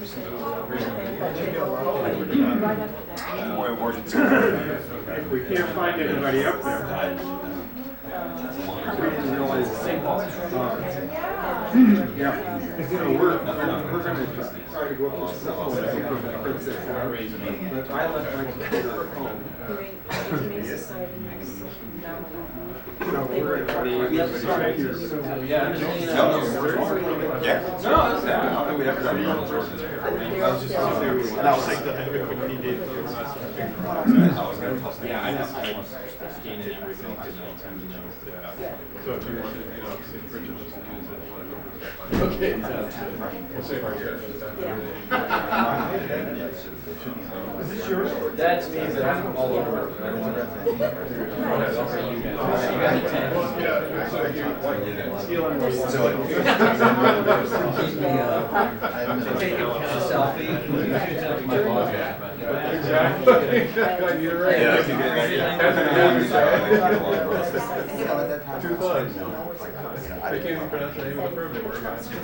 If we can't find anybody up there. Yeah, it's gonna work. We're gonna try to go up to school and see if we can fix it. But I left my computer at home. So we're gonna try to get everybody here. Yeah. No, that's not. We have to and I was like, when he did. Yeah, I just gained it everything. So if you want to, see if Richard wants to use it. Okay. We'll save our hair. Is this yours? That's me, but I'm all over. I don't want to. You got the 10. Yeah. So if you want steal on take a selfie. My boss. Exactly. You're right. Two thugs. I can't even pronounce the name of the firm anymore, guys. He's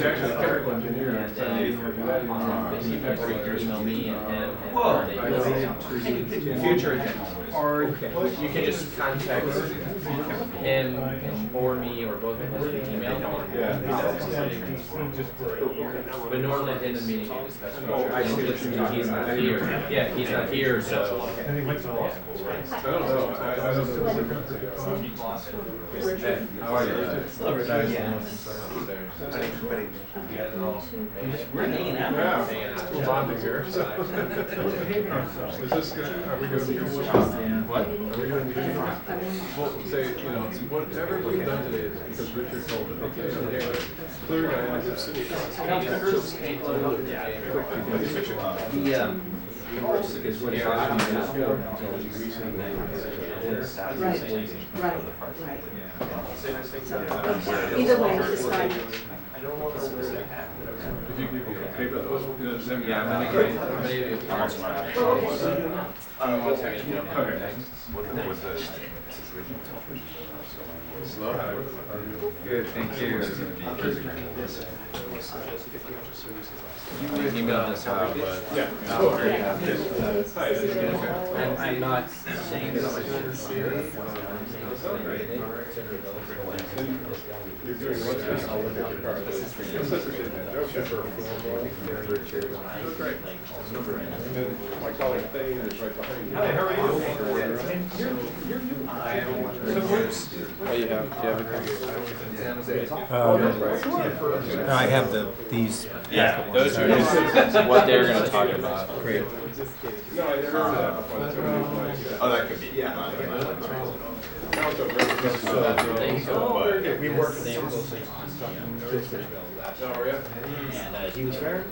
actually a chemical engineer. Email me and future agenda. Or you can just contact him or me or both of us via email. But normally at the end of the meeting we discuss future. He's not here. Yeah, he's not here, so. I don't know. How are you? We're hanging out. Yeah, we're bonding here. Is this good? Are we going to do what? Are we going to do? Well, say, whatever we've done today is because Richard told it. Okay, clear guy in the city. Either way, it's fine. I don't know the specific. If you paper those, yeah, I'm gonna get Good, thank you. You can email this out, but yeah. I'm not saying that I should see it. You're doing what's this? I'll look at your card. This is for you. That's great. And then my colleague Thane is right behind you. Hi, how are you? You're new. I am. Oh, you have I have these. Yeah, those are what they're going to talk about. Great. No, I never heard of that before. Oh, that could be. Yeah. We work. And he was fair.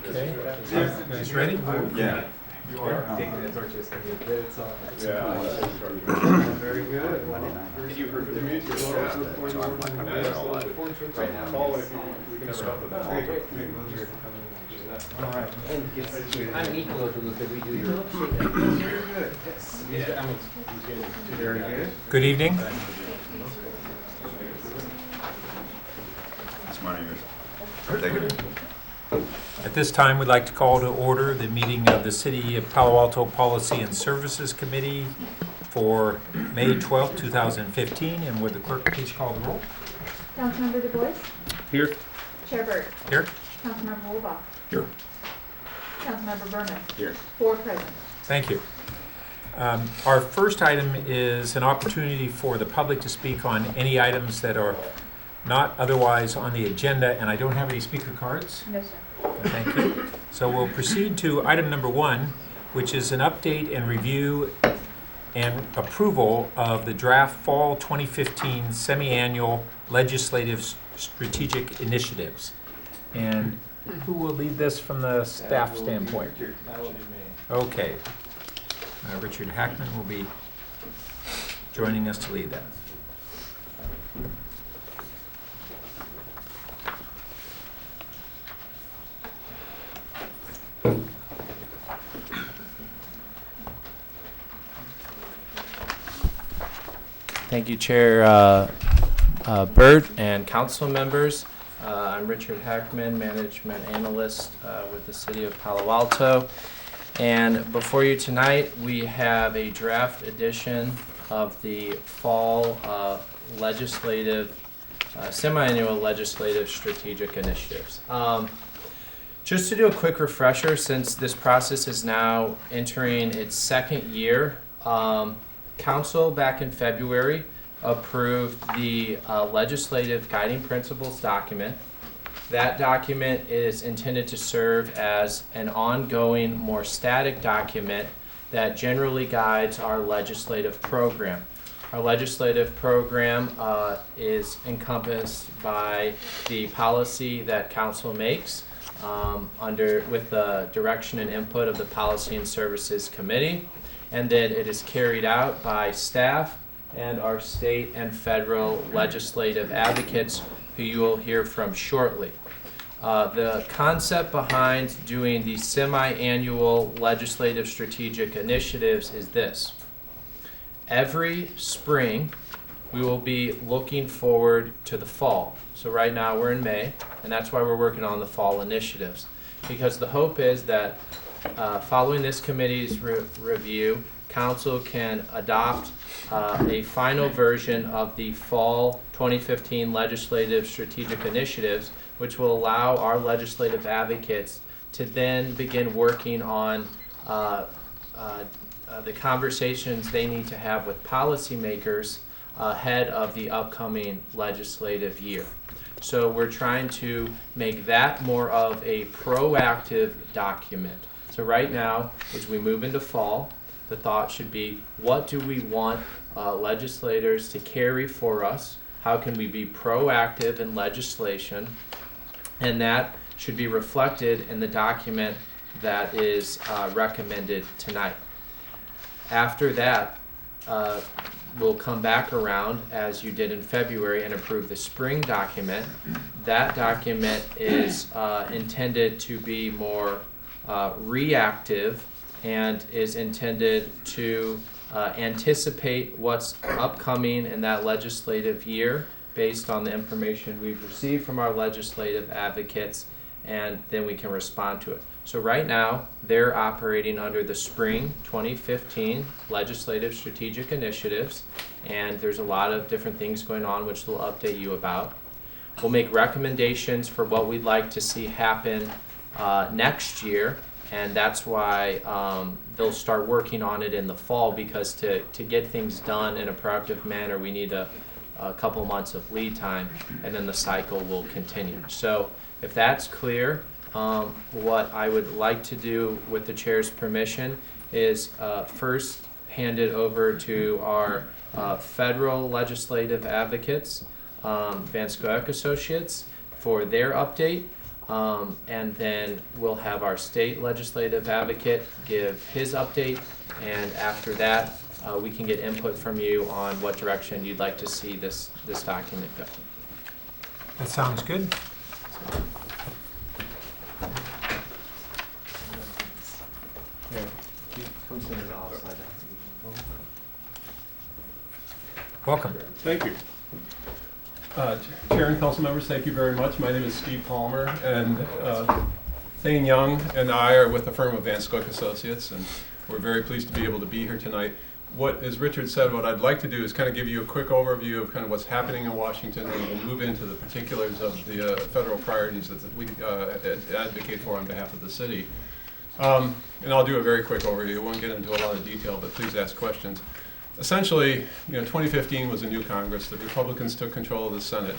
Okay. You guys ready? Yeah. You are. Yeah. Very good. You heard the music. Right now. Paul, if we can have it up with that. All right. I'm equal to the we do your. Very good. Good evening. It's my name. At this time, we'd like to call to order the meeting of the City of Palo Alto Policy and Services Committee for May 12, 2015. And would the clerk please call the roll? Councilmember Du Bois? Here. Chair Bird? Here. Councilmember Wolbach? Here. Councilmember Berman? Here. 4 present. Thank you. Our first item is an opportunity for the public to speak on any items that are not otherwise on the agenda, and I don't have any speaker cards. No, sir. Thank you. So we'll proceed to item number 1, which is an update and review and approval of the draft Fall 2015 Semi-Annual Legislative Strategic Initiatives. And who will lead this from the staff standpoint? Okay. Richard Hackman will be joining us to lead that. Thank you, Chair Burt and council members. I'm Richard Heckman, Management Analyst with the City of Palo Alto. And before you tonight, we have a draft edition of the fall semi-annual legislative strategic initiatives. Just to do a quick refresher, since this process is now entering its second year, Council back in February approved the legislative guiding principles document. That document is intended to serve as an ongoing, more static document that generally guides our legislative program. Our legislative program is encompassed by the policy that Council makes with the direction and input of the Policy and Services Committee, and then it is carried out by staff and our state and federal legislative advocates who you will hear from shortly. The concept behind doing the semi-annual legislative strategic initiatives is this. Every spring, we will be looking forward to the fall. So right now we're in May, and that's why we're working on the fall initiatives. Because the hope is that following this committee's review, Council can adopt a final version of the fall 2015 legislative strategic initiatives, which will allow our legislative advocates to then begin working on the conversations they need to have with policymakers ahead of the upcoming legislative year. So we're trying to make that more of a proactive document. So right now, as we move into fall, the thought should be, what do we want legislators to carry for us? How can we be proactive in legislation? And that should be reflected in the document that is recommended tonight. After that, we'll come back around, as you did in February, and approve the spring document. That document is intended to be more reactive and is intended to anticipate what's upcoming in that legislative year based on the information we've received from our legislative advocates, and then we can respond to it. So right now, they're operating under the spring 2015 legislative strategic initiatives, and there's a lot of different things going on which we'll update you about. We'll make recommendations for what we'd like to see happen next year, and that's why they'll start working on it in the fall, because to get things done in a proactive manner, we need a couple months of lead time, and then the cycle will continue. So if that's clear, what I would like to do, with the chair's permission, is first hand it over to our federal legislative advocates, Van Scoyoc Associates, for their update, and then we'll have our state legislative advocate give his update, and after that we can get input from you on what direction you'd like to see this document go. That sounds good. Welcome. Thank you. Chair and council members, thank you very much. My name is Steve Palmer, and Thane Young and I are with the firm of Van Scoyoc Associates, and we're very pleased to be able to be here tonight. What, as Richard said, what I'd like to do is kind of give you a quick overview of kind of what's happening in Washington, and we'll move into the particulars of the federal priorities that we advocate for on behalf of the city. And I'll do a very quick overview. I won't get into a lot of detail, but please ask questions. Essentially, 2015 was a new Congress. The Republicans took control of the Senate.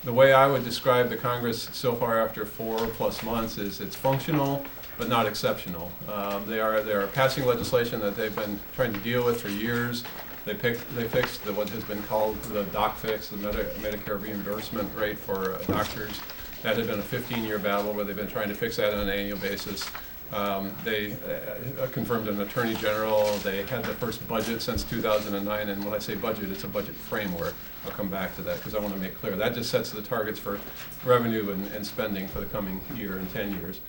The way I would describe the Congress so far after 4+ months is it's functional, but not exceptional. They are passing legislation that they've been trying to deal with for years. They fixed what has been called the doc fix, the Medicare reimbursement rate for doctors. That had been a 15-year battle where they've been trying to fix that on an annual basis. They confirmed an attorney general. They had the first budget since 2009, and when I say budget, it's a budget framework. I'll come back to that because I want to make clear that just sets the targets for revenue and spending for the coming year and 10 years.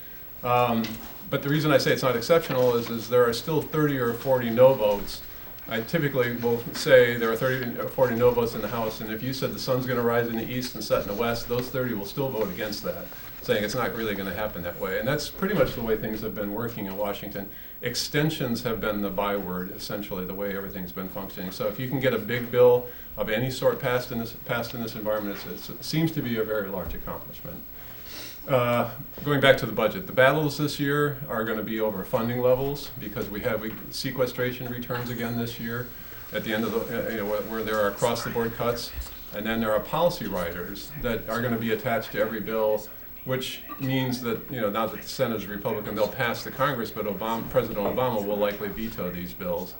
But the reason I say it's not exceptional is there are still 30 or 40 no votes. I typically will say there are 30 or 40 no votes in the House, and if you said the sun's going to rise in the east and set in the west, those 30 will still vote against that, saying it's not really going to happen that way. And that's pretty much the way things have been working in Washington. Extensions have been the byword, essentially, the way everything's been functioning. So if you can get a big bill of any sort passed in this environment, it seems to be a very large accomplishment. Going back to the budget, the battles this year are going to be over funding levels because we have sequestration returns again this year at the end of the, where there are across the board cuts, and then there are policy riders that are going to be attached to every bill, which means that, now that the Senate is Republican, they'll pass the Congress, but President Obama will likely veto these bills.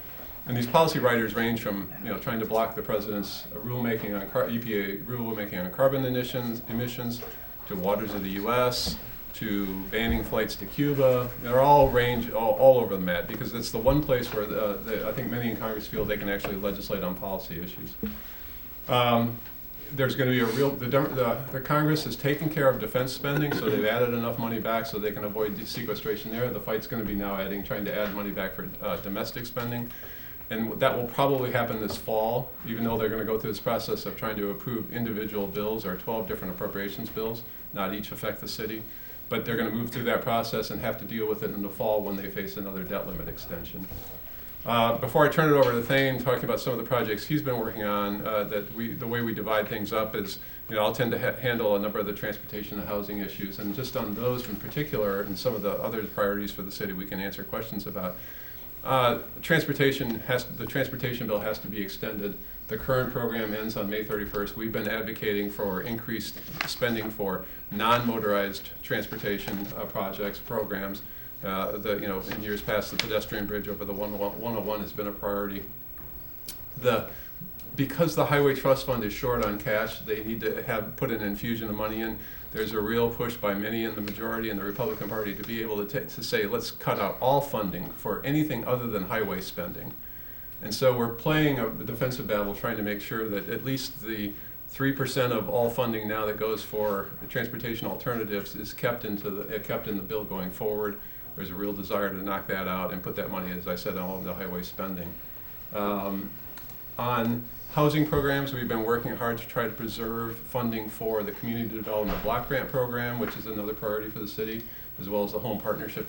And these policy riders range from, trying to block the president's rulemaking on EPA rulemaking on carbon emissions to waters of the U.S., to banning flights to Cuba. They're all all over the map because it's the one place where I think many in Congress feel they can actually legislate on policy issues. There's going to be the Congress has taken care of defense spending, so they've added enough money back so they can avoid sequestration there. The fight's going to be now trying to add money back for domestic spending. And that will probably happen this fall, even though they're going to go through this process of trying to approve individual bills or 12 different appropriations bills, not each affect the city. But they're going to move through that process and have to deal with it in the fall when they face another debt limit extension. Before I turn it over to Thane, talking about some of the projects he's been working on, the way we divide things up is, I'll tend to handle a number of the transportation and housing issues, and just on those in particular and some of the other priorities for the city we can answer questions about. The transportation bill has to be extended. The current program ends on May 31st. We've been advocating for increased spending for non-motorized transportation programs. In years past, the pedestrian bridge over the 101 has been a priority. Because the Highway Trust Fund is short on cash, they need to put an infusion of money in. There's a real push by many in the majority in the Republican Party to be able to say, let's cut out all funding for anything other than highway spending. And so we're playing a defensive battle trying to make sure that at least the 3% of all funding now that goes for transportation alternatives is kept in the bill going forward. There's a real desire to knock that out and put that money, as I said, on all of the highway spending. On housing programs, we've been working hard to try to preserve funding for the Community Development Block Grant Program, which is another priority for the city, as well as the Home Partnership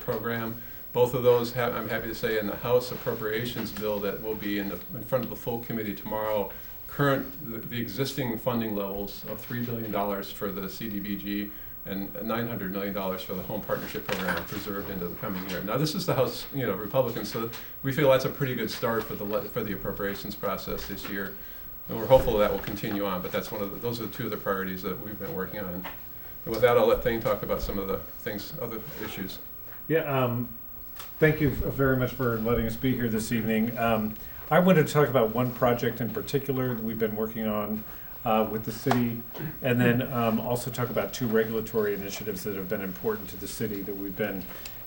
Program. Both of those, I'm happy to say, in the House Appropriations Bill that will be in front of the full committee tomorrow, the existing funding levels of $3 billion for the CDBG and $900 million for the Home Partnership Program are preserved into the coming year. Now, this is the House, Republicans, so we feel that's a pretty good start for the appropriations process this year, and we're hopeful that will continue on. But that's those are the two of the priorities that we've been working on. And with that, I'll let Thane talk about some of the other issues. Yeah. Thank you very much for letting us be here this evening. I wanted to talk about one project in particular that we've been working on with the city, and then also talk about two regulatory initiatives that have been important to the city that we've been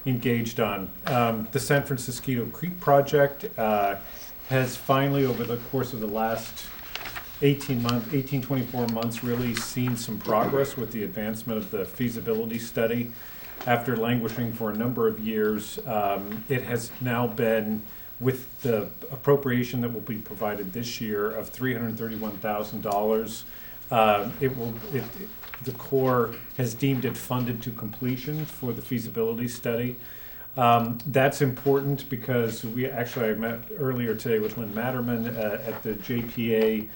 engaged on. The San Francisco Creek project has finally, over the course of the last 24 months, really seen some progress with the advancement of the feasibility study. After languishing for a number of years, it has now been, with the appropriation that will be provided this year of $331,000, the Corps has deemed it funded to completion for the feasibility study. That's important because I met earlier today with Lynn Matterman at the JPA.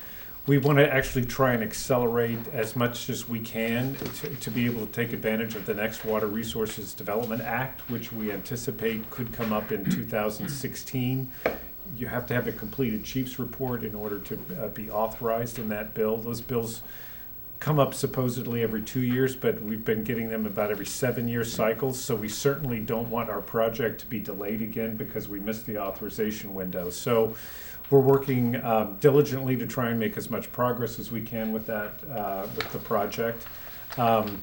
We want to actually try and accelerate as much as we can to be able to take advantage of the next Water Resources Development Act, which we anticipate could come up in 2016. You have to have a completed chief's report in order to be authorized in that bill. Those bills come up supposedly every 2 years, but we've been getting them about every 7-year cycles, so we certainly don't want our project to be delayed again because we missed the authorization window. So we're working diligently to try and make as much progress as we can with that, with the project. And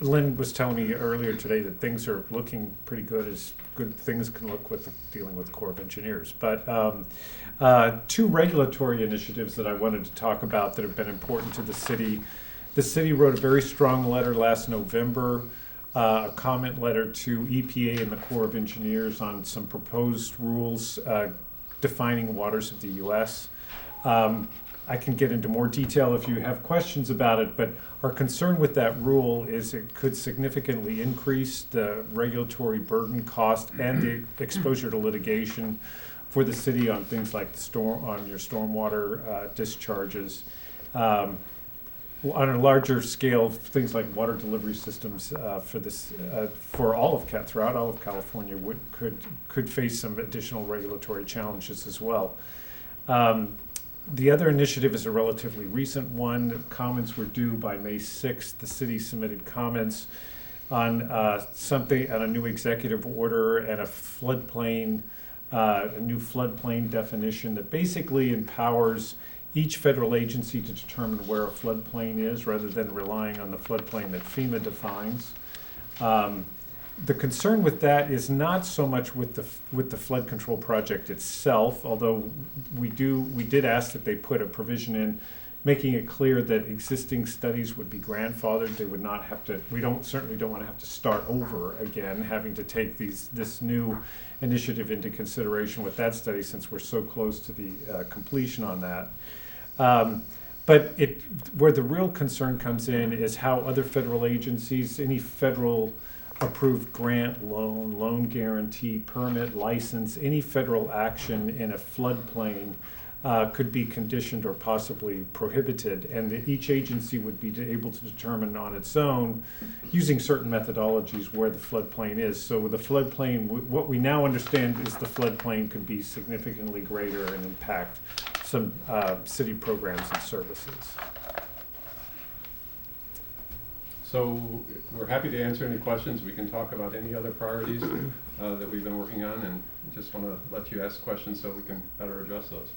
Lynn was telling me earlier today that things are looking pretty good, as good things can look with dealing with the Corps of Engineers. But two regulatory initiatives that I wanted to talk about that have been important to the city The city wrote a very strong letter last November, a comment letter to EPA and the Corps of Engineers on some proposed rules defining waters of the U.S. I can get into more detail if you have questions about it, but our concern with that rule is it could significantly increase the regulatory burden, cost, and the exposure to litigation for the city on things like your stormwater discharges. On a larger scale, things like water delivery systems for all of throughout all of California could face some additional regulatory challenges as well. The other initiative is a relatively recent one. Comments were due by May 6th. The city submitted comments on a new executive order and a new floodplain definition that basically empowers each federal agency to determine where a floodplain is rather than relying on the floodplain that FEMA defines. The concern with that is not so much with the flood control project itself, although we did ask that they put a provision in making it clear that existing studies would be grandfathered. They would not have to. Certainly don't want to have to start over again, having to take this new initiative into consideration with that study, since we're so close to the completion on that. But where the real concern comes in is how other federal agencies, any federal approved grant, loan guarantee, permit, license, any federal action in a floodplain could be conditioned or possibly prohibited, and that each agency would be able to determine on its own, using certain methodologies, where the floodplain is. So with the floodplain, what we now understand is the floodplain could be significantly greater and impact some city programs and services. So we're happy to answer any questions. We can talk about any other priorities that we've been working on, and just want to let you ask questions so we can better address those.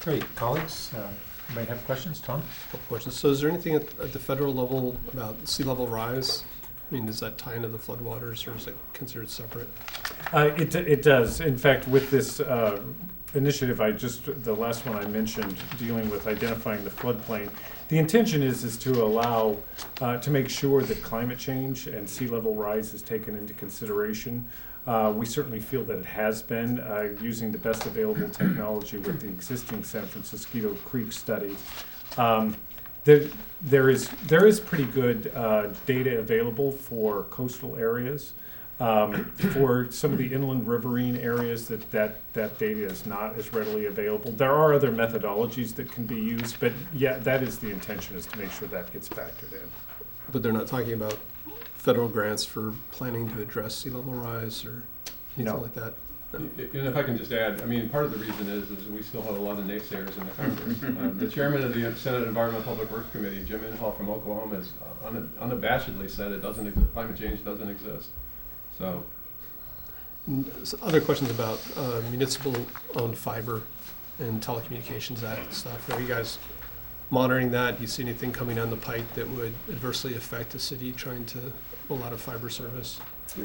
Great. Colleagues, you might have questions. Tom? Of course. So is there anything at the federal level about sea level rise? I mean, does that tie into the floodwaters, or is it considered separate? It does. In fact, with this initiative, the last one I mentioned, dealing with identifying the floodplain, the intention is to allow, to make sure that climate change and sea level rise is taken into consideration. We certainly feel that it has been, using the best available technology with the existing San Francisco Creek study. There is pretty good data available for coastal areas. For some of the inland riverine areas, that data is not as readily available. There are other methodologies that can be used, but yeah, that is the intention, is to make sure that gets factored in. But they're not talking about federal grants for planning to address sea level rise or anything like that? No. And if I can just add, I mean, part of the reason is we still have a lot of naysayers in the Congress. The chairman of the Senate Environmental Public Works Committee, Jim Inhofe from Oklahoma, has unabashedly said climate change doesn't exist. So other questions about municipal-owned fiber and telecommunications act stuff. Are you guys monitoring that? Do you see anything coming down the pike that would adversely affect the city trying to roll out a fiber service?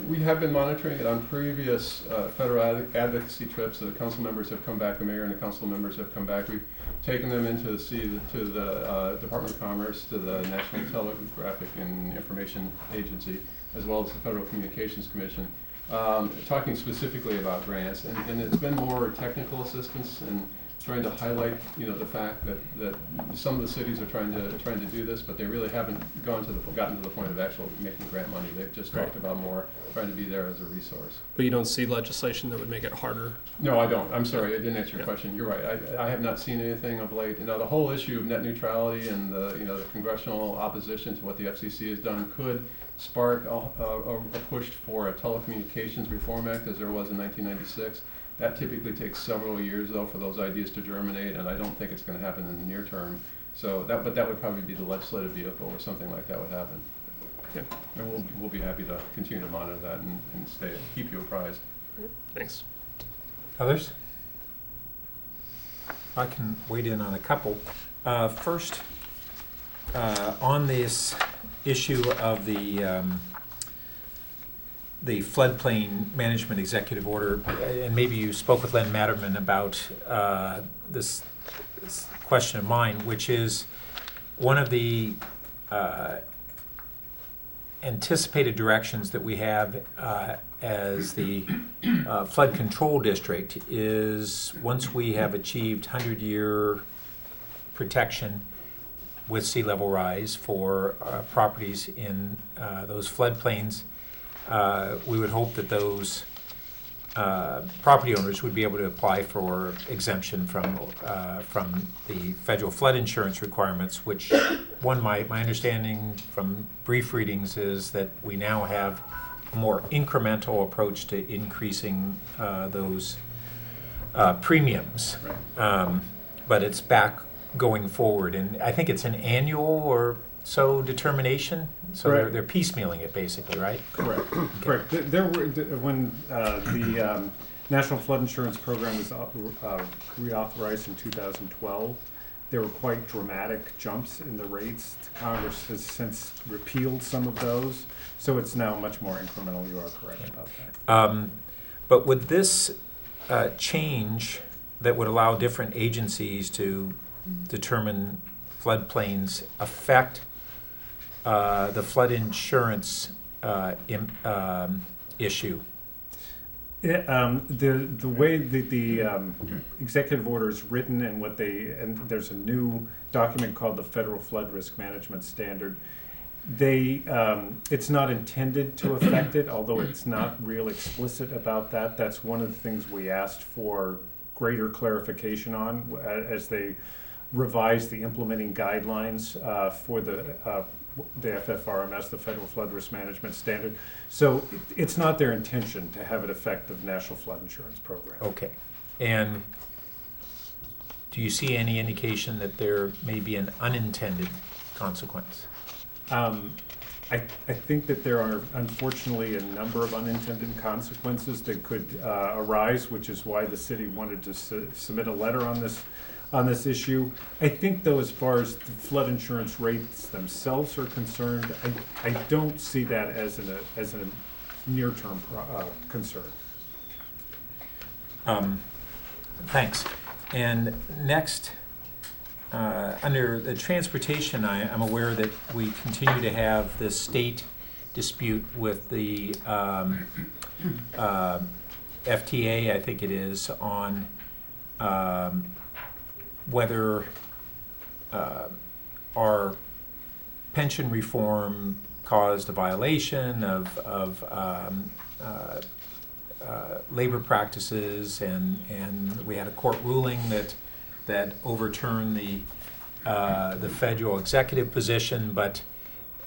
we have been monitoring it on previous federal advocacy trips. The council members have come back, the mayor and the council members have come back. We've taken them into the Department of Commerce, to the National Telegraphic and Information Agency, as well as the Federal Communications Commission, talking specifically about grants. And it's been more technical assistance and trying to highlight, the fact that some of the cities are trying to do this, but they really haven't gotten to the point of actually making grant money. They've just talked about more trying to be there as a resource. But you don't see legislation that would make it harder? No, I don't. I'm sorry, I didn't answer your question. You're right. I have not seen anything of late. The whole issue of net neutrality and the congressional opposition to what the FCC has done could spark a push for a Telecommunications Reform Act, as there was in 1996. That typically takes several years, though, for those ideas to germinate, and I don't think it's going to happen in the near term. So that would probably be the legislative vehicle where something like that would happen. Okay. And we'll be happy to continue to monitor that and keep you apprised. Thanks. Others? I can wade in on a couple. First, on this issue of the floodplain management executive order, and maybe you spoke with Len Matterman about this question of mine, which is one of the anticipated directions that we have as the flood control district is once we have achieved 100-year protection with sea level rise for properties in those floodplains, we would hope that those property owners would be able to apply for exemption from the federal flood insurance requirements, which my understanding from brief readings is that we now have a more incremental approach to increasing those premiums. But it's back going forward, and I think it's an annual or so determination. So Correct. they're piecemealing it basically, right? Correct. Correct. There were when the National Flood Insurance Program was reauthorized in 2012. There were quite dramatic jumps in the rates. Congress has since repealed some of those, so it's now much more incremental. You are correct about that. But would this change that would allow different agencies to determine floodplains affect the flood insurance issue? The way the executive order is written and there's a new document called the Federal Flood Risk Management Standard. It's not intended to affect it, although it's not real explicit about that. That's one of the things we asked for greater clarification on as they revise the implementing guidelines for the FFRMS, the Federal Flood Risk Management Standard. So it's not their intention to have it affect the National Flood Insurance Program. Okay. And do you see any indication that there may be an unintended consequence? I think that there are, unfortunately, a number of unintended consequences that could arise, which is why the city wanted to submit a letter on this issue. I think, though, as far as the flood insurance rates themselves are concerned, I don't see that as a near-term concern. Thanks. And next, under the transportation, I'm aware that we continue to have the state dispute with the FTA, I think it is, on whether our pension reform caused a violation of labor practices, and we had a court ruling that overturned the federal executive position, but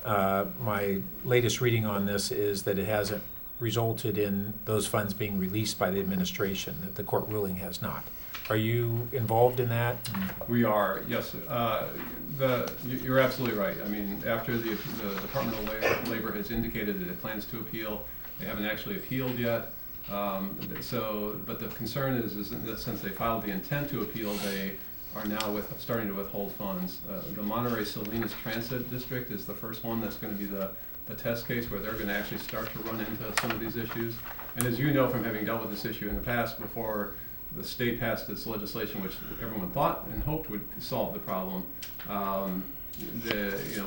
my latest reading on this is that it hasn't resulted in those funds being released by the administration, that the court ruling has not. Are you involved in that? We are, yes. You're absolutely right. I mean, after the Department of Labor has indicated that it plans to appeal, they haven't actually appealed yet. But the concern is that since they filed the intent to appeal, they are now starting to withhold funds. The Monterey Salinas Transit District is the first one that's going to be the test case where they're going to actually start to run into some of these issues. And as you know from having dealt with this issue in the past, before the state passed its legislation, which everyone thought and hoped would solve the problem,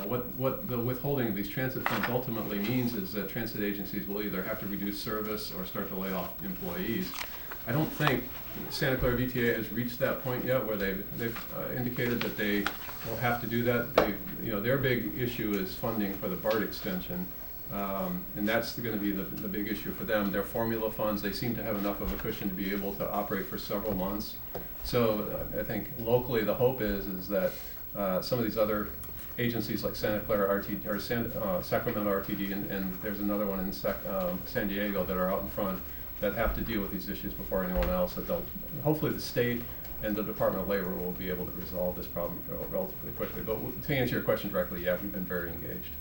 what the withholding of these transit funds ultimately means is that transit agencies will either have to reduce service or start to lay off employees. I don't think Santa Clara VTA has reached that point yet where they've indicated that they will have to do that. Their big issue is funding for the BART extension, and that's going to be the big issue for them. Their formula funds, they seem to have enough of a cushion to be able to operate for several months. So I think locally the hope is that some of these other agencies like Santa Clara RTD or Sacramento RTD, and there's another one in San Diego that are out in front that have to deal with these issues before anyone else. That hopefully the state and the Department of Labor will be able to resolve this problem relatively quickly. But to answer your question directly, yeah, we've been very engaged.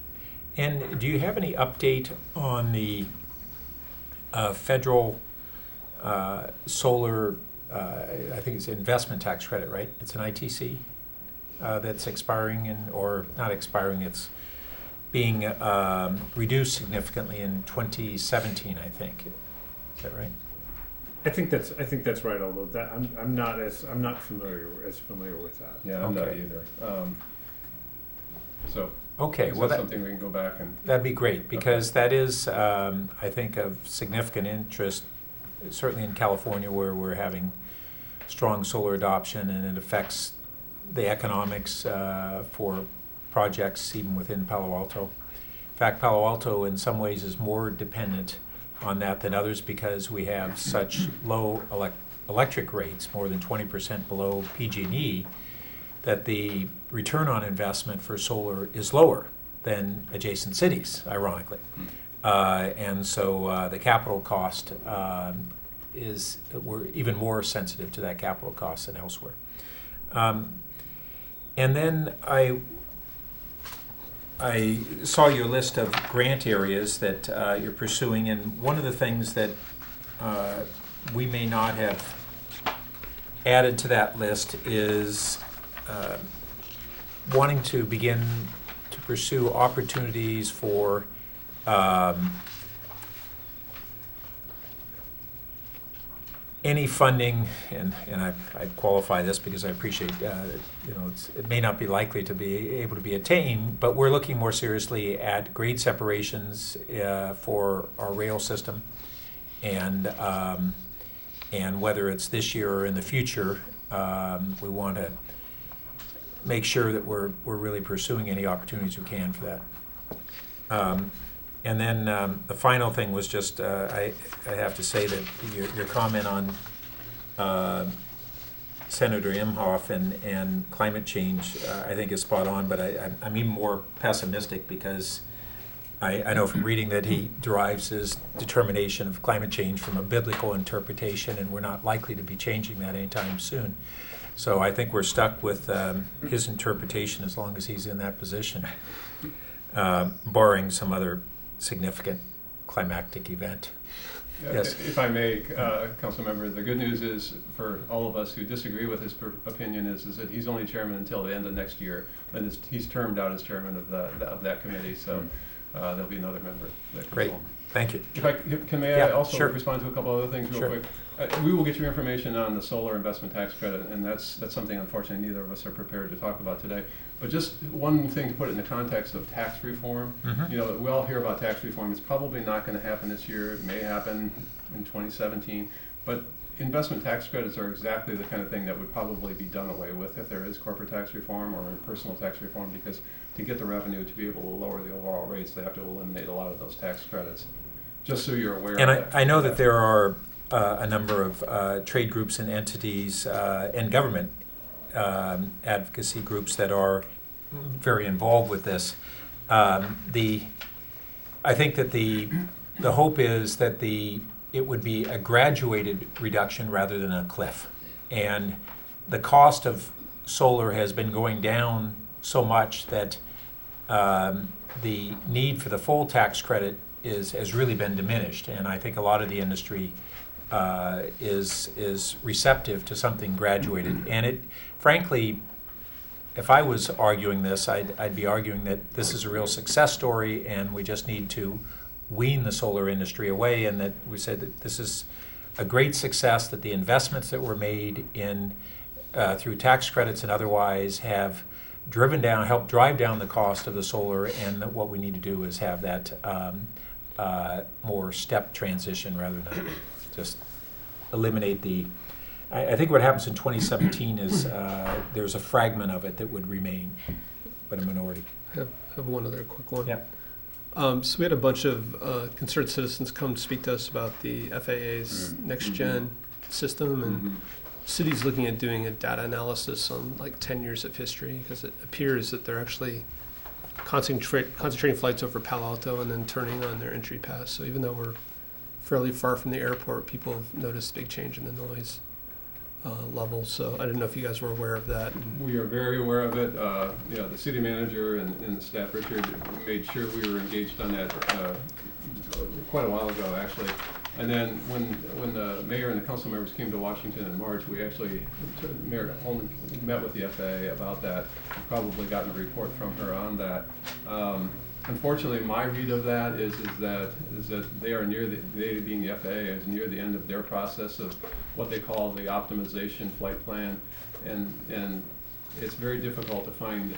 And do you have any update on the federal solar, I think it's investment tax credit, right? It's an ITC that's expiring, or not expiring, it's being reduced significantly in 2017, I think. Is that right? I think that's right. Although that I'm not familiar with that. Yeah, I'm not either. So Okay, is well, that something we can go back and, that'd be great, because that is, I think, of significant interest, certainly in California, where we're having strong solar adoption, and it affects the economics for projects even within Palo Alto. In fact, Palo Alto in some ways is more dependent on that than others, because we have such low electric rates, more than 20% below PG&E, that the return on investment for solar is lower than adjacent cities, ironically. And so the capital cost we're even more sensitive to that capital cost than elsewhere. And then I saw your list of grant areas that you're pursuing, and one of the things that we may not have added to that list is wanting to begin to pursue opportunities for any funding, and I qualify this because I appreciate it may not be likely to be able to be attained, but we're looking more seriously at grade separations for our rail system, and whether it's this year or in the future, we want to make sure that we're really pursuing any opportunities we can for that. And then the final thing was just, I have to say that your comment on Senator Imhoff and climate change, I think is spot on, but I'm even more pessimistic, because I know from reading that he derives his determination of climate change from a biblical interpretation, and we're not likely to be changing that anytime soon. So I think we're stuck with his interpretation as long as he's in that position, barring some other significant climactic event. Yes. If I may, council member, the good news is for all of us who disagree with his opinion is that he's only chairman until the end of next year. Then he's termed out as chairman of that committee, so there'll be another member. Great, thank you. If I may I also sure. respond to a couple other things real Sure. quick. We will get you information on the solar investment tax credit, and that's something unfortunately neither of us are prepared to talk about today. But just one thing to put it in the context of tax reform. Mm-hmm. We all hear about tax reform. It's probably not going to happen this year. It may happen in 2017. But investment tax credits are exactly the kind of thing that would probably be done away with if there is corporate tax reform or personal tax reform, because to get the revenue to be able to lower the overall rates, they have to eliminate a lot of those tax credits. Just so you're aware And of that. I know that there are a number of trade groups and entities and government advocacy groups that are very involved with this. I think that the hope is that it would be a graduated reduction rather than a cliff. And the cost of solar has been going down so much that the need for the full tax credit has really been diminished. And I think a lot of the industry is receptive to something graduated. And it, frankly, if I was arguing this, I'd be arguing that this is a real success story, and we just need to wean the solar industry away, and that we said that this is a great success, that the investments that were made in through tax credits and otherwise have helped drive down the cost of the solar, and that what we need to do is have that more step transition rather than just eliminate I think what happens in 2017 is there's a fragment of it that would remain, but a minority. I have one other quick one. Yeah. So we had a bunch of concerned citizens come to speak to us about the FAA's next-gen system, and cities looking at doing a data analysis on like 10 years of history, because it appears that they're actually concentrating flights over Palo Alto and then turning on their entry pass. So even though we're fairly far from the airport, people have noticed a big change in the noise level. So I didn't know if you guys were aware of that. We are very aware of it. The city manager and the staff, Richard, made sure we were engaged on that quite a while ago, actually. And then when the mayor and the council members came to Washington in March, we actually, Mayor Holman met with the FAA about that. We've probably gotten a report from her on that. Unfortunately, my read of that is that they are they being the FAA is near the end of their process of what they call the optimization flight plan, and it's very difficult to find,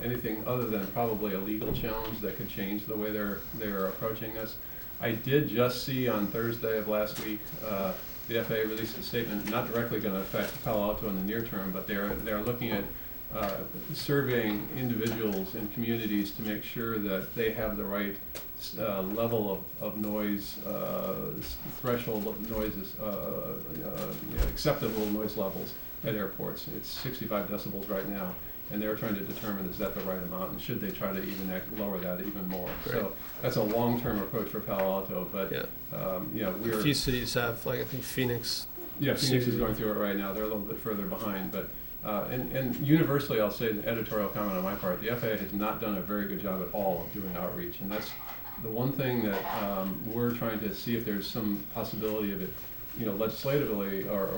anything other than probably a legal challenge that could change the way they're approaching this. I did just see on Thursday of last week, the FAA released a statement, not directly going to affect Palo Alto in the near term, but they're looking at surveying individuals and communities to make sure that they have the right level of noise, threshold of noises, acceptable noise levels at airports. It's 65 decibels right now, and they're trying to determine is that the right amount, and should they try to even lower that even more. Right. So that's a long-term approach for Palo Alto, but A few cities have, like I think Phoenix. Yeah, Phoenix is going through it right now. They're a little bit further behind, but and universally, I'll say, the editorial comment on my part, the FAA has not done a very good job at all of doing outreach, and that's the one thing that we're trying to see if there's some possibility of it, legislatively or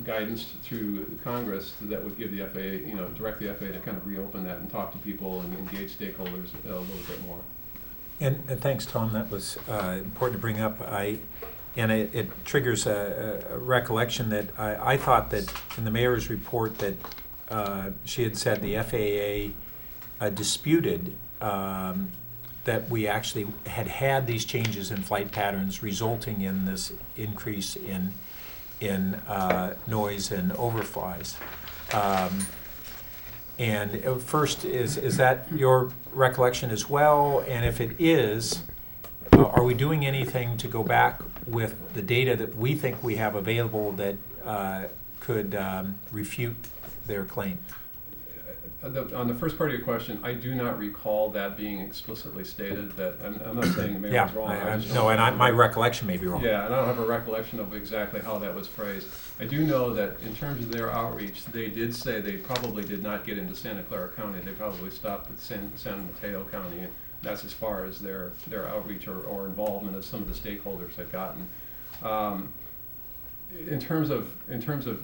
guidance through Congress that would give the FAA, direct the FAA to kind of reopen that and talk to people and engage stakeholders a little bit more. And thanks, Tom. That was important to bring up. And it triggers a recollection that I thought that in the mayor's report that she had said the FAA disputed that we actually had these changes in flight patterns resulting in this increase in noise and overflies. And first, is that your recollection as well? And if it is, are we doing anything to go back with the data that we think we have available that could refute their claim? On the first part of your question, I do not recall that being explicitly stated. That I'm not saying the mayor was wrong. My recollection may be wrong. Yeah, and I don't have a recollection of exactly how that was phrased. I do know that in terms of their outreach, they did say they probably did not get into Santa Clara County. They probably stopped at San Mateo County. And that's as far as their outreach or involvement of some of the stakeholders had gotten. In terms of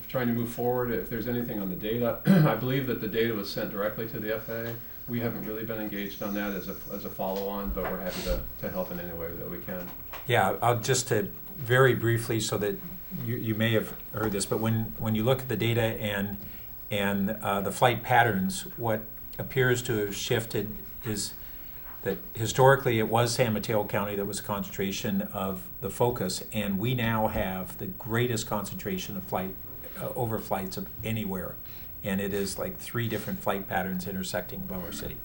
trying to move forward, if there's anything on the data, I believe that the data was sent directly to the FAA. We haven't really been engaged on that as a follow-on, but we're happy to help in any way that we can. Yeah, I'll just to very briefly, so that you may have heard this, but when you look at the data and the flight patterns, what appears to have shifted is that historically it was San Mateo County that was a concentration of the focus, and we now have the greatest concentration of overflights of anywhere, and it is like 3 different flight patterns intersecting above our city.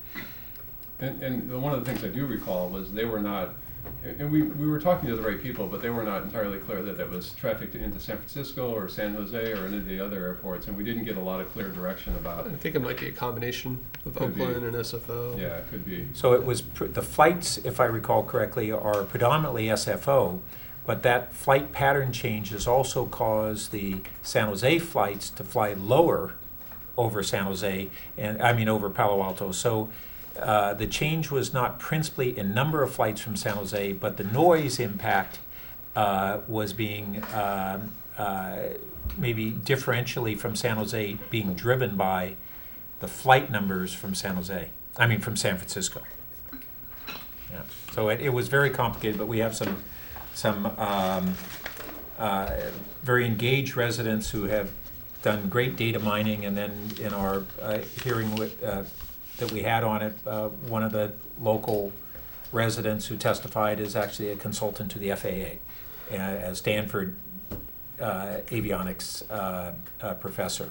And one of the things I do recall was they were not, and we were talking to the right people, but they were not entirely clear that was traffic into San Francisco or San Jose or any of the other airports, and we didn't get a lot of clear direction about it. I think it might be a combination of Oakland and SFO. Yeah, it could be. So it was the flights, if I recall correctly, are predominantly SFO, but that flight pattern change has also caused the San Jose flights to fly lower over San Jose, and I mean over Palo Alto. So the change was not principally in number of flights from San Jose, but the noise impact was being maybe differentially from San Jose being driven by the flight numbers from from San Francisco. Yeah. So it was very complicated, but we have some very engaged residents who have done great data mining, and then in our hearing that we had on it, one of the local residents who testified is actually a consultant to the FAA, a Stanford avionics professor.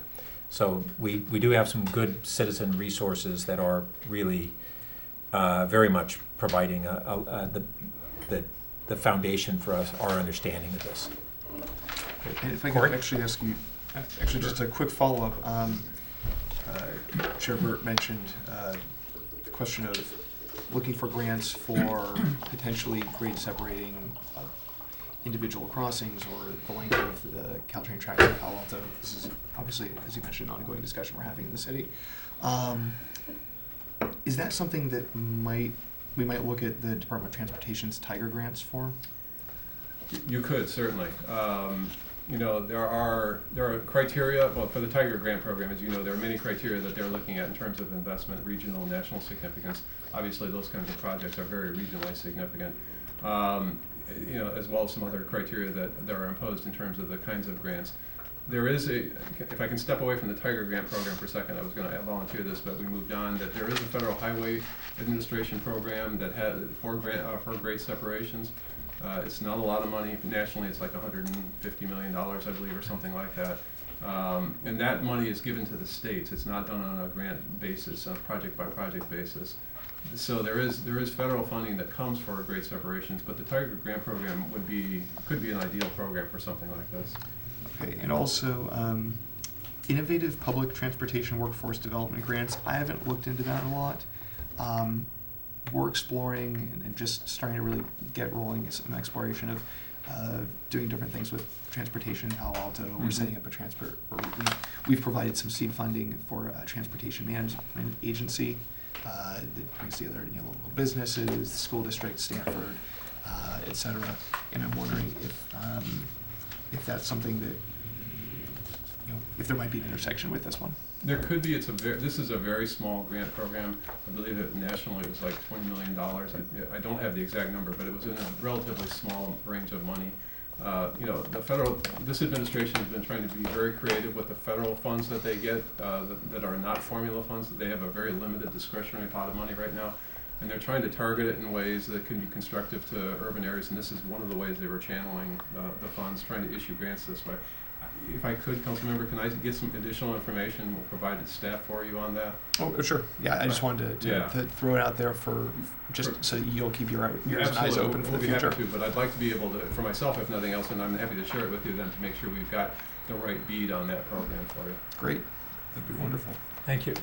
So we do have some good citizen resources that are really very much providing the foundation for our understanding of this. And if I could actually ask you, just a quick follow-up. Chair Burt mentioned the question of looking for grants for potentially grade separating individual crossings or the length of the Caltrain track in Palo Alto. This is obviously, as you mentioned, an ongoing discussion we're having in the city. Is that something that we might look at the Department of Transportation's Tiger grants for? You could, certainly. There are criteria, well, for the Tiger Grant Program, as you know, there are many criteria that they're looking at in terms of investment, regional and national significance. Obviously, those kinds of projects are very regionally significant, as well as some other criteria that are imposed in terms of the kinds of grants. There is if I can step away from the Tiger Grant program for a second, I was going to volunteer this, but we moved on, that there is a Federal Highway Administration program that has for grade separations. It's not a lot of money. Nationally, it's like $150 million, I believe, or something like that. And that money is given to the states. It's not done on a grant basis, on a project-by-project basis. So there is federal funding that comes for grade separations, but the Tiger Grant program could be an ideal program for something like this. Okay, and also innovative public transportation workforce development grants. I haven't looked into that a lot. We're exploring and just starting to really get rolling some exploration of doing different things with transportation in Palo Alto. We're setting up we've provided some seed funding for a transportation management agency that brings together local businesses, school districts, Stanford, et cetera. And I'm wondering if that's something that, if there might be an intersection with this one. There could be. This is a very small grant program. I believe that nationally it was like $20 million. I don't have the exact number, but it was in a relatively small range of money. This administration has been trying to be very creative with the federal funds that they get that are not formula funds. They have a very limited discretionary pot of money right now, and they're trying to target it in ways that can be constructive to urban areas, and this is one of the ways they were channeling the funds, trying to issue grants this way. If I could, Councilmember, can I get some additional information? We'll provide staff for you on that. Oh, sure. Yeah, I just wanted to throw it out there so you'll keep your ears and eyes open for the future. Happy to, but I'd like to be able to, for myself, if nothing else, and I'm happy to share it with you then to make sure we've got the right bead on that program for you. Great. That'd be wonderful. Thank you.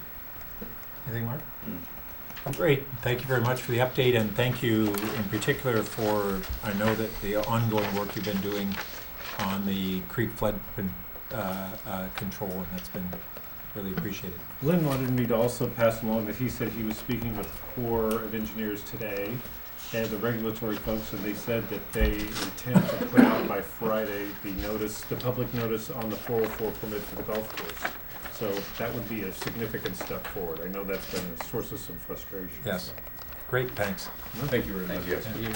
Anything, Mark? Great. Thank you very much for the update, and thank you in particular for, I know that the ongoing work you've been doing on the creek flood control, and that's been really appreciated. Lynn wanted me to also pass along that he said he was speaking with the Corps of Engineers today and the regulatory folks, and they said that they intend to put out by Friday the public notice on the 404 permit for the golf course. So that would be a significant step forward. I know that's been a source of some frustration. Yes. So. Great, thanks. Thank you very much. Thank you.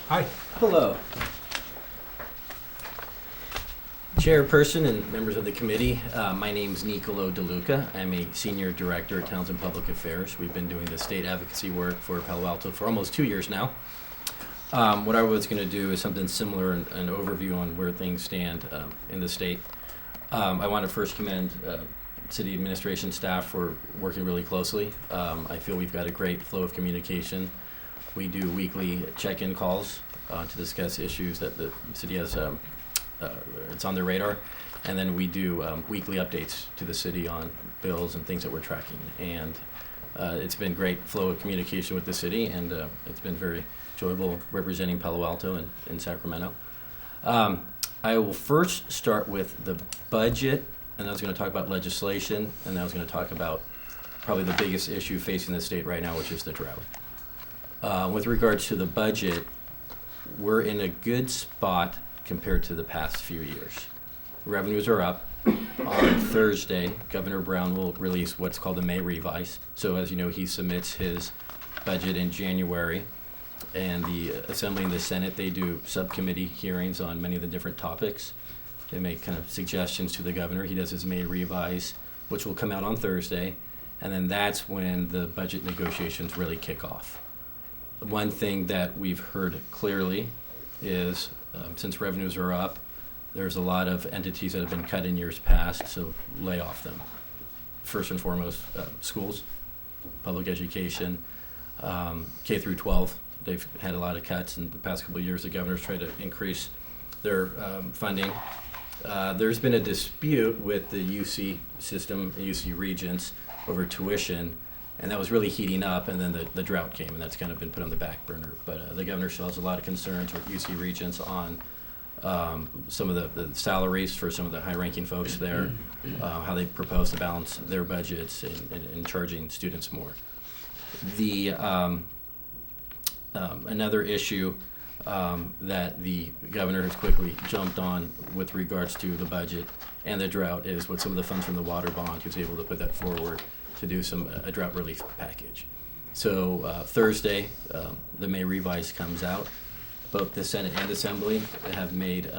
Hi. Hello. Chairperson and members of the committee, my name is Nicolo DeLuca. I'm a senior director at Townsend Public Affairs. We've been doing the state advocacy work for Palo Alto for almost 2 years now. What I was going to do is something similar, an overview on where things stand in the state. I want to first commend city administration staff for working really closely. I feel we've got a great flow of communication. We do weekly check-in calls to discuss issues that the city has, it's on their radar. And then we do weekly updates to the city on bills and things that we're tracking. And it's been great flow of communication with the city, and it's been very enjoyable representing Palo Alto and Sacramento. I will first start with the budget, and then I was going to talk about legislation, and then I was going to talk about probably the biggest issue facing the state right now, which is the drought. With regards to the budget, we're in a good spot compared to the past few years. Revenues are up. On Thursday, Governor Brown will release what's called the May revise. So as you know, he submits his budget in January, and the Assembly and the Senate, they do subcommittee hearings on many of the different topics. They make kind of suggestions to the governor. He does his May revise, which will come out on Thursday, and then that's when the budget negotiations really kick off. One thing that we've heard clearly is since revenues are up, there's a lot of entities that have been cut in years past, so lay off them. First and foremost, schools, public education, K through 12. They've had a lot of cuts in the past couple of years. The governor's tried to increase their funding. There's been a dispute with the UC system, UC Regents, over tuition, and that was really heating up, and then the drought came, and that's kind of been put on the back burner. But the governor still has a lot of concerns with UC Regents on some of the salaries for some of the high-ranking folks there, how they propose to balance their budgets and charging students more. The another issue that the governor has quickly jumped on with regards to the budget and the drought is with some of the funds from the water bond. He was able to put that forward to do a drought relief package. So Thursday, the May revise comes out. both the Senate and Assembly have made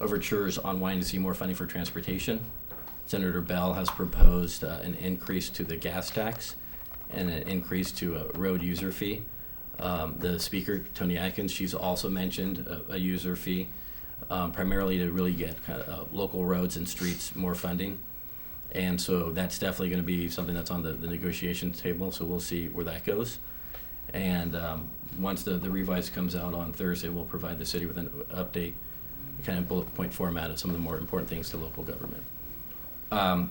overtures on wanting to see more funding for transportation. Senator Bell has proposed an increase to the gas tax and an increase to a road user fee. The Speaker, Tony Atkins, she's also mentioned a user fee, primarily to really get kind of, local roads and streets more funding. And so that's definitely going to be something that's on the negotiation table, so we'll see where that goes. And once the revise comes out on Thursday, we'll provide the city with an update, kind of bullet point format of some of the more important things to local government.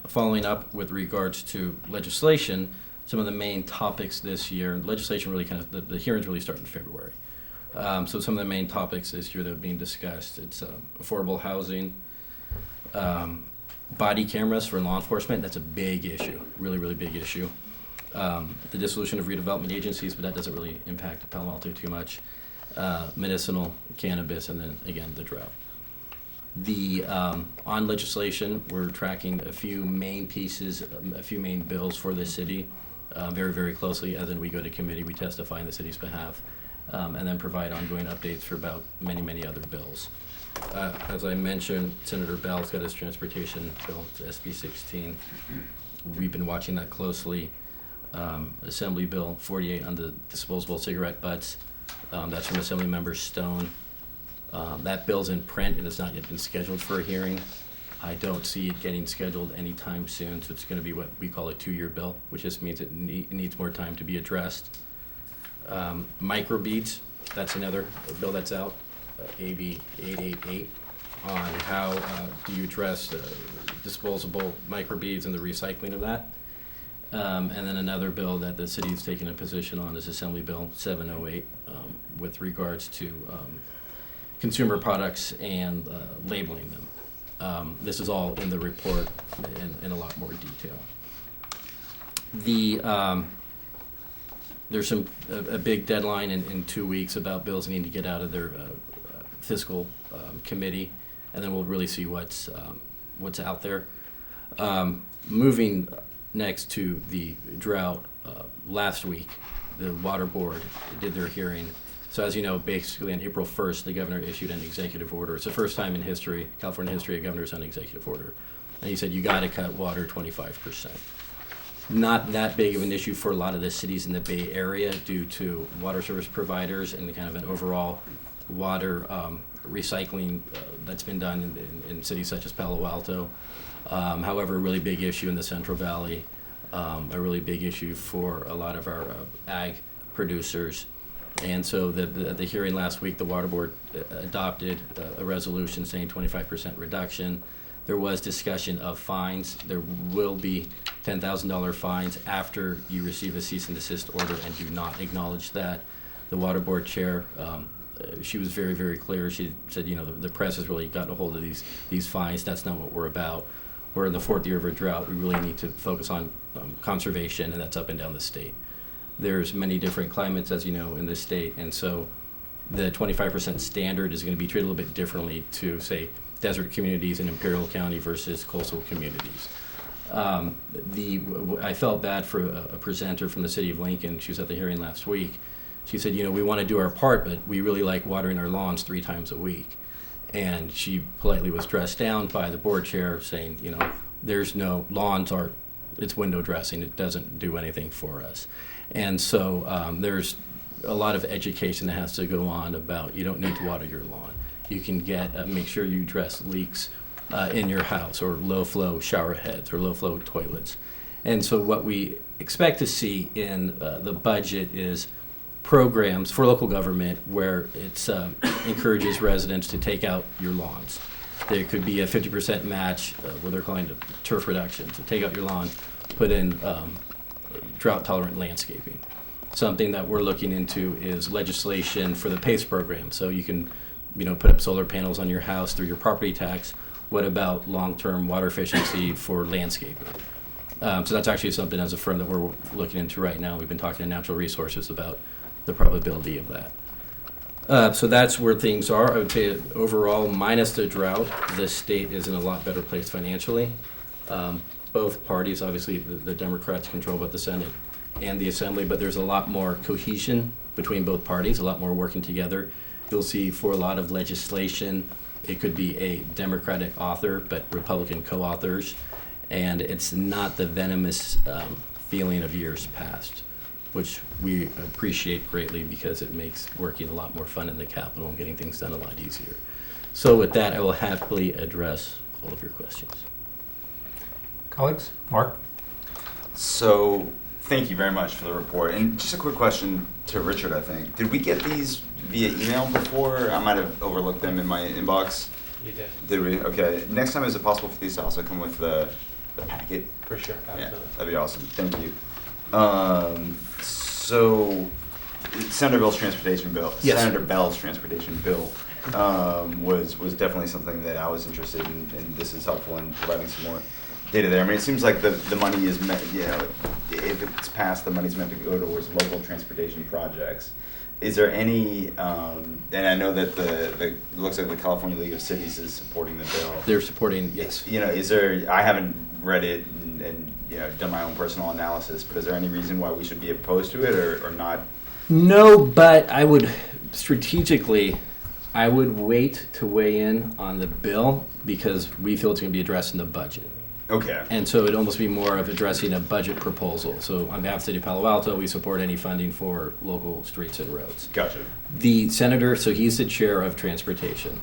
Following up with regards to legislation, some of the main topics this year, legislation really kind of, the hearings really start in February. So some of the main topics this year that are being discussed, it's affordable housing, body cameras for law enforcement. That's a big issue, really, really big issue. The dissolution of redevelopment agencies, but that doesn't really impact Palo Alto too much. Medicinal cannabis, and then again, the drought. On legislation, we're tracking a few main pieces, a few main bills for the city very, very closely. As in we go to committee, we testify on the city's behalf, and then provide ongoing updates for about many, many other bills. As I mentioned, Senator Bell's got his transportation bill, it's SB 16. We've been watching that closely. Assembly Bill 48 on the disposable cigarette butts. That's from Assembly Member Stone. That bill's in print and has not yet been scheduled for a hearing. I don't see it getting scheduled anytime soon, so it's going to be what we call a 2-year bill, which just means it needs more time to be addressed. Microbeads, that's another bill that's out, AB 888, on how do you address disposable microbeads and the recycling of that. And then another bill that the city is taking a position on is Assembly Bill 708 with regards to consumer products and labeling them. This is all in the report in a lot more detail. There's a big deadline in 2 weeks about bills needing to get out of their fiscal committee, and then we'll really see what's out there. Moving next to the drought, last week, the Water Board did their hearing. So as you know, basically on April 1st, the governor issued an executive order. It's the first time in history, California history, a governor's on an executive order. And he said, you got to cut water 25%. Not that big of an issue for a lot of the cities in the Bay Area due to water service providers and the kind of an overall water recycling that's been done in cities such as Palo Alto. However, a really big issue in the Central Valley, a really big issue for a lot of our ag producers. And so at the hearing last week, the Water Board adopted a resolution saying 25% reduction. There was discussion of fines. There will be $10,000 fines after you receive a cease and desist order and do not acknowledge that. The Water Board chair, she was very, very clear. She said, you know, the press has really gotten a hold of these fines. That's not what we're about. We're in the 4th year of a drought. We really need to focus on conservation, and that's up and down the state. There's many different climates, as you know, in this state, and so the 25% standard is going to be treated a little bit differently to, say, desert communities in Imperial County versus coastal communities. I felt bad for a presenter from the city of Lincoln. She was at the hearing last week. She said, you know, we want to do our part, but we really like watering our lawns 3 times a week. And she politely was dressed down by the board chair saying, you know, there's no, lawns are, it's window dressing. It doesn't do anything for us. And so there's a lot of education that has to go on about you don't need to water your lawn. You can get, make sure you address leaks in your house or low flow shower heads or low flow toilets. And so what we expect to see in the budget is programs for local government where it encourages residents to take out your lawns. There could be a 50% match, what they're calling the turf reduction, to take out your lawn, put in drought-tolerant landscaping. Something that we're looking into is legislation for the PACE program. So you can, you know, put up solar panels on your house through your property tax. What about long-term water efficiency for landscaping? So that's actually something as a firm that we're looking into right now. We've been talking to Natural Resources about the probability of that. So that's where things are. I would say overall, minus the drought, the state is in a lot better place financially. Both parties, obviously the Democrats control both the Senate and the Assembly, but there's a lot more cohesion between both parties, a lot more working together. you'll see for a lot of legislation, it could be a Democratic author, but Republican co-authors, and it's not the venomous feeling of years past, which we appreciate greatly because it makes working a lot more fun in the Capitol and getting things done a lot easier. So with that, I will happily address all of your questions. Colleagues? Mark? So, thank you very much for the report. And just a quick question to Richard, I think. Did we get these via email before? I might have overlooked them in my inbox. You did. Did we? Okay. Next time, is it possible for these to also come with the packet? For sure, Yeah, absolutely. that'd be awesome. Thank you. So, Senator Bell's transportation bill. Yes. Senator Bell's transportation bill was definitely something that I was interested in, and this is helpful in providing some more data there. I mean, it seems like the money is meant, you know, if it's passed, the money's meant to go towards local transportation projects. Is there any, and I know that it looks like the California League of Cities is supporting the bill. They're supporting, yes. You know, is there, I haven't read it and you know, done my own personal analysis, but is there any reason why we should be opposed to it or not? No, but I would strategically, I would wait to weigh in on the bill because we feel it's going to be addressed in the budget. Okay. And so it'd almost be more of addressing a budget proposal. So on behalf of the City of Palo Alto, we support any funding for local streets and roads. Gotcha. The senator, so he's the chair of transportation,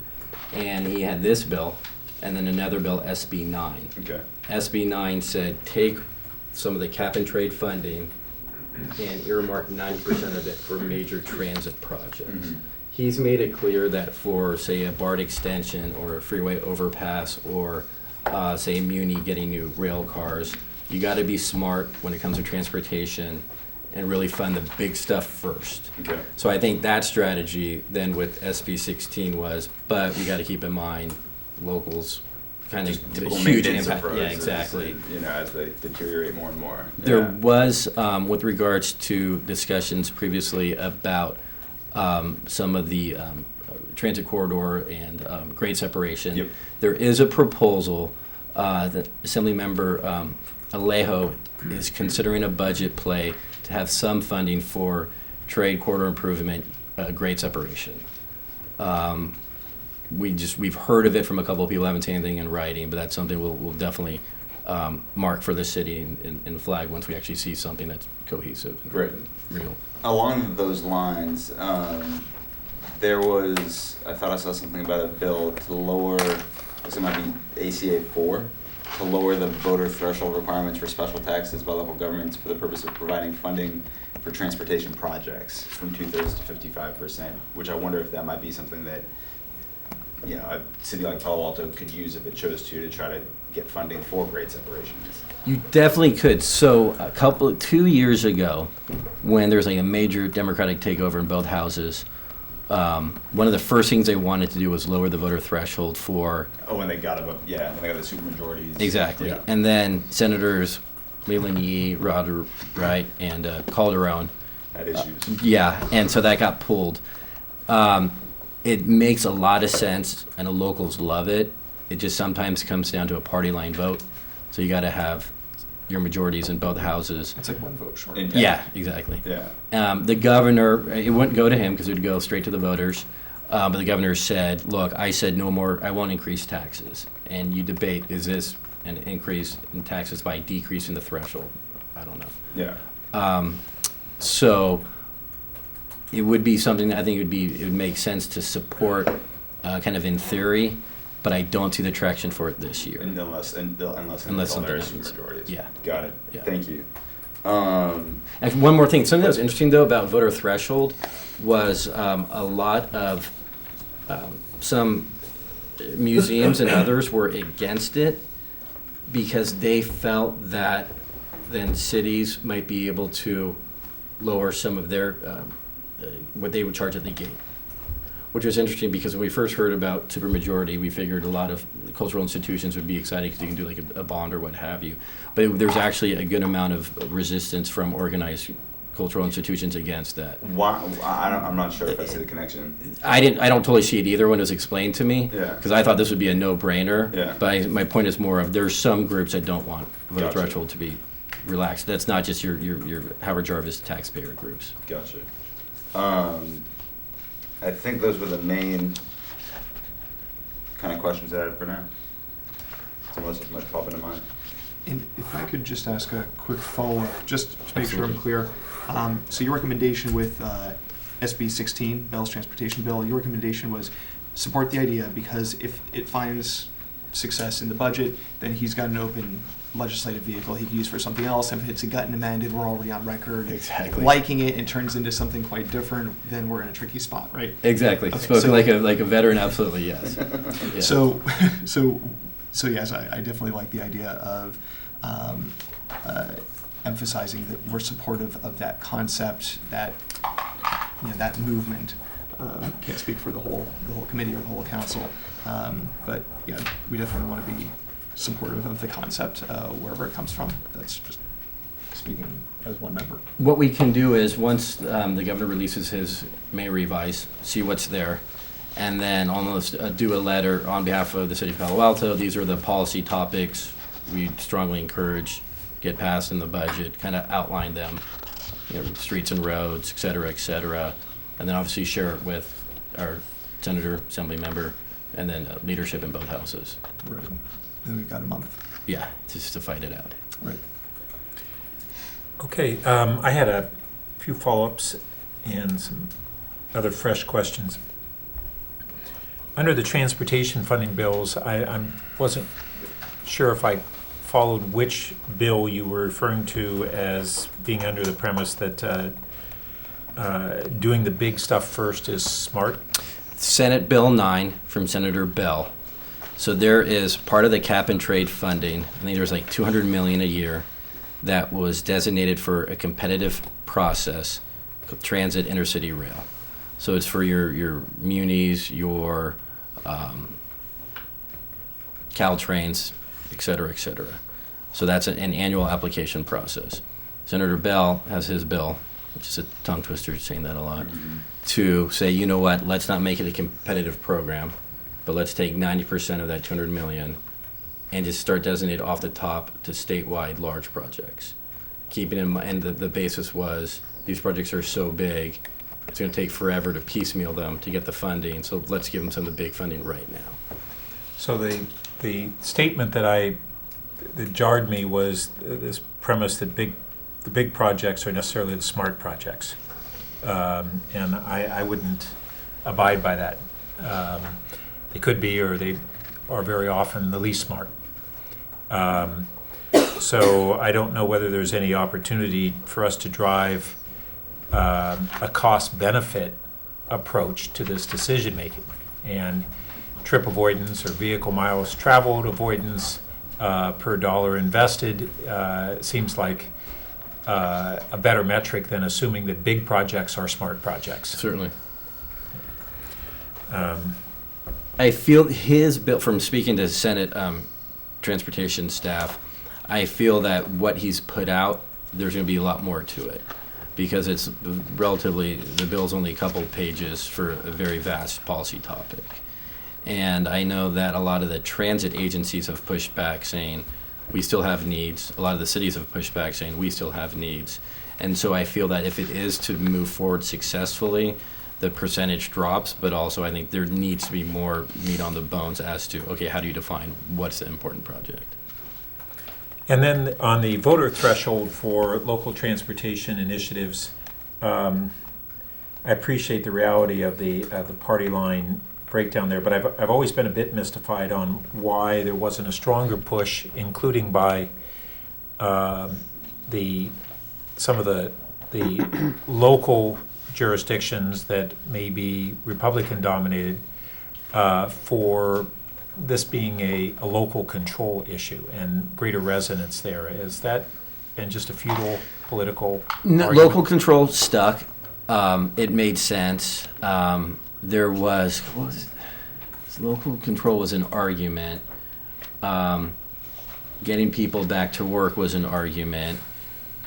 and he had this bill and then another bill, SB 9. Okay. SB 9 said take some of the cap and trade funding and earmark 90% of it for major transit projects. Mm-hmm. He's made it clear that for, say, a BART extension or a freeway overpass or, say, Muni getting new rail cars, you got to be smart when it comes to transportation and really fund the big stuff first. Okay. So I think that strategy then with SB 16 was, but we got to keep in mind locals kind of Typical huge maintenance of impact. roads Yeah, as, exactly. you know, as they deteriorate more and more. There Yeah. was, with regards to discussions previously about some of the transit corridor and grade separation. Yep. There is a proposal that Assemblymember Alejo is considering a budget play to have some funding for trade corridor improvement, grade separation. We've heard of it from a couple of people, haven't seen anything in writing, but that's something we'll definitely mark for the city and flag once we actually see something that's cohesive and Great. real. Along those lines, there was, I thought I saw something about a bill to lower, looks like it might be ACA 4, to lower the voter threshold requirements for special taxes by local governments for the purpose of providing funding for transportation projects from 2/3 to 55%, which I wonder if that might be something that, you know, a city like Palo Alto could use if it chose to try to get funding for grade separations. You definitely could. So 2 years ago, when there was like a major Democratic takeover in both houses, one of the first things they wanted to do was lower the voter threshold for. Oh, when they got above, yeah, when they got the supermajorities. Exactly. Yeah. And then Senators Leland Yee, Rod Wright, and Calderon. Had issues. Yeah, and so that got pulled. It makes a lot of sense, and the locals love it. It just sometimes comes down to a party line vote. So you got to have your majorities in both houses. It's like one vote short. Yeah, exactly. Yeah. The governor, it wouldn't go to him because it would go straight to the voters. But the governor said, look, I said no more, I won't increase taxes. And you debate, is this an increase in taxes by decreasing the threshold? I don't know. Yeah. So it would be something that I think it would make sense to support kind of in theory, but I don't see the traction for it this year. Unless something there's happens. supermajorities. Yeah. Got it. Yeah. Thank you. Actually, one more thing. Something that was interesting, though, about voter threshold was a lot of some museums and others were against it because they felt that then cities might be able to lower some of their what they would charge at the gate, which was interesting because when we first heard about supermajority, we figured a lot of cultural institutions would be excited because you can do like a bond or what have you. But there's actually a good amount of resistance from organized cultural institutions against that. Why? I'm not sure if I see the connection. I don't totally see it either when it was explained to me. Yeah. Because I thought this would be a no-brainer. Yeah. But my point is more of there's some groups that don't want voter Gotcha. threshold to be relaxed. That's not just your Howard Jarvis taxpayer groups. Gotcha. I think those were the main kind of questions I had for now. Unless it might pop into mind. And if I could just ask a quick follow-up, just to make sure I'm clear. So your recommendation with SB 16, Bell's Transportation Bill, your recommendation was support the idea because if it finds success in the budget, then he's got an open legislative vehicle he can use for something else. And if it's a gut and amended, we're already on record liking it and turns into something quite different, then we're in a tricky spot, right? Exactly. Okay, Spoken so, like a veteran, absolutely, yes. Yeah. So yes, I definitely like the idea of emphasizing that we're supportive of that concept, that that movement. Can't speak for the whole committee or the whole council, but yeah, we definitely want to be supportive of the concept wherever it comes from. That's just speaking as one member. What we can do is once the governor releases his May revise, see what's there. And then almost do a letter on behalf of the city of Palo Alto. These are the policy topics we strongly encourage get passed in the budget, kind of outline them, streets and roads, et cetera, and then obviously share it with our senator, assembly member, and then leadership in both houses. Right. And we've got a month. Yeah, just to fight it out. Right. Okay, I had a few follow-ups and some other fresh questions. Under the transportation funding bills, I wasn't sure if I followed which bill you were referring to as being under the premise that doing the big stuff first is smart. Senate Bill 9 from Senator Bell. So there is part of the cap and trade funding, I think there's like $200 million a year that was designated for a competitive process, transit intercity rail. So it's for your munis, your Caltrains, et cetera, et cetera. So that's an annual application process. Senator Bell has his bill, which is a tongue twister, saying that a lot, to say, you know what, let's not make it a competitive program, but let's take 90% of that $200 million and just start designating off the top to statewide large projects. Keeping in mind, the basis was these projects are so big, it's going to take forever to piecemeal them to get the funding, so let's give them some of the big funding right now. So the statement that jarred me was this premise that the big projects are necessarily the smart projects. And I wouldn't abide by that. They could be, or they are very often the least smart. So I don't know whether there's any opportunity for us to drive a cost-benefit approach to this decision-making. And trip avoidance or vehicle miles traveled avoidance per dollar invested seems like a better metric than assuming that big projects are smart projects. Certainly. I feel his bill, from speaking to Senate transportation staff, I feel that what he's put out, there's going to be a lot more to it because it's relatively, the bill's only a couple of pages for a very vast policy topic. And I know that a lot of the transit agencies have pushed back saying, we still have needs. A lot of the cities have pushed back saying, we still have needs. And so I feel that if it is to move forward successfully, the percentage drops, but also I think there needs to be more meat on the bones as to, okay, how do you define what's the important project? And then on the voter threshold for local transportation initiatives, I appreciate the reality of the party line breakdown there, but I've always been a bit mystified on why there wasn't a stronger push, including by some of the local jurisdictions that may be Republican dominated, for this being a local control issue and greater resonance there. Has that been just a futile political argument? Local control stuck. It made sense. There was, what was it? Local control was an argument. Getting people back to work was an argument.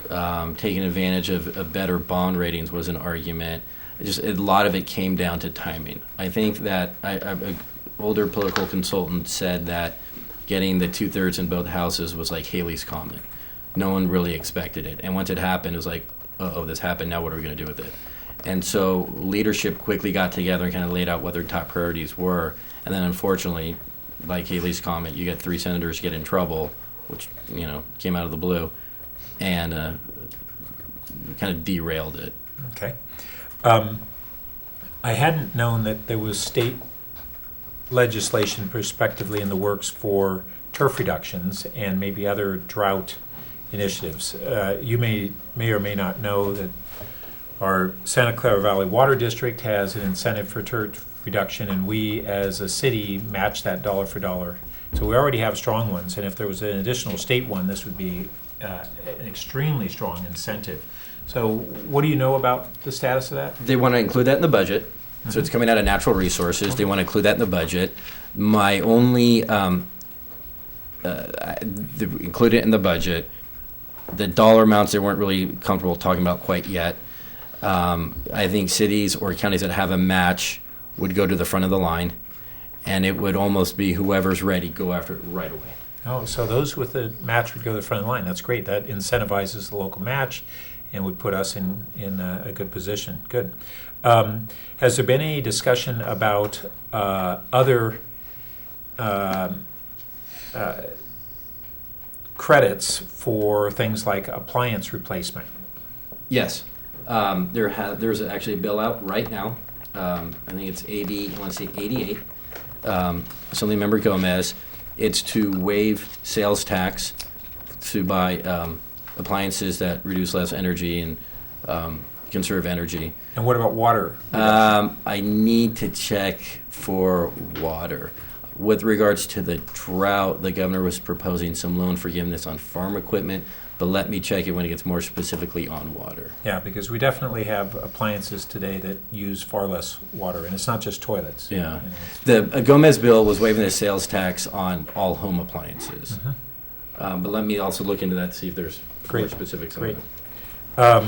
Taking advantage of better bond ratings was an argument. Just a lot of it came down to timing. I think that an older political consultant said that getting the 2/3 in both houses was like Haley's Comet. No one really expected it. And once it happened, it was like, uh-oh, this happened, now what are we going to do with it? And so leadership quickly got together and kind of laid out what their top priorities were. And then unfortunately, like Haley's comment, you get 3 senators get in trouble, which, you know, came out of the blue, and kind of derailed it. Okay. I hadn't known that there was state legislation prospectively in the works for turf reductions and maybe other drought initiatives. You may or may not know that our Santa Clara Valley Water District has an incentive for turf reduction, and we as a city match that dollar for dollar. So we already have strong ones, and if there was an additional state one, this would be an extremely strong incentive. So what do you know about the status of that? They want to include that in the budget. So it's coming out of natural resources. They want to include that in the budget. My only, include it in the budget. The dollar amounts they weren't really comfortable talking about quite yet. I think cities or counties that have a match would go to the front of the line, and it would almost be whoever's ready, go after it right away. Oh, so those with the match would go to the front of the line. That's great. That incentivizes the local match and would put us in a good position. Good. Has there been any discussion about other credits for things like appliance replacement? Yes. There's actually a bill out right now. I think it's AB, I want to say 88. Assemblymember Gomez. It's to waive sales tax to buy appliances that reduce less energy and conserve energy. And what about water? I need to check for water. With regards to the drought, the governor was proposing some loan forgiveness on farm equipment, but let me check it when it gets more specifically on water. Yeah, because we definitely have appliances today that use far less water, and it's not just toilets. Yeah. You know, The Gomez bill was waiving the sales tax on all home appliances. But let me also look into that to see if there's more specifics on Great. it.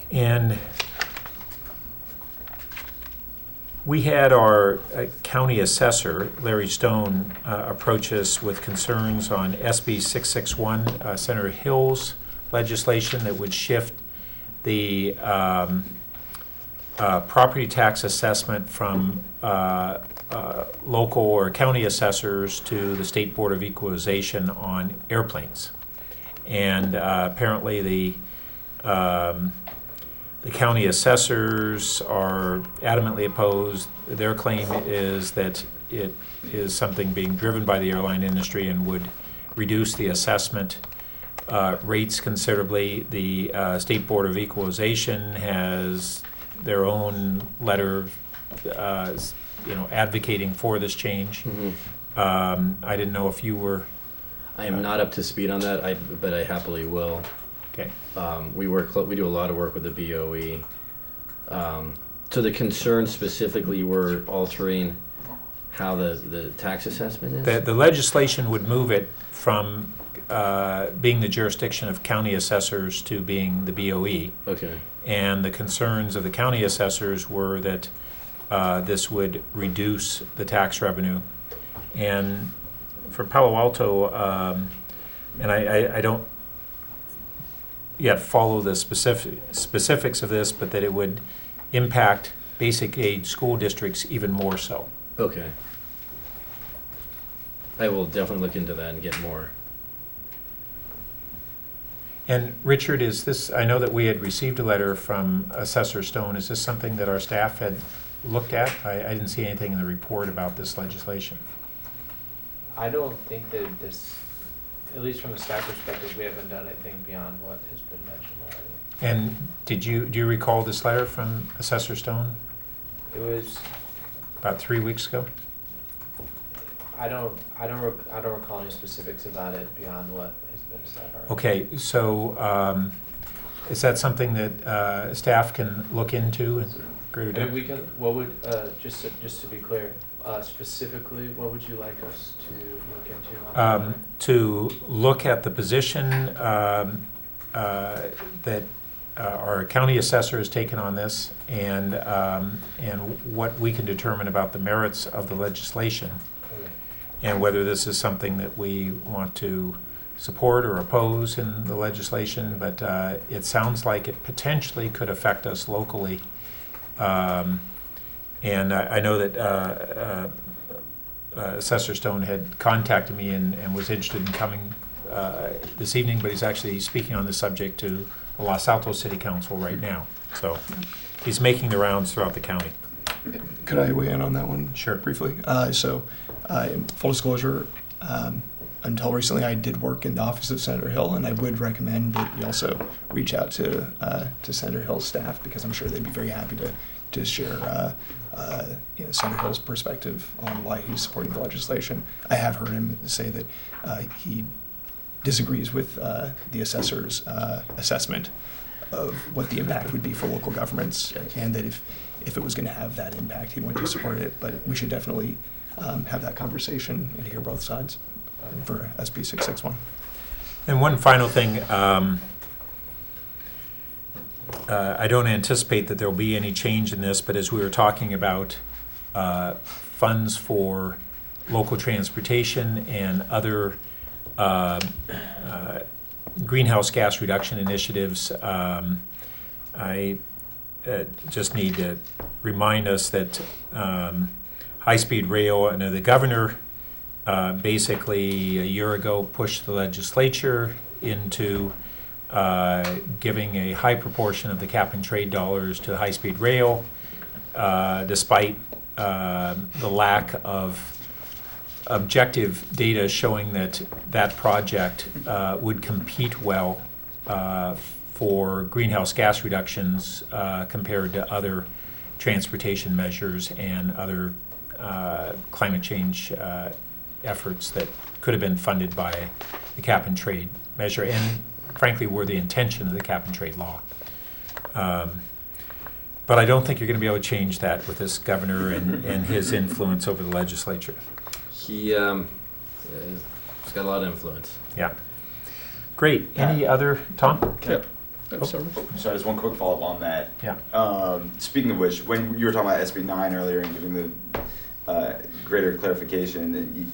And we had our county assessor, Larry Stone, approach us with concerns on SB 661, Senator Hill's legislation that would shift the property tax assessment from local or county assessors to the State Board of Equalization on airplanes. And apparently the county assessors are adamantly opposed. Their claim is that it is something being driven by the airline industry and would reduce the assessment rates considerably. The State Board of Equalization has their own letter, advocating for this change. I didn't know if you were. I am not up to speed on that, but I happily will. Okay. We do a lot of work with the BOE. So the concern specifically, we're altering how the tax assessment is? The legislation would move it from being the jurisdiction of county assessors to being the BOE. Okay. And the concerns of the county assessors were that this would reduce the tax revenue. And for Palo Alto, and I don't yet follow the specifics of this, but that it would impact basic aid school districts even more so. Okay. I will definitely look into that and get more. And Richard, is this, I know that we had received a letter from Assessor Stone. Is this something that our staff had looked at? I didn't see anything in the report about this legislation. I don't think that this, at least from a staff perspective, we haven't done anything beyond what has been mentioned already. And do you recall this letter from Assessor Stone? It was, About 3 weeks ago? I don't recall any specifics about it beyond what has been said already. Okay, so is that something that staff can look into in greater I depth? mean, we can, what would, just to be clear, specifically, what would you like us to look into on that? To look at the position that our county assessor has taken on this, and what we can determine about the merits of the legislation, Okay. and whether this is something that we want to support or oppose in the legislation, but it sounds like it potentially could affect us locally. And I know that Assessor Stone had contacted me and was interested in coming this evening, but he's actually speaking on the subject to the Los Altos City Council right now. So he's making the rounds throughout the county. Could I weigh in on that one? Sure. Briefly. Full disclosure, until recently I did work in the office of Senator Hill, and I would recommend that you also reach out to Senator Hill's staff, because I'm sure they'd be very happy to share Senator Hill's perspective on why he's supporting the legislation. I have heard him say that he disagrees with the assessor's assessment of what the impact would be for local governments, and that if it was going to have that impact, he wouldn't support it. But we should definitely have that conversation and hear both sides for SB 661. And one final thing, I don't anticipate that there will be any change in this, but as we were talking about funds for local transportation and other greenhouse gas reduction initiatives, I just need to remind us that high-speed rail, I know the governor basically a year ago pushed the legislature into giving a high proportion of the cap and trade dollars to high-speed rail, despite the lack of objective data showing that that project would compete well for greenhouse gas reductions compared to other transportation measures and other climate change efforts that could have been funded by the cap and trade measure, and frankly were the intention of the cap and trade law. But I don't think you're going to be able to change that with this governor and his influence over the legislature. He's got a lot of influence. Yeah. Great. Any other, Tom? Yep. Oh, sorry. So just one quick follow-up on that. Yeah. Speaking of which, when you were talking about SB 9 earlier and giving the greater clarification,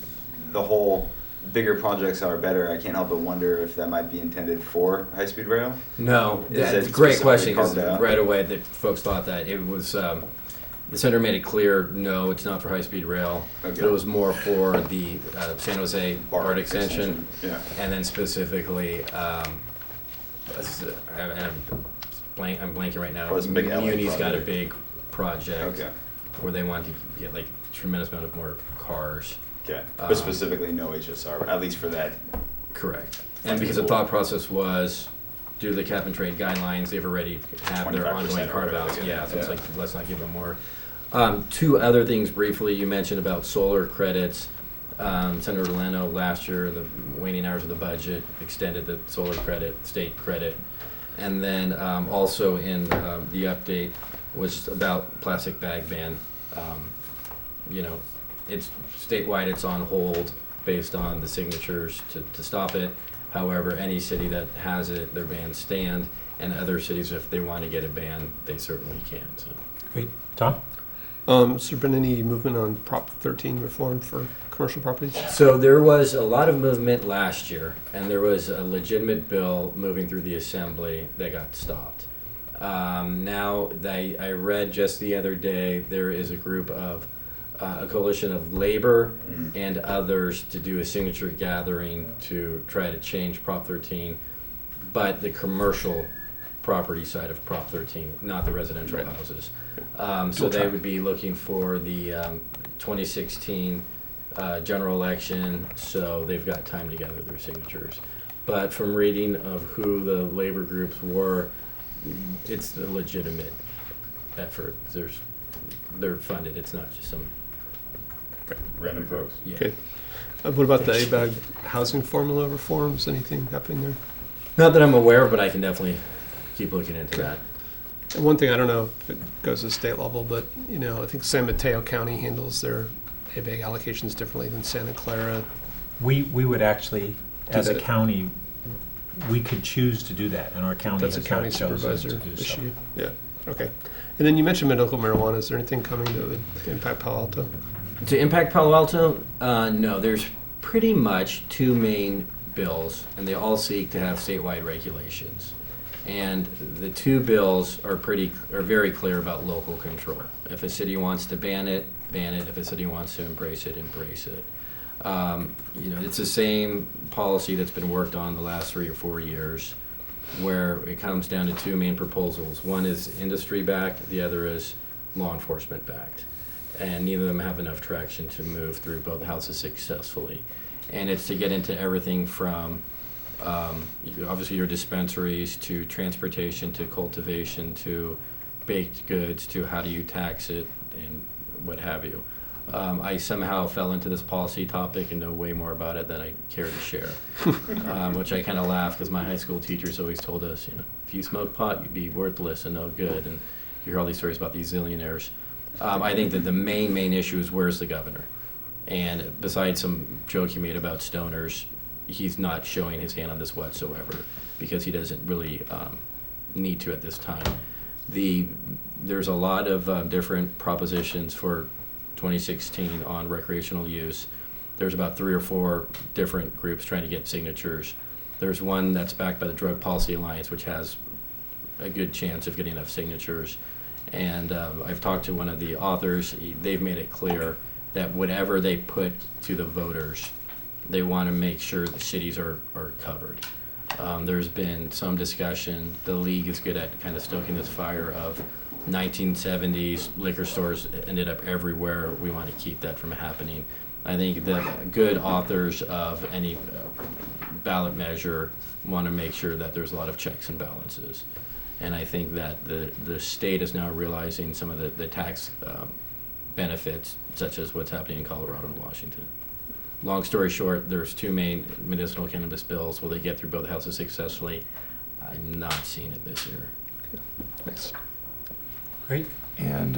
the whole bigger projects are better, I can't help but wonder if that might be intended for high-speed rail? No, that's a great question, because right away that folks thought that it was, the senator made it clear, no, it's not for high-speed rail. Okay. It was more for the San Jose BART extension. Yeah. And then specifically, I'm blanking right now. Muni's got a big project where they want to get like a tremendous amount of more cars. Okay, but specifically no HSR, at least for that. Correct. And because the thought process was, due to the cap and trade guidelines, they've already have their ongoing carve-outs. Yeah, so it's like, let's not give them more. Two other things briefly, you mentioned about solar credits. Senator Leno last year, the waning hours of the budget, extended the solar credit, state credit. And then also in the update was about plastic bag ban. It's statewide, it's on hold based on the signatures to stop it. However, any city that has it, their bans stand, and other cities, if they want to get a ban, they certainly can. So. Great. Tom? Has there been any movement on Prop 13 reform for commercial properties? So there was a lot of movement last year, and there was a legitimate bill moving through the assembly that got stopped. Now, I read just the other day, there is a group of a coalition of labor and others to do a signature gathering to try to change Prop 13, but the commercial property side of Prop 13, not the residential houses. So they would be looking for the 2016 general election, so they've got time to gather their signatures. But from reading of who the labor groups were, it's a legitimate effort. They're funded, it's not just some random folks. Yeah. Okay. What about the ABAG housing formula reforms? Anything happening there? Not that I'm aware of, but I can definitely keep looking into that. And one thing, I don't know if it goes to the state level, but I think San Mateo County handles their ABAG allocations differently than Santa Clara. We would actually, as a county, we could choose to do that, and our county That's has a county not chosen supervisor to do so. issue. Yeah. Okay. And then you mentioned medical marijuana. Is there anything coming that would impact Palo Alto? To impact Palo Alto, no. There's pretty much two main bills, and they all seek to have statewide regulations. And the two bills are very clear about local control. If a city wants to ban it, ban it. If a city wants to embrace it, embrace it. It's the same policy that's been worked on the last 3 or 4 years, where it comes down to two main proposals. One is industry-backed, the other is law enforcement-backed. And neither of them have enough traction to move through both houses successfully. And it's to get into everything from obviously your dispensaries, to transportation, to cultivation, to baked goods, to how do you tax it, and what have you. I somehow fell into this policy topic and know way more about it than I care to share, which I kind of laugh because my high school teachers always told us, if you smoke pot, you'd be worthless and no good. And you hear all these stories about these zillionaires. I think that the main issue is, where's the governor? And besides some joke he made about stoners, he's not showing his hand on this whatsoever, because he doesn't really need to at this time. There's a lot of different propositions for 2016 on recreational use. There's about 3 or 4 different groups trying to get signatures. There's one that's backed by the Drug Policy Alliance, which has a good chance of getting enough signatures. And I've talked to one of the authors. They've made it clear that whatever they put to the voters, they want to make sure the cities are covered. There's been some discussion. The league is good at kind of stoking this fire of 1970s liquor stores ended up everywhere. We want to keep that from happening. I think the good authors of any ballot measure want to make sure that there's a lot of checks and balances. And I think that the state is now realizing some of the tax benefits, such as what's happening in Colorado and Washington. Long story short, there's 2 main medicinal cannabis bills. Will they get through both houses successfully? I'm not seeing it this year. Thanks. Great. And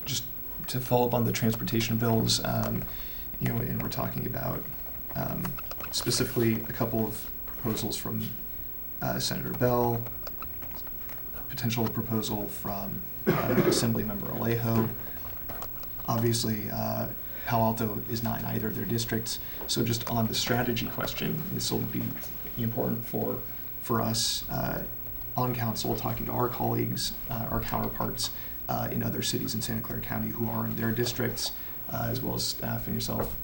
just to follow up on the transportation bills, and we're talking about specifically a couple of proposals from Senator Bell, potential proposal from Assemblymember Alejo. Obviously, Palo Alto is not in either of their districts, so just on the strategy question, this will be important for us on council, talking to our colleagues, our counterparts in other cities in Santa Clara County who are in their districts, as well as staff and yourself,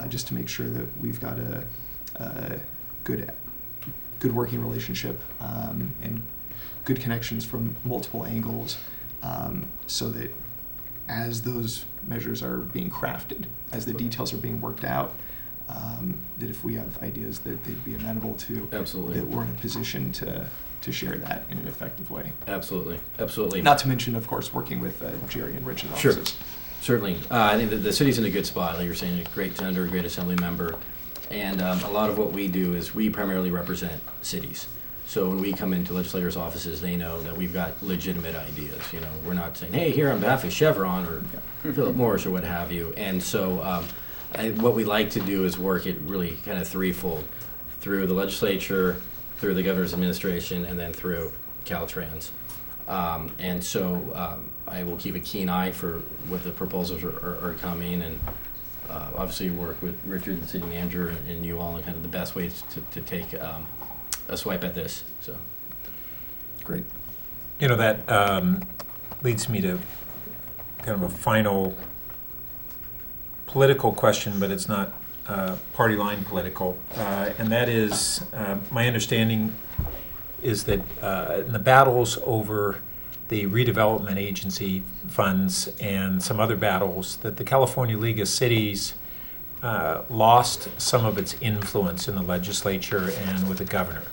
just to make sure that we've got a good working relationship and good connections from multiple angles, so that as those measures are being crafted, as the details are being worked out, that if we have ideas that they'd be amenable to, absolutely, that we're in a position to share that in an effective way. Absolutely, absolutely. Not to mention, of course, working with Jerry and Rich's offices. Sure, certainly. I think that the city's in a good spot. Like you're saying, a great senator, a great assembly member. And a lot of what we do is we primarily represent cities. So when we come into legislators' offices, they know that we've got legitimate ideas. We're not saying, hey, here on behalf of Chevron or Philip Morris or what have you. And so what we like to do is work it really kind of threefold, through the legislature, through the governor's administration, and then through Caltrans. And so I will keep a keen eye for what the proposals are coming, and obviously work with Richard, the city manager, and you all on kind of the best ways to take a swipe at this. So great. That leads me to kind of a final political question, but it's not party line political, and that is my understanding is that in the battles over the redevelopment agency funds and some other battles, that the California League of Cities lost some of its influence in the legislature and with the governor.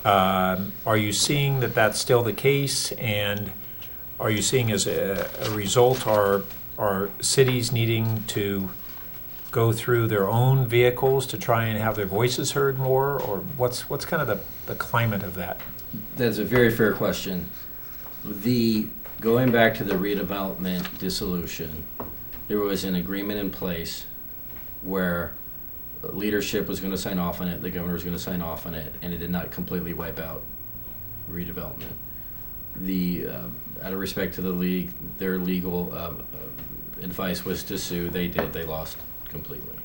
Are you seeing that that's still the case, and are you seeing as a result are cities needing to go through their own vehicles to try and have their voices heard more, or what's kind of the climate of that? That's a very fair question. Going back to the redevelopment dissolution, there was an agreement in place where leadership was going to sign off on it, the governor was going to sign off on it, and it did not completely wipe out redevelopment. Out of respect to the league, their legal advice was to sue. They did. They lost completely.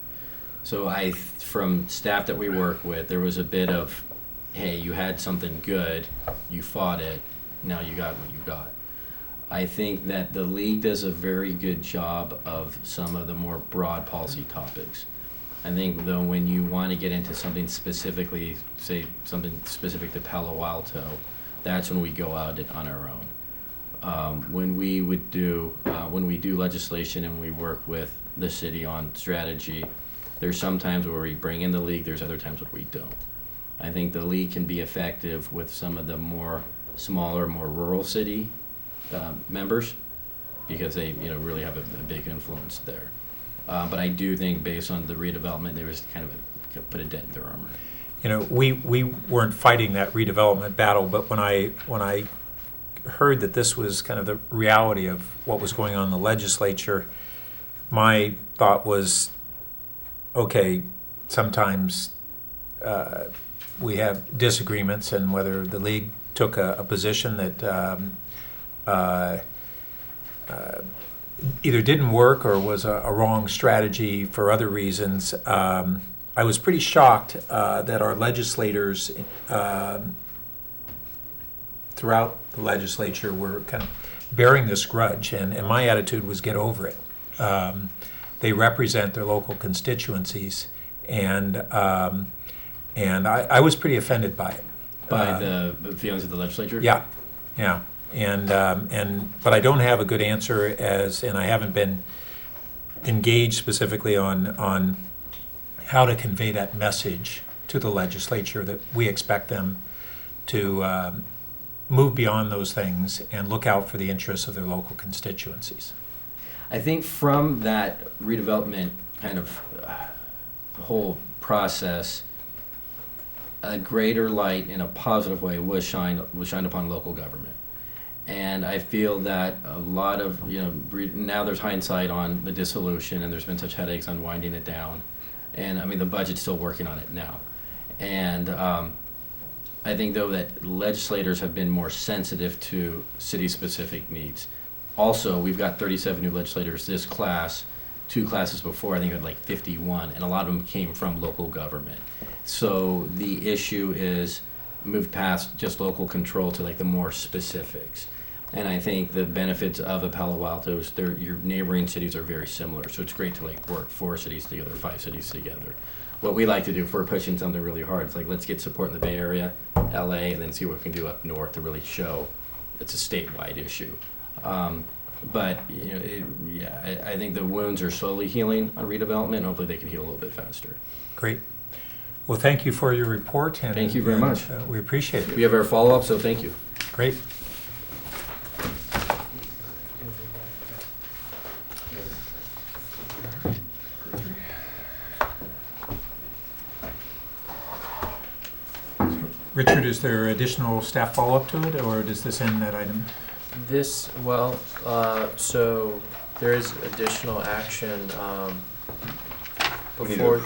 So from staff that we work with, there was a bit of, hey, you had something good, you fought it, now you got what you got. I think that the league does a very good job of some of the more broad policy topics. I think though when you want to get into something specifically, say something specific to Palo Alto, that's when we go out on our own. When we do legislation and we work with the city on strategy, there's some times where we bring in the league, there's other times where we don't. I think the league can be effective with some of the more smaller, more rural city members, because they really have a big influence there. But I do think based on the redevelopment, there was kind of put a dent in their armor. We weren't fighting that redevelopment battle, but when I heard that this was kind of the reality of what was going on in the legislature, my thought was, okay, sometimes we have disagreements, and whether the league took a position that either didn't work or was a wrong strategy for other reasons. I was pretty shocked that our legislators throughout the legislature were kind of bearing this grudge, and my attitude was get over it. They represent their local constituencies, and I was pretty offended by it. By the feelings of the legislature? Yeah. But I don't have a good answer and I haven't been engaged specifically on how to convey that message to the legislature that we expect them to move beyond those things and look out for the interests of their local constituencies. I think from that redevelopment kind of whole process, a greater light in a positive way was shined upon local government. And I feel that a lot of, now there's hindsight on the dissolution, and there's been such headaches on winding it down. And I mean, the budget's still working on it now. And I think, though, that legislators have been more sensitive to city-specific needs. Also, we've got 37 new legislators this class. 2 classes before, I think we had like 51, and a lot of them came from local government. So the issue is moved past just local control to like the more specifics. And I think the benefits of a Palo Alto is your neighboring cities are very similar. So it's great to like work 4 cities together, 5 cities together. What we like to do if we're pushing something really hard, it's like, let's get support in the Bay Area, LA, and then see what we can do up north to really show it's a statewide issue. But I think the wounds are slowly healing on redevelopment, and hopefully they can heal a little bit faster. Great. Well, thank you for your report. And thank you very much. We appreciate it. We have our follow-up, so thank you. Great. Richard, is there additional staff follow-up to it, or does this end that item? So there is additional action Before,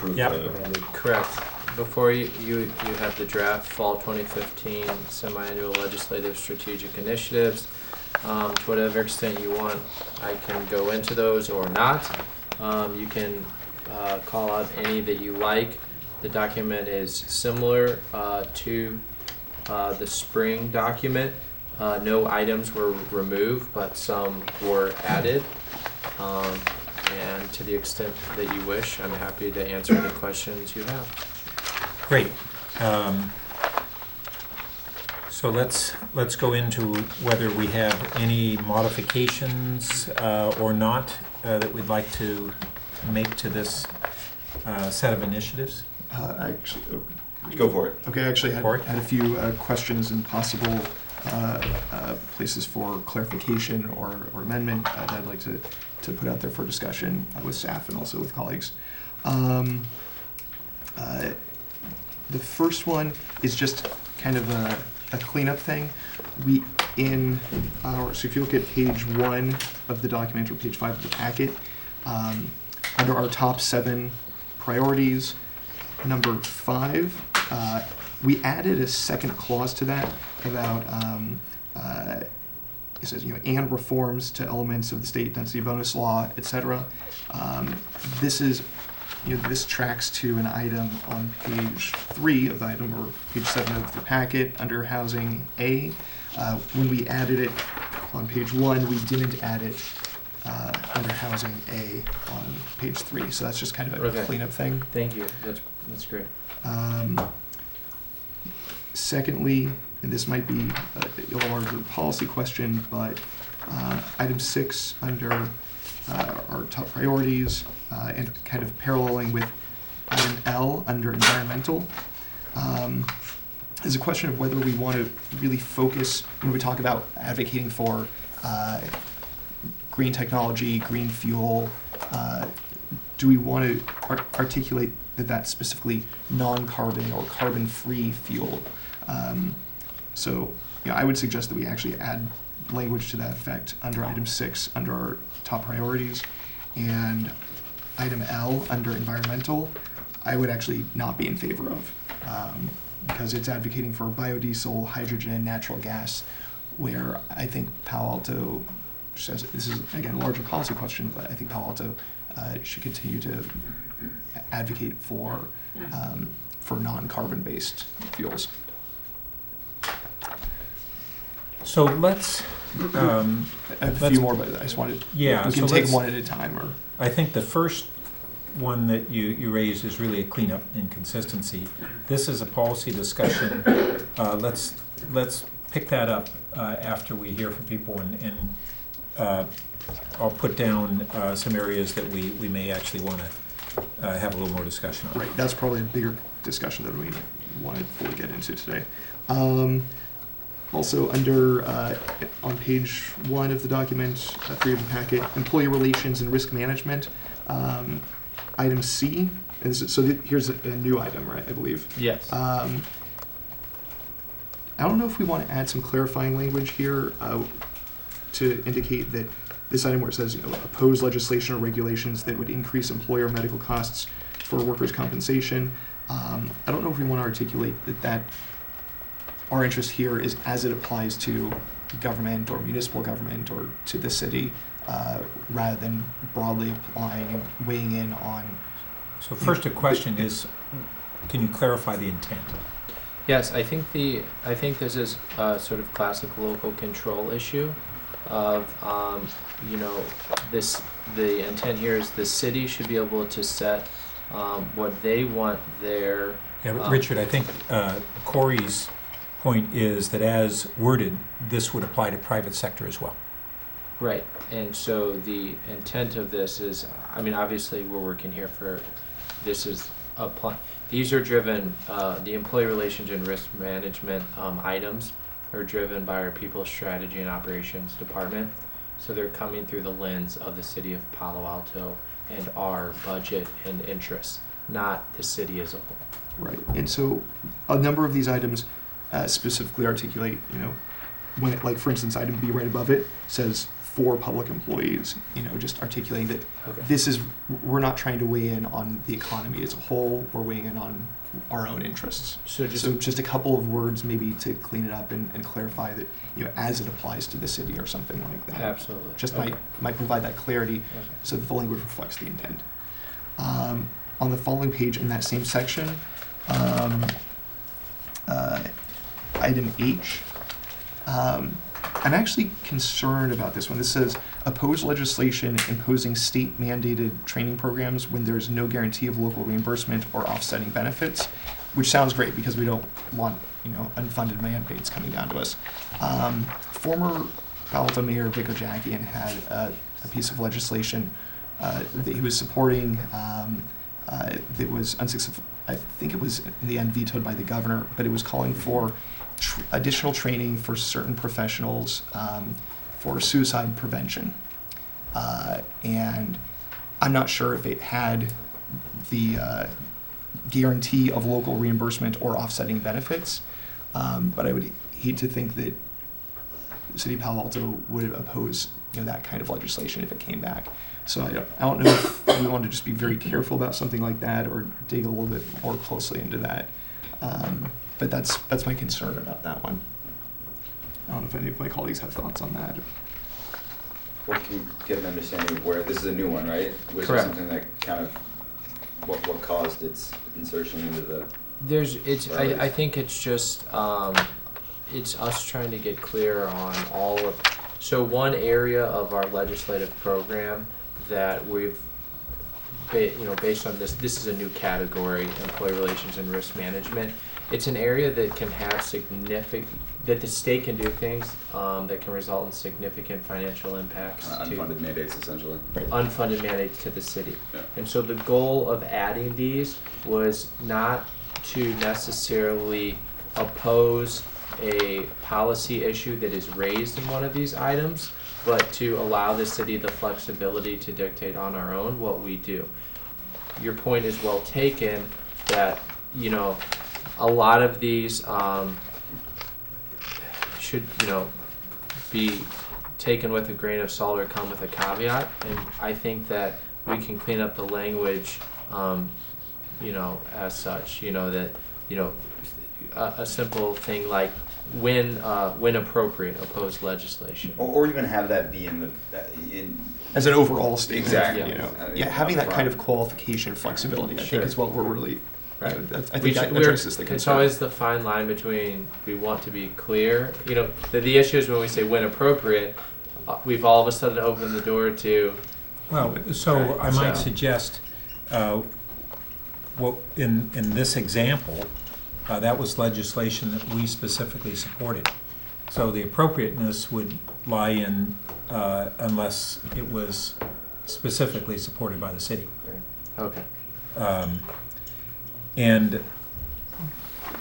correct. Before you have the draft fall 2015 semi-annual legislative strategic initiatives. To whatever extent you want, I can go into those or not. You can call out any that you like. The document is similar to the spring document. No items were removed, but some were added. And to the extent that you wish, I'm happy to answer any questions you have. Great. So let's go into whether we have any modifications or not that we'd like to make to this set of initiatives. Go for it. Okay, actually, I had a few questions and possible places for clarification or amendment that I'd like to put out there for discussion with staff and also with colleagues. The first one is just kind of a cleanup thing. So if you look at page 1 of the document or page 5 of the packet, under our top 7 priorities, number 5, we added a second clause to that about it says, and reforms to elements of the state density bonus law, etc. This is this tracks to an item on page 3 of the item, or page 7 of the packet, under housing A. When we added it on page 1, we didn't add it under housing A on page 3. So that's just kind of a Okay. cleanup thing. Thank you. That's great. Secondly, and this might be a larger policy question, but item 6 under our top priorities, and kind of paralleling with item L under environmental, is a question of whether we want to really focus, when we talk about advocating for green technology, green fuel, do we want to articulate that that's specifically non-carbon or carbon-free fuel? So I would suggest that we actually add language to that effect under item 6 under our top priorities, and item L under environmental I would actually not be in favor of, because it's advocating for biodiesel, hydrogen, natural gas, where I think Palo Alto says, this is again a larger policy question, but I think Palo Alto should continue to advocate for non-carbon based fuels. So let's. I have a few more, but I just wanted. Yeah, we can take them one at a time. Or I think the first one that you raised is really a cleanup and consistency. This is a policy discussion. Let's pick that up after we hear from people, and I'll put down some areas that we may actually want to have a little more discussion on. Right, that's probably a bigger discussion than we want to fully get into today. Also, under on page 1 of the document, 3 of the packet, employee relations and risk management, item C. And here's a new item, right? I believe. Yes. I don't know if we want to add some clarifying language here to indicate that this item where it says, oppose legislation or regulations that would increase employer medical costs for workers' compensation. I don't know if we want to articulate that our interest here is as it applies to government or municipal government or to the city, rather than broadly applying and weighing in on. So first, a question is, can you clarify the intent? Yes, I think this is a sort of classic local control issue of the intent here is the city should be able to set what they want their. Yeah, Richard, I think Corey's point is that as worded, this would apply to private sector as well. Right, and so the intent of this is, obviously we're working here for, these are driven, the employee relations and risk management items are driven by our people strategy and operations department. So they're coming through the lens of the city of Palo Alto and our budget and interests, not the city as a whole. Right, and so a number of these items specifically articulate, when it, like for instance, item B right above it says for public employees, just articulating that we're not trying to weigh in on the economy as a whole, we're weighing in on our own interests. So just a couple of words maybe to clean it up and clarify that, as it applies to the city or something like that. Absolutely. Just might provide that clarity so that the language reflects the intent. On the following page in that same section, item H, I'm actually concerned about this one. This says, oppose legislation imposing state-mandated training programs when there's no guarantee of local reimbursement or offsetting benefits, which sounds great because we don't want, unfunded mandates coming down to us. Former Palo Alto Mayor Vic Ojakian had a piece of legislation that he was supporting that was unsuccessful. I think it was in the end vetoed by the governor, but it was calling for additional training for certain professionals for suicide prevention. And I'm not sure if it had the guarantee of local reimbursement or offsetting benefits, but I would hate to think that the city of Palo Alto would oppose that kind of legislation if it came back. So I don't know if we want to just be very careful about something like that or dig a little bit more closely into that. But that's my concern about that one. I don't know if any of my colleagues have thoughts on that. Well, can you get an understanding of where, this is a new one, right? Was Correct. There something that kind of what caused its insertion into the? I think it's just, it's us trying to get clear on all of, so one area of our legislative program that we've, based on this is a new category, employee relations and risk management. It's an area that can have that the state can do things that can result in significant financial impacts. Unfunded mandates, essentially. Unfunded mandates to the city. Yeah. And so the goal of adding these was not to necessarily oppose a policy issue that is raised in one of these items, but to allow the city the flexibility to dictate on our own what we do. Your point is well taken that, a lot of these should, be taken with a grain of salt or come with a caveat. And I think that we can clean up the language, as such, that, a simple thing like when appropriate, oppose legislation. Or even have that be in the as an overall statement. Exactly. Having that kind of qualification flexibility, I think, is what we're really. Right. I think that addresses the concern. It's always the fine line between we want to be clear. The issue is when we say when appropriate, we've all of a sudden opened the door to. Well, so I might suggest, in this example, that was legislation that we specifically supported. So the appropriateness would lie in unless it was specifically supported by the city. Okay. And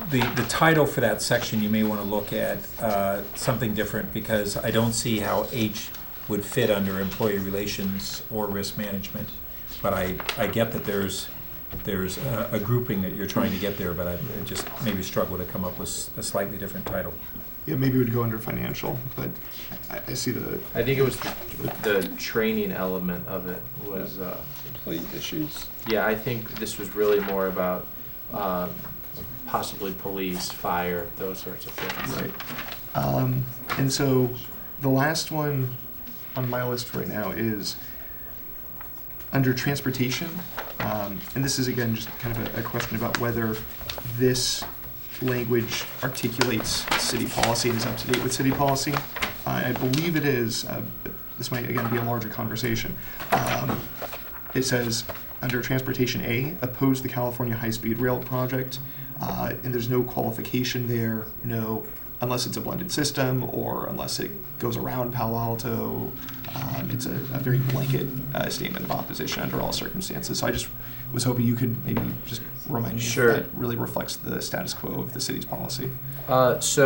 the title for that section, you may want to look at something different, because I don't see how H would fit under employee relations or risk management. But I get that there's a grouping that you're trying to get there, but I just maybe struggle to come up with a slightly different title. Yeah, maybe it would go under financial, but I see the. I think it was the training element of it was. Employee issues. Yeah, I think this was really more about possibly police, fire, those sorts of things. Right. And so the last one on my list right now is under transportation. And this is, again, just kind of a question about whether this language articulates city policy and is up to date with city policy. I believe it is. This might, again, be a larger conversation. It says, under Transportation A, oppose the California high-speed rail project, and there's no qualification there, unless it's a blended system or unless it goes around Palo Alto. It's a very blanket statement of opposition under all circumstances. So I just was hoping you could maybe just remind me if that really reflects the status quo of the city's policy. It's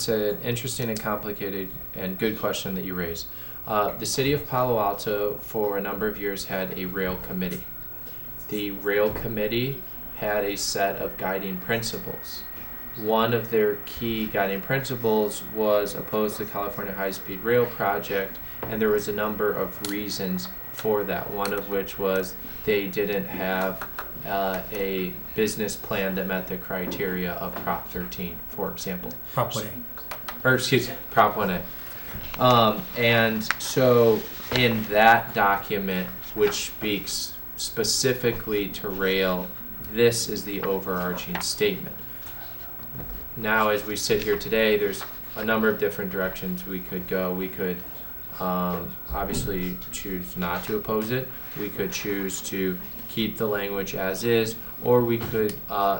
an interesting and complicated and good question that you raise. The city of Palo Alto for a number of years had a rail committee. The rail committee had a set of guiding principles. One of their key guiding principles was oppose the California high-speed rail project, and there was a number of reasons for that, one of which was they didn't have a business plan that met the criteria of Prop 13, for example. Prop 1A. Prop 1A. And so in that document, which speaks specifically to rail, this is the overarching statement. Now, as we sit here today, there's a number of different directions we could go. We could obviously choose not to oppose it. We could choose to keep the language as is, or we could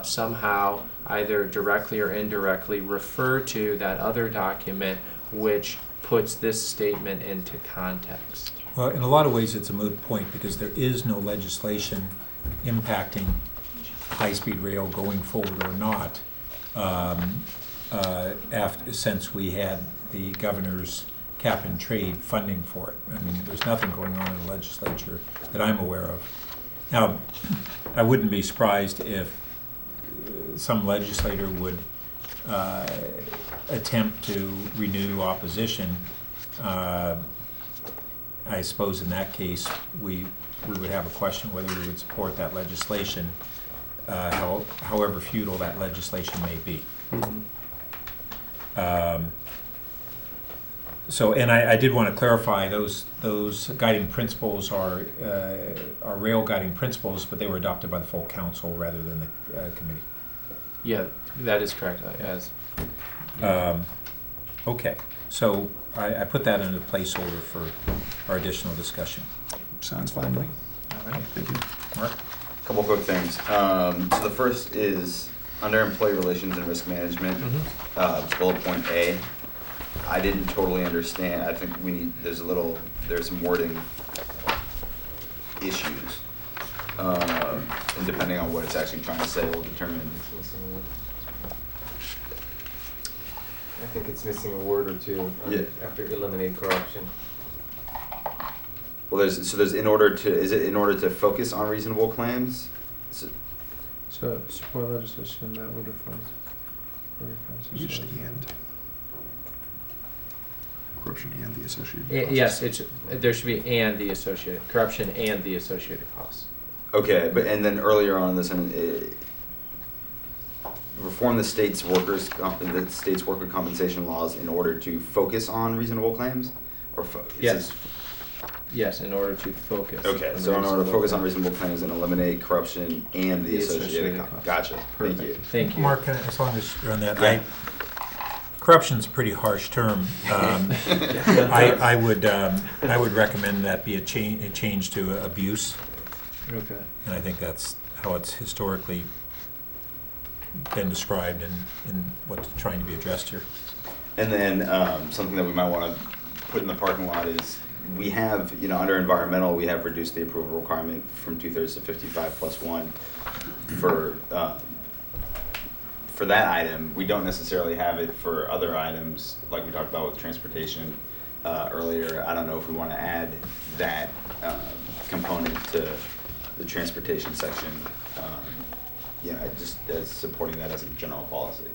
somehow either directly or indirectly refer to that other document which puts this statement into context. Well, in a lot of ways it's a moot point, because there is no legislation impacting high-speed rail going forward or not, since we had the governor's cap and trade funding for it. I mean, there's nothing going on in the legislature that I'm aware of. Now, I wouldn't be surprised if some legislator would attempt to renew opposition. I suppose in that case we would have a question whether we would support that legislation, however futile that legislation may be. So, and I did want to clarify, those guiding principles are rail guiding principles, but they were adopted by the full council rather than the committee. Yeah, that is correct. Okay, so I put that in a placeholder for our additional discussion. Sounds fine to me. All right, Thank you. Mark? Couple quick things. So the first is under employee relations and risk management, bullet point A. I didn't totally understand. I think there's some wording issues. And depending on what it's actually trying to say will determine. I think it's missing a word or two after eliminate corruption. Well, there's in order to focus on reasonable claims? So support legislation that would refund. Use the and. Corruption and the associated Yes, there should be and the associated corruption and the associated costs. Okay, and then earlier on in this, reform the state's worker compensation laws in order to focus on reasonable claims, or Yes, in order to focus. Okay, so in order to focus on reasonable claims and eliminate corruption and the associated costs. Gotcha. Perfect. Thank you. Thank you. Mark, as long as you're on that, Yeah. corruption's a pretty harsh term. I would recommend that be a change to abuse. Okay. And I think that's how it's historically been described and what's trying to be addressed here. And then something that we might want to put in the parking lot is we have, under environmental, we have reduced the approval requirement from 2/3 to 55+1 for that item. We don't necessarily have it for other items like we talked about with transportation earlier. I don't know if we want to add that component to the transportation section. Just as supporting that as a general policy.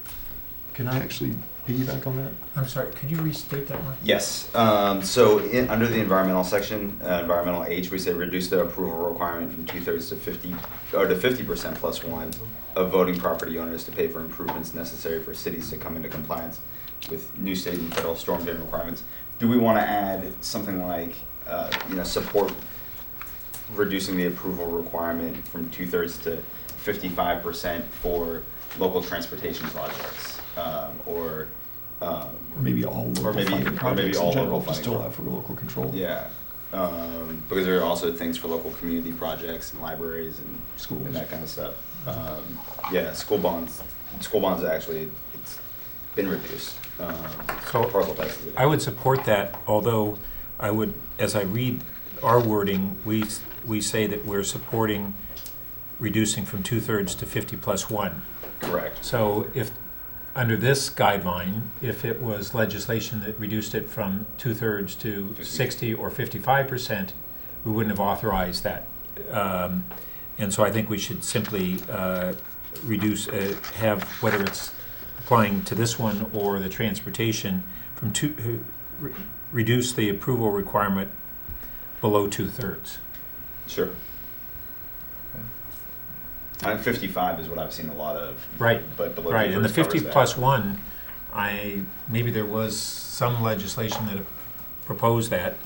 Can I actually piggyback on that? I'm sorry, could you restate that, Mark? Yes. So under the environmental section, environmental H, we say reduce the approval requirement from 2/3 to 50% +1 of voting property owners to pay for improvements necessary for cities to come into compliance with new state and federal storm drain requirements. Do we want to add something like, support reducing the approval requirement from 2/3 to 55% for local transportation projects, or maybe all local funding projects in general to still have for local control. Yeah, because there are also things for local community projects and libraries and schools and that kind of stuff. School bonds actually it's been reduced. I would support that, although I would, as I read our wording, we say that we're supporting reducing from 2/3 to 50+1. Correct. So if, under this guideline, if it was legislation that reduced it from 2/3 to 60 or 55%, we wouldn't have authorized that. And so I think we should simply reduce, have, whether it's applying to this one or the transportation, from reduce the approval requirement below 2/3. Sure. And 55 is what I've seen a lot of. Right. But below right, and the 50+1, maybe there was some legislation that proposed that.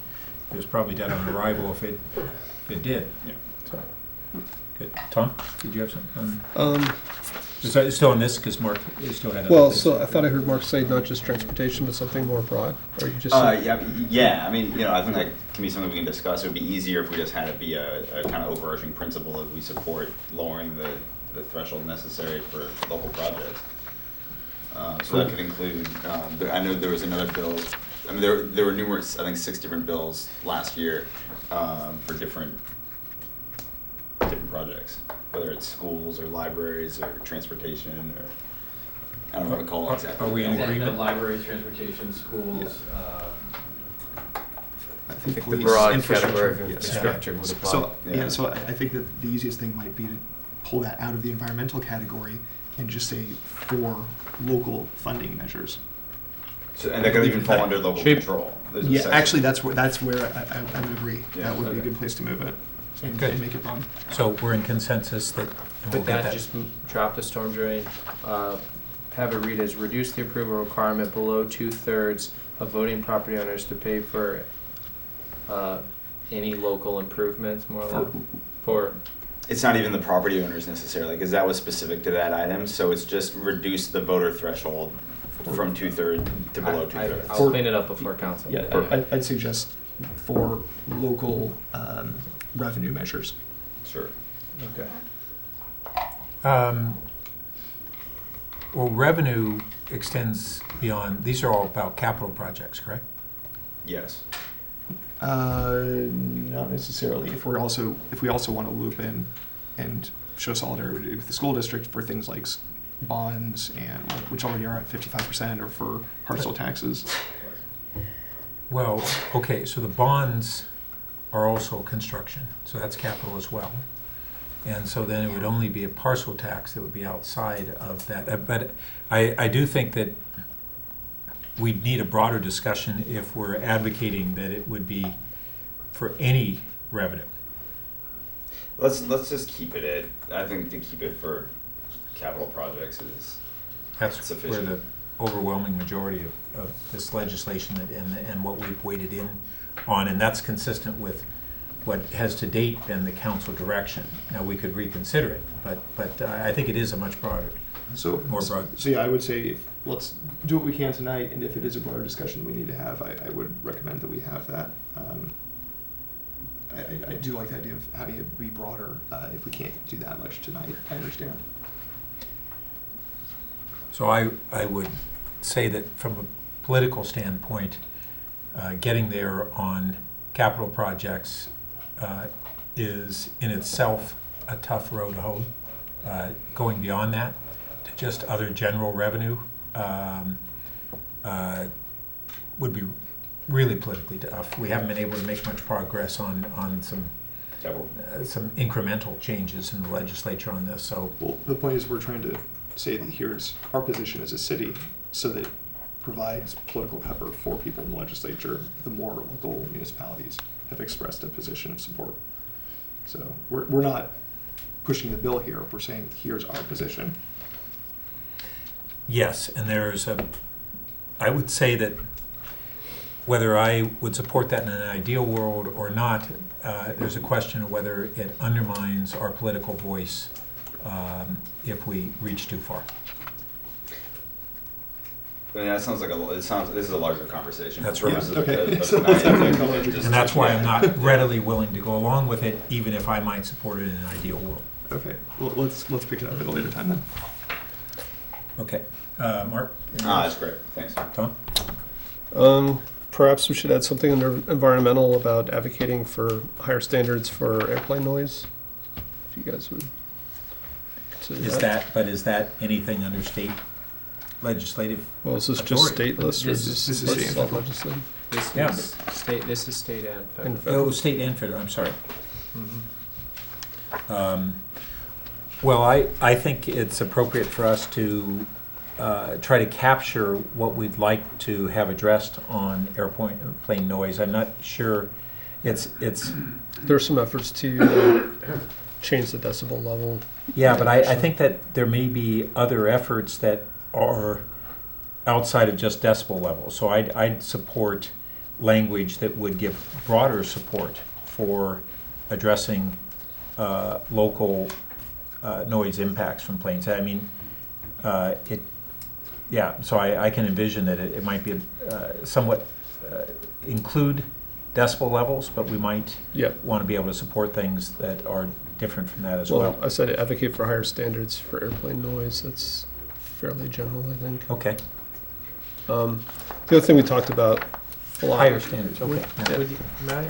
It was probably dead on arrival if it did. Yeah. So, good. Tom, did you have something? Still on this, because Mark still had. Well, so I thought I heard Mark say not just transportation, but something more broad. Or you just yeah. I mean, I think that can be something we can discuss. It would be easier if we just had it be a kind of overarching principle that we support lowering the threshold necessary for local projects. So that could include. I know there was another bill. I mean, there were numerous. I think 6 different bills last year for different projects, whether it's schools or libraries or transportation or I don't know what to call it exactly. Are we in agreement? Libraries, transportation, schools. I think the broad category of yes. infrastructure would apply. So I think that the easiest thing might be to pull that out of the environmental category and just say for local funding measures. So, and that could even fall under local control. Yeah, actually, that's where I would agree. Yeah, that would be a good place to move it and make it broad. So we're in consensus that. But that just drop the storm drain have it read as reduce the approval requirement below 2/3 of voting property owners to pay for any local improvements, more or less, for. It's not even the property owners necessarily, because that was specific to that item, so it's just reduce the voter threshold from 2/3 to below 2/3. I'll clean it up before council. Yeah, I'd suggest for local revenue measures. Sure. Okay. Well, revenue extends beyond, these are all about capital projects, correct? Yes. Not necessarily. If we also want to loop in and show solidarity with the school district for things like bonds and which already are at 55%, or for parcel taxes. Well, okay, so the bonds are also construction, so that's capital as well. And so then it would only be a parcel tax that would be outside of that. But I do think that we'd need a broader discussion if we're advocating that it would be for any revenue. Let's just keep it at, I think to keep it for capital projects is That's sufficient. where the overwhelming majority of this legislation and what we've weighted in on, and that's consistent with what has to date been the council direction. Now, we could reconsider it, but I think it is a much broader, more broad. So yeah, I would say let's do what we can tonight, and if it is a broader discussion we need to have, I would recommend that we have that. I do like the idea of having it be broader. If we can't do that much tonight, I understand. So I would say that from a political standpoint, getting there on capital projects is in itself a tough road to hoe. Going beyond that to just other general revenue would be really politically tough. We haven't been able to make much progress on some incremental changes in the legislature on this. So, well, the point is we're trying to say that here's our position as a city, so that provides political cover for people in the legislature. The more local municipalities have expressed a position of support. So we're not pushing the bill here. We're saying here's our position. yes, and I would say that whether I would support that in an ideal world or not, there's a question of whether it undermines our political voice if we reach too far. I mean, that sounds like this is a larger conversation. That's for right. purposes Okay. of So tonight. And that's why I'm not readily willing to go along with it, even if I might support it in an ideal world. Okay, well, let's pick it up at a later time then. Okay. Mark? That's great. Thanks. Tom? Perhaps we should add something under environmental about advocating for higher standards for airplane noise. If you guys would consider Is that anything under state legislative? Well, is this just authority? stateless or is This is this state. legislative? This Yeah. is state. This is state and federal. And federal? Oh, state and federal, I'm sorry. Mhm. Well, I think it's appropriate for us to try to capture what we'd like to have addressed on airplane noise. I'm not sure it's There's some efforts to change the decibel level. yeah, but I think that there may be other efforts that are outside of just decibel level. So I'd support language that would give broader support for addressing local noise impacts from planes. I mean, so I can envision that it might be somewhat include decibel levels, but we might want to be able to support things that are different from that as well. I said advocate for higher standards for airplane noise. That's fairly general, I think. Okay. The other thing we talked about a lot. Higher standards, okay. Yeah. May I?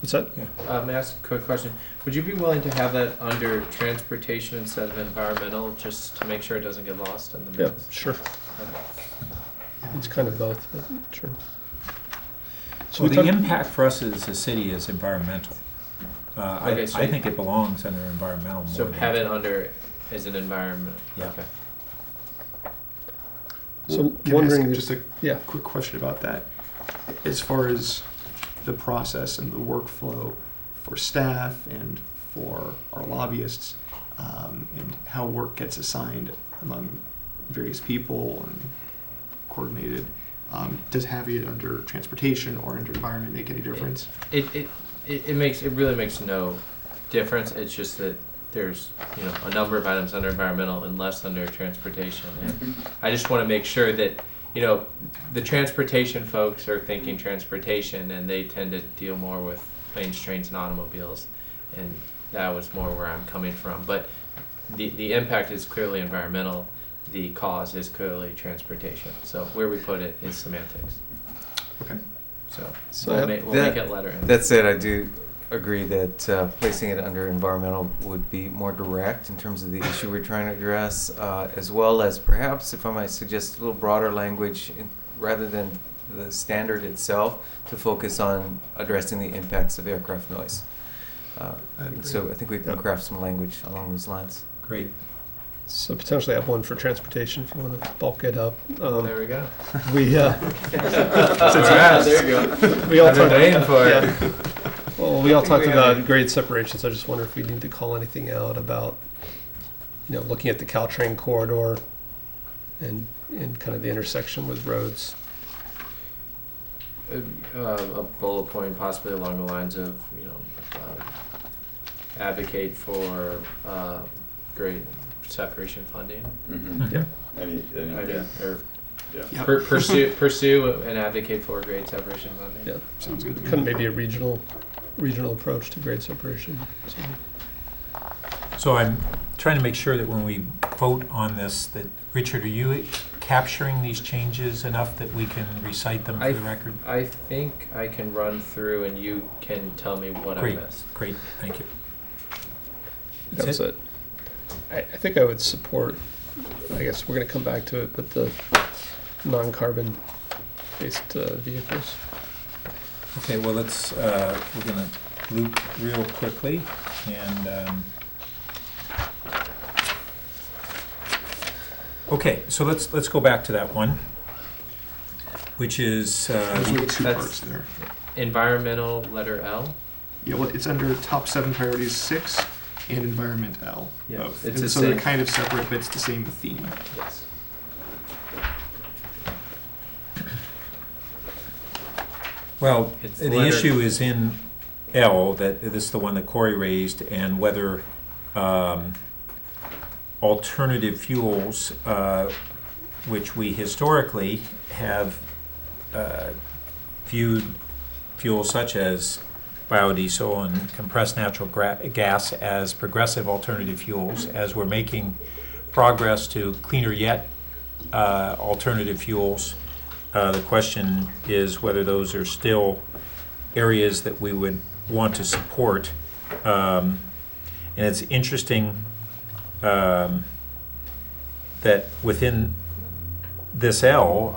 What's that? May I ask a quick question? Would you be willing to have that under transportation instead of environmental, just to make sure it doesn't get lost in the Yeah, mix? sure. It's kind of both, but sure. So the impact for us as a city is environmental. Okay, so I think it belongs under environmental more So than- have it under as an environment. Yeah. Okay. So Can I wondering, ask just a yeah. quick question about that? As far as the process and the workflow for staff and for our lobbyists, and how work gets assigned among various people and coordinated. Does having it under transportation or under environment make any difference? It really makes no difference. It's just that there's a number of items under environmental and less under transportation. And I just want to make sure that the transportation folks are thinking transportation, and they tend to deal more with planes, trains, and automobiles, and that was more where I'm coming from. But the impact is clearly environmental. The cause is clearly transportation. So where we put it is semantics. Okay. So we'll make it letter in. That said, I do agree that placing it under environmental would be more direct in terms of the issue we're trying to address, as well as perhaps, if I might suggest, a little broader language rather than the standard itself, to focus on addressing the impacts of aircraft noise. So I think we can craft some language along those lines. Great. So potentially have one for transportation if you want to bulk it up. There we go. We There you go. we all I've been talked waiting for it. yeah. Well, we all talked about grade separations. I just wonder if we need to call anything out about, looking at the Caltrain corridor and kind of the intersection with roads. A bullet point possibly along the lines of, advocate for grade separation funding. Mm-hmm. Yeah. Pursue and advocate for grade separation funding. Yeah, Sounds good. kind of maybe a regional approach to grade separation. So I'm trying to make sure that when we vote on this, that, Richard, are you capturing these changes enough that we can recite them for the record? I think I can run through and you can tell me what I missed. Great, thank you. That was it. I think I would support, I guess we're going to come back to it, but the non-carbon based vehicles. Okay, well, let's, we're going to loop real quickly, and okay, so let's go back to that one, which is There's really two that's parts there. environmental, letter L. Yeah, well, it's under top 7 priorities 6 and environment L, Yeah, both. it's And the so they're same. kind of separate, but it's the same theme. Yes. well, It's the letter- issue is in L, that this is the one that Corey raised, and whether alternative fuels, which we historically have viewed fuels such as biodiesel and compressed natural gas as progressive alternative fuels. As we're making progress to cleaner yet alternative fuels, the question is whether those are still areas that we would want to support. And it's interesting that within this L,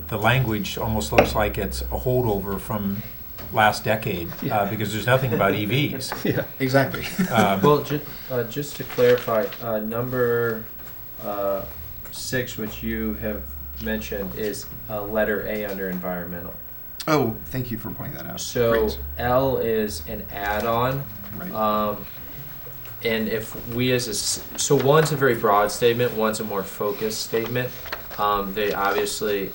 the language almost looks like it's a holdover from last decade, because there's nothing about EVs. Yeah, Exactly. Well, just to clarify, number 6, which you have mentioned, is letter A under environmental. Oh, thank you for pointing that out. So Great. L is an add-on. Right. And if we so one's a very broad statement, one's a more focused statement. They obviously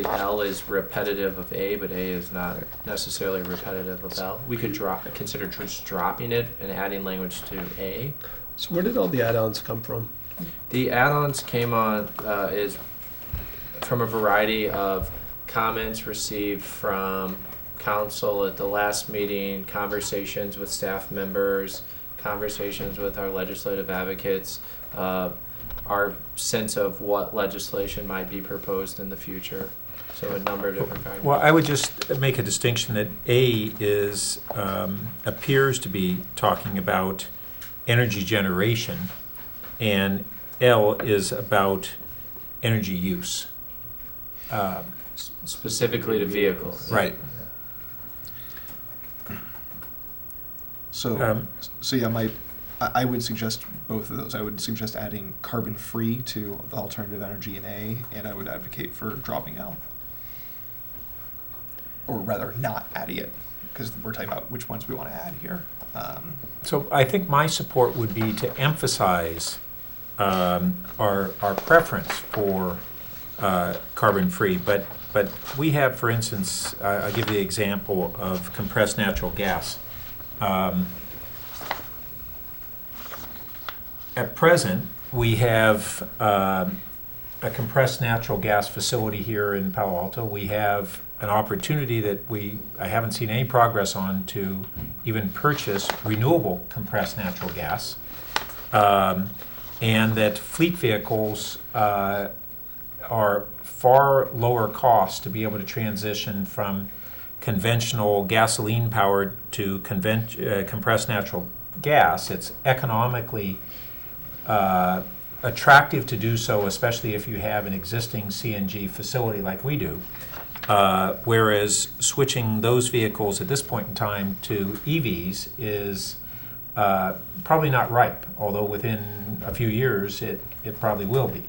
L is repetitive of A, but A is not necessarily repetitive of L. We could consider just dropping it and adding language to A. So where did all the add-ons come from? The add-ons came on is from a variety of comments received from council at the last meeting, conversations with staff members, conversations with our legislative advocates, our sense of what legislation might be proposed in the future. So a number of different factors. Well, I would just make a distinction that A is appears to be talking about energy generation, and L is about energy use. Specifically to vehicles. Right. So, I would suggest both of those. I would suggest adding carbon-free to the alternative energy in A, and I would advocate for dropping L. Or rather, not adding it, because we're talking about which ones we want to add here. So I think my support would be to emphasize our preference for carbon-free, but we have, for instance, I'll give you the example of compressed natural gas. At present, we have a compressed natural gas facility here in Palo Alto. We have an opportunity that I haven't seen any progress on to even purchase renewable compressed natural gas, and that fleet vehicles are far lower cost to be able to transition from conventional gasoline powered to compressed natural gas. It's economically attractive to do so, especially if you have an existing CNG facility like we do. Whereas switching those vehicles at this point in time to EVs is probably not ripe, although within a few years it probably will be.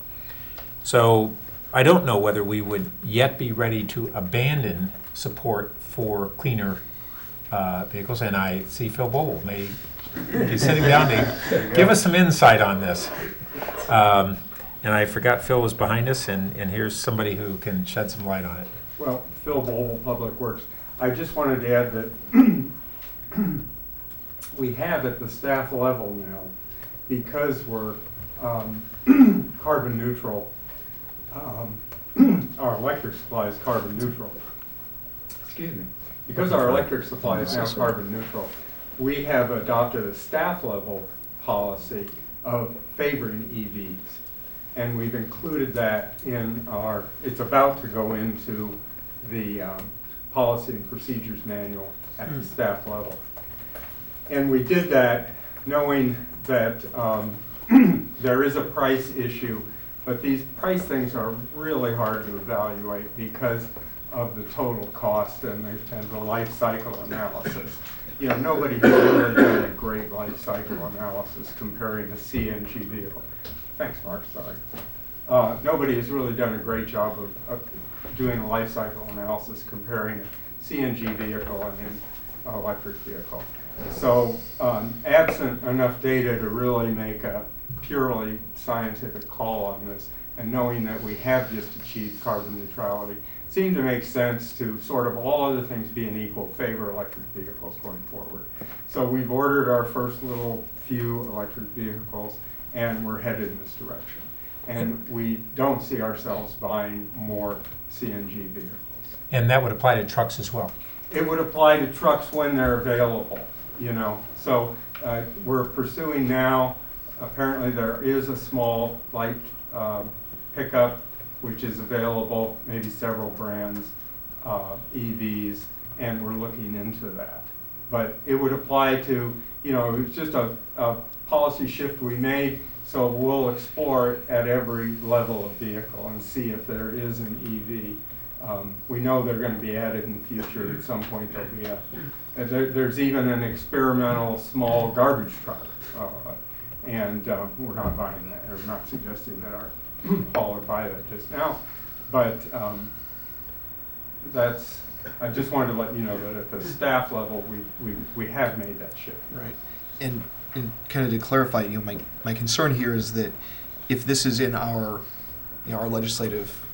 So I don't know whether we would yet be ready to abandon support for cleaner vehicles, and I see Phil Boble may be sitting down to give us some insight on this. And I forgot Phil was behind us, and here's somebody who can shed some light on it. Well, Phil Boble, Public Works. I just wanted to add that we have at the staff level now, because we're carbon neutral, our electric supply is carbon neutral. Excuse me. Because our electric supply is now carbon neutral, we have adopted a staff level policy of favoring EVs. And we've included that in it's about to go into the policy and procedures manual at the staff level. And we did that knowing that there is a price issue, but these price things are really hard to evaluate because of the total cost and the life cycle analysis. You know, nobody has really done a great life cycle analysis comparing a CNG vehicle. Thanks, Mark, sorry. Nobody has really done a great job of doing a life cycle analysis comparing a CNG vehicle and an electric vehicle. So absent enough data to really make a purely scientific call on this, and knowing that we have just achieved carbon neutrality, seemed to make sense to sort of all other things being equal, favor electric vehicles going forward. So we've ordered our first little few electric vehicles, and we're headed in this direction. And we don't see ourselves buying more CNG vehicles. And that would apply to trucks as well? It would apply to trucks when they're available, you know. So we're pursuing now, apparently there is a small light pickup which is available, maybe several brands, EVs, and we're looking into that. But it would apply to, you know, it was just a policy shift we made, so we'll explore it at every level of vehicle and see if there is an EV. We know they're going to be added in the future. At some point there'll be there's even an experimental small garbage truck, and we're not buying that, or not suggesting that our hauler buy that just now, but I just wanted to let you know that at the staff level we have made that shift. Right, and kind of to clarify, you know, my concern here is that if this is in our, you know, our legislative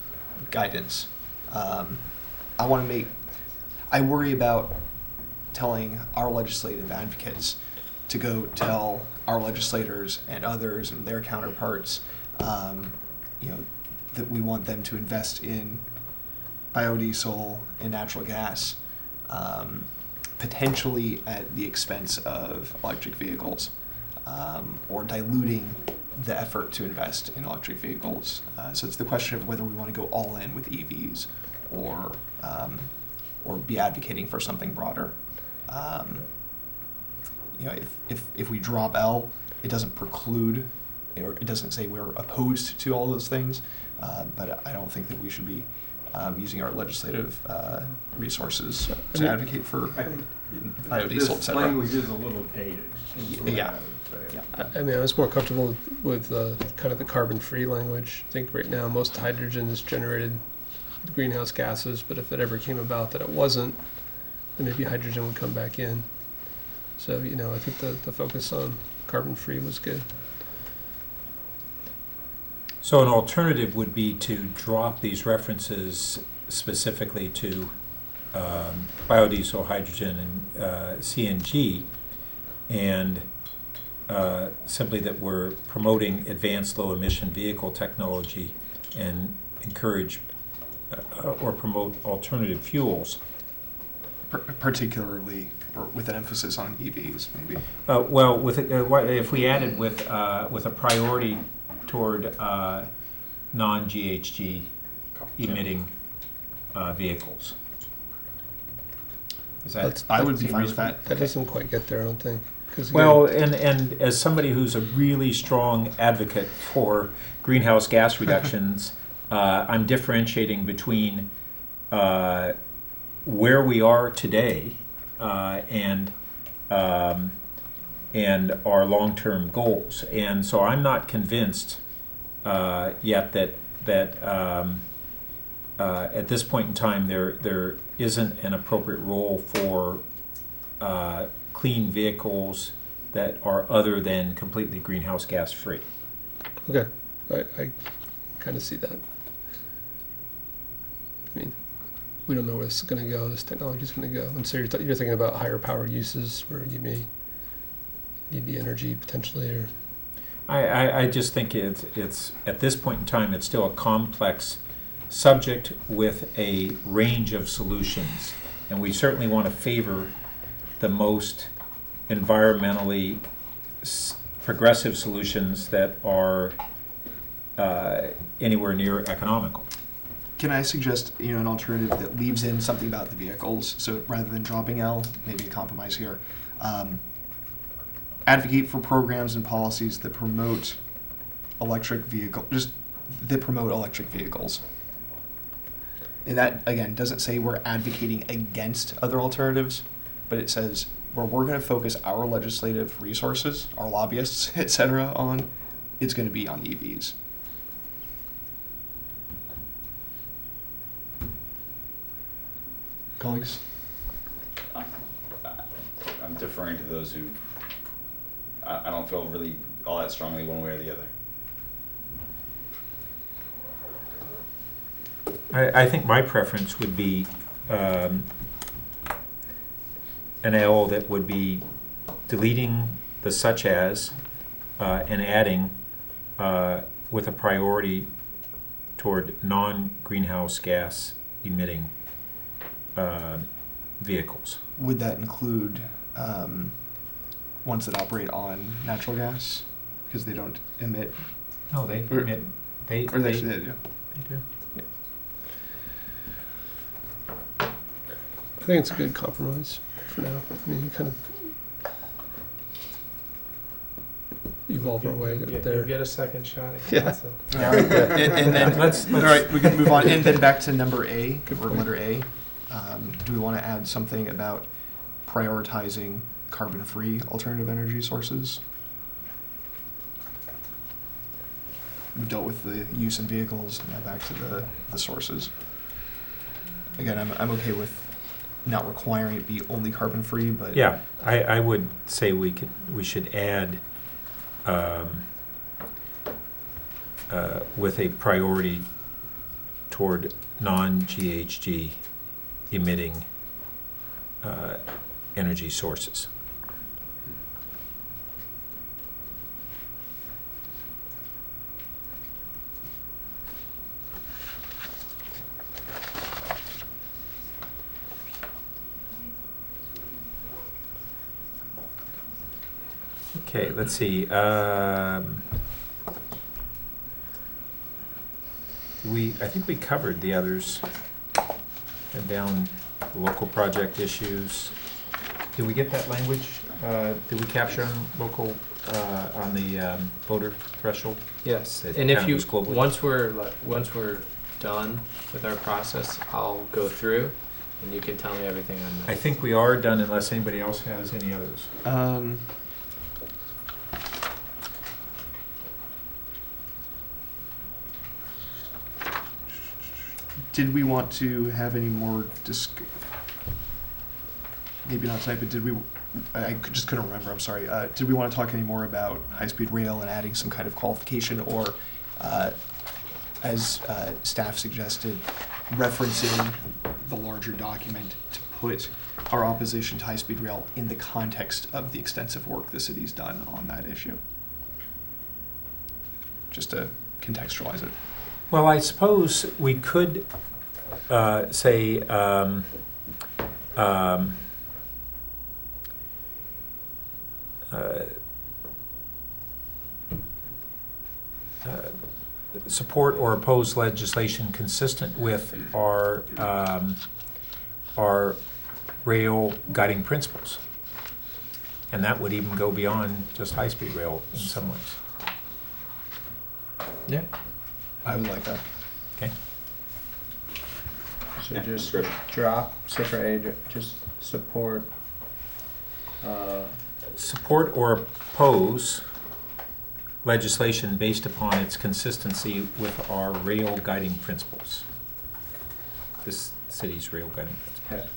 guidance, I worry about telling our legislative advocates to go tell our legislators and others and their counterparts, you know, that we want them to invest in biodiesel and natural gas, potentially at the expense of electric vehicles, or diluting the effort to invest in electric vehicles. So it's the question of whether we want to go all in with EVs or be advocating for something broader. You know, if we drop L, it doesn't preclude, or it doesn't say we're opposed to all those things, but I don't think that we should be using our legislative resources to advocate for biodiesel, et cetera. This language is a little dated. Yeah. I mean, I was more comfortable with kind of the carbon-free language. I think right now most hydrogen is generated with greenhouse gases, but if it ever came about that it wasn't, then maybe hydrogen would come back in. So, you know, I think the focus on carbon-free was good. So an alternative would be to drop these references specifically to biodiesel, hydrogen, and CNG, and simply that we're promoting advanced low-emission vehicle technology and encourage or promote alternative fuels. Particularly, or with an emphasis on EVs, maybe. Well, with if we added with a priority toward non-GHG emitting vehicles. Is that? I would be fine with that. That doesn't quite get there, I don't think. 'Cause again, Well, and as somebody who's a really strong advocate for greenhouse gas reductions, I'm differentiating between where we are today and our long-term goals. And so I'm not convinced yet that at this point in time there isn't an appropriate role for clean vehicles that are other than completely greenhouse gas free. okay, I kind of see that. I mean, we don't know where this is going to go. This technology is going to go, and so you're thinking about higher power uses where you may need the energy potentially, or I just think it's at this point in time it's still a complex subject with a range of solutions, and we certainly want to favor the most environmentally progressive solutions that are anywhere near economical. Can I suggest an alternative that leaves in something about the vehicles? So rather than dropping L, maybe a compromise here. Advocate for programs and policies that promote electric vehicles. And that, again, doesn't say we're advocating against other alternatives, but it says where we're going to focus our legislative resources, our lobbyists, etc., on, it's going to be on EVs. Colleagues? I'm deferring to those who, I don't feel really all that strongly one way or the other. I think my preference would be an L that would be deleting the such as and adding with a priority toward non-greenhouse gas emitting vehicles. Would that include ones that operate on natural gas because they don't emit? No, they emit. They do. They do. Yeah. I think it's a good compromise for now. I mean, you kind of evolve our way there. You get a second shot. Yeah. So. All right. and then let's all right, we can move on. And then back to number A, or letter A. Do we want to add something about prioritizing carbon-free alternative energy sources? We dealt with the use in vehicles. Now back to the sources. Again, I'm okay with not requiring it be only carbon-free, but Yeah, I would say we should add with a priority toward non-GHG emitting energy sources. Okay, let's see. I think we covered the others. And down the local project issues. Did we get that language? Did we capture on local on the voter threshold? Yes, That and if you counts globally? once we're done with our process, I'll go through, and you can tell me everything on that. I think we are done unless anybody else has any others. Did we want to have any more maybe not tonight, but did we, just couldn't remember, I'm sorry. Did we want to talk any more about high-speed rail and adding some kind of qualification or as staff suggested, referencing the larger document to put our opposition to high-speed rail in the context of the extensive work the city's done on that issue. Just to contextualize it. Well, I suppose we could say support or oppose legislation consistent with our rail guiding principles. And that would even go beyond just high-speed rail in some ways. Yeah. I would like that. Okay. So just drop, so for A, just support. Support or oppose legislation based upon its consistency with our rail guiding principles. This city's rail guiding principles.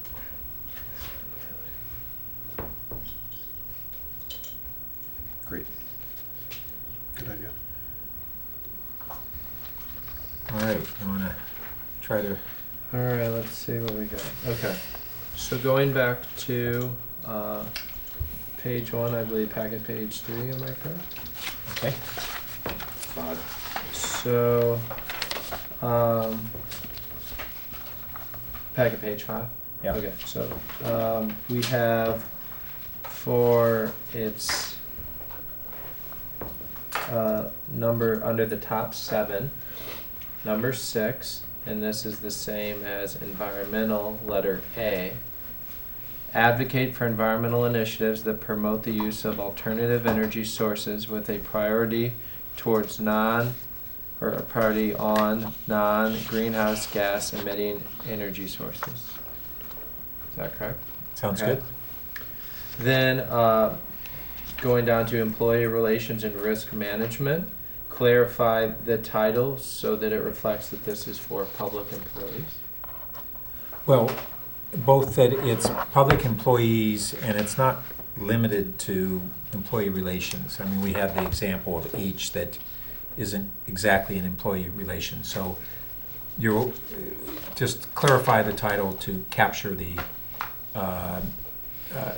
Okay. Great. Good idea. All right, you want to try to... All right, let's see what we got. Okay. So going back to page 1, I believe packet page 3, am I correct? Okay. 5. So, packet page 5? Yeah. Okay, so we have for its number under the top 7, number 6, and this is the same as environmental, letter A. Advocate for environmental initiatives that promote the use of alternative energy sources with a priority towards a priority on non-greenhouse gas emitting energy sources. Is that correct? Sounds Okay. good. Then going down to employee relations and risk management, clarify the title so that it reflects that this is for public employees. Well, both that it's public employees and it's not limited to employee relations. I mean, we have the example of H that isn't exactly an employee relation. So you'll just clarify the title to capture the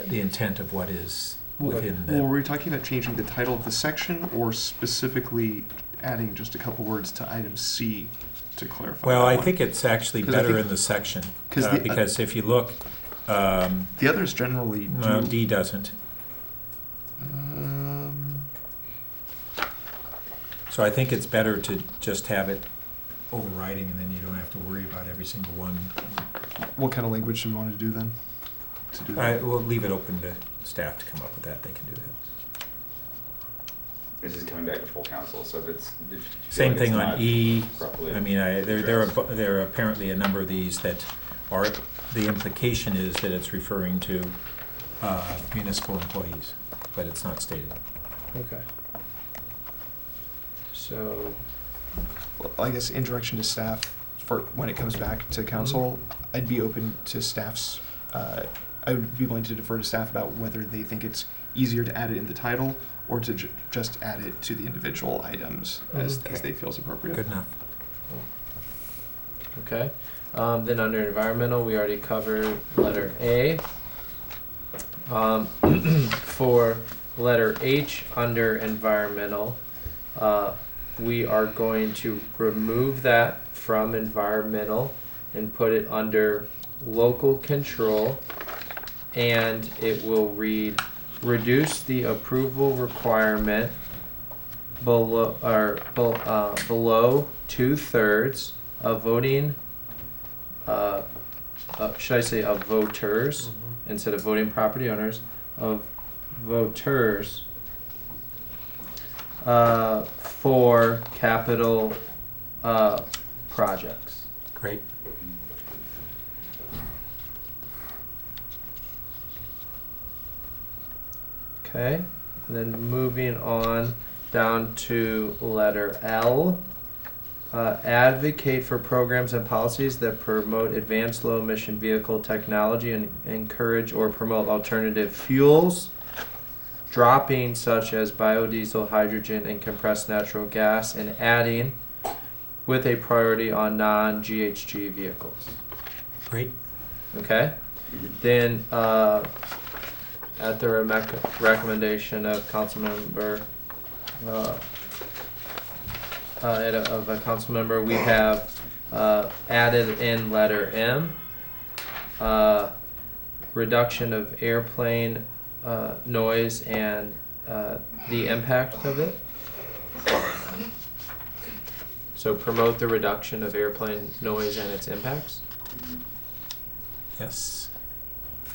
intent of what is within the... Well, were we talking about changing the title of the section or specifically adding just a couple words to item C to clarify? Well, that I one? think it's actually 'Cause I better think- in the section. 'cause the- Because if you look... the others generally do. No, D doesn't. So I think it's better to just have it overriding, and then you don't have to worry about every single one. What kind of language do we want to do then? To do that? We'll leave it open to staff to come up with that. They can do that. This is coming back to full council, so if it's... If you feel Same like it's thing on not E. properly I mean, there addressed. are apparently a number of these that are, the implication is that it's referring to municipal employees, but it's not stated. Okay. So, Well, I guess in direction to staff, for when it comes back to council, I'd be open to staff's, I would be willing to defer to staff about whether they think it's easier to add it in the title or to just add it to the individual items as they feel is appropriate. Good enough. okay. Then under environmental, we already covered letter A. For letter H under environmental, we are going to remove that from environmental and put it under local control, and it will read reduce the approval requirement below 2/3 of voting should I say of voters instead of voting property owners, of voters for capital projects. Great. Okay, and then moving on down to letter L. Advocate for programs and policies that promote advanced low-emission vehicle technology and encourage or promote alternative fuels, dropping such as biodiesel, hydrogen, and compressed natural gas, and adding with a priority on non-GHG vehicles. Great. Okay? Then, at the recommendation of Councilmember, of a council member, we have added in letter M, reduction of airplane noise and the impact of it. So promote the reduction of airplane noise and its impacts. Yes.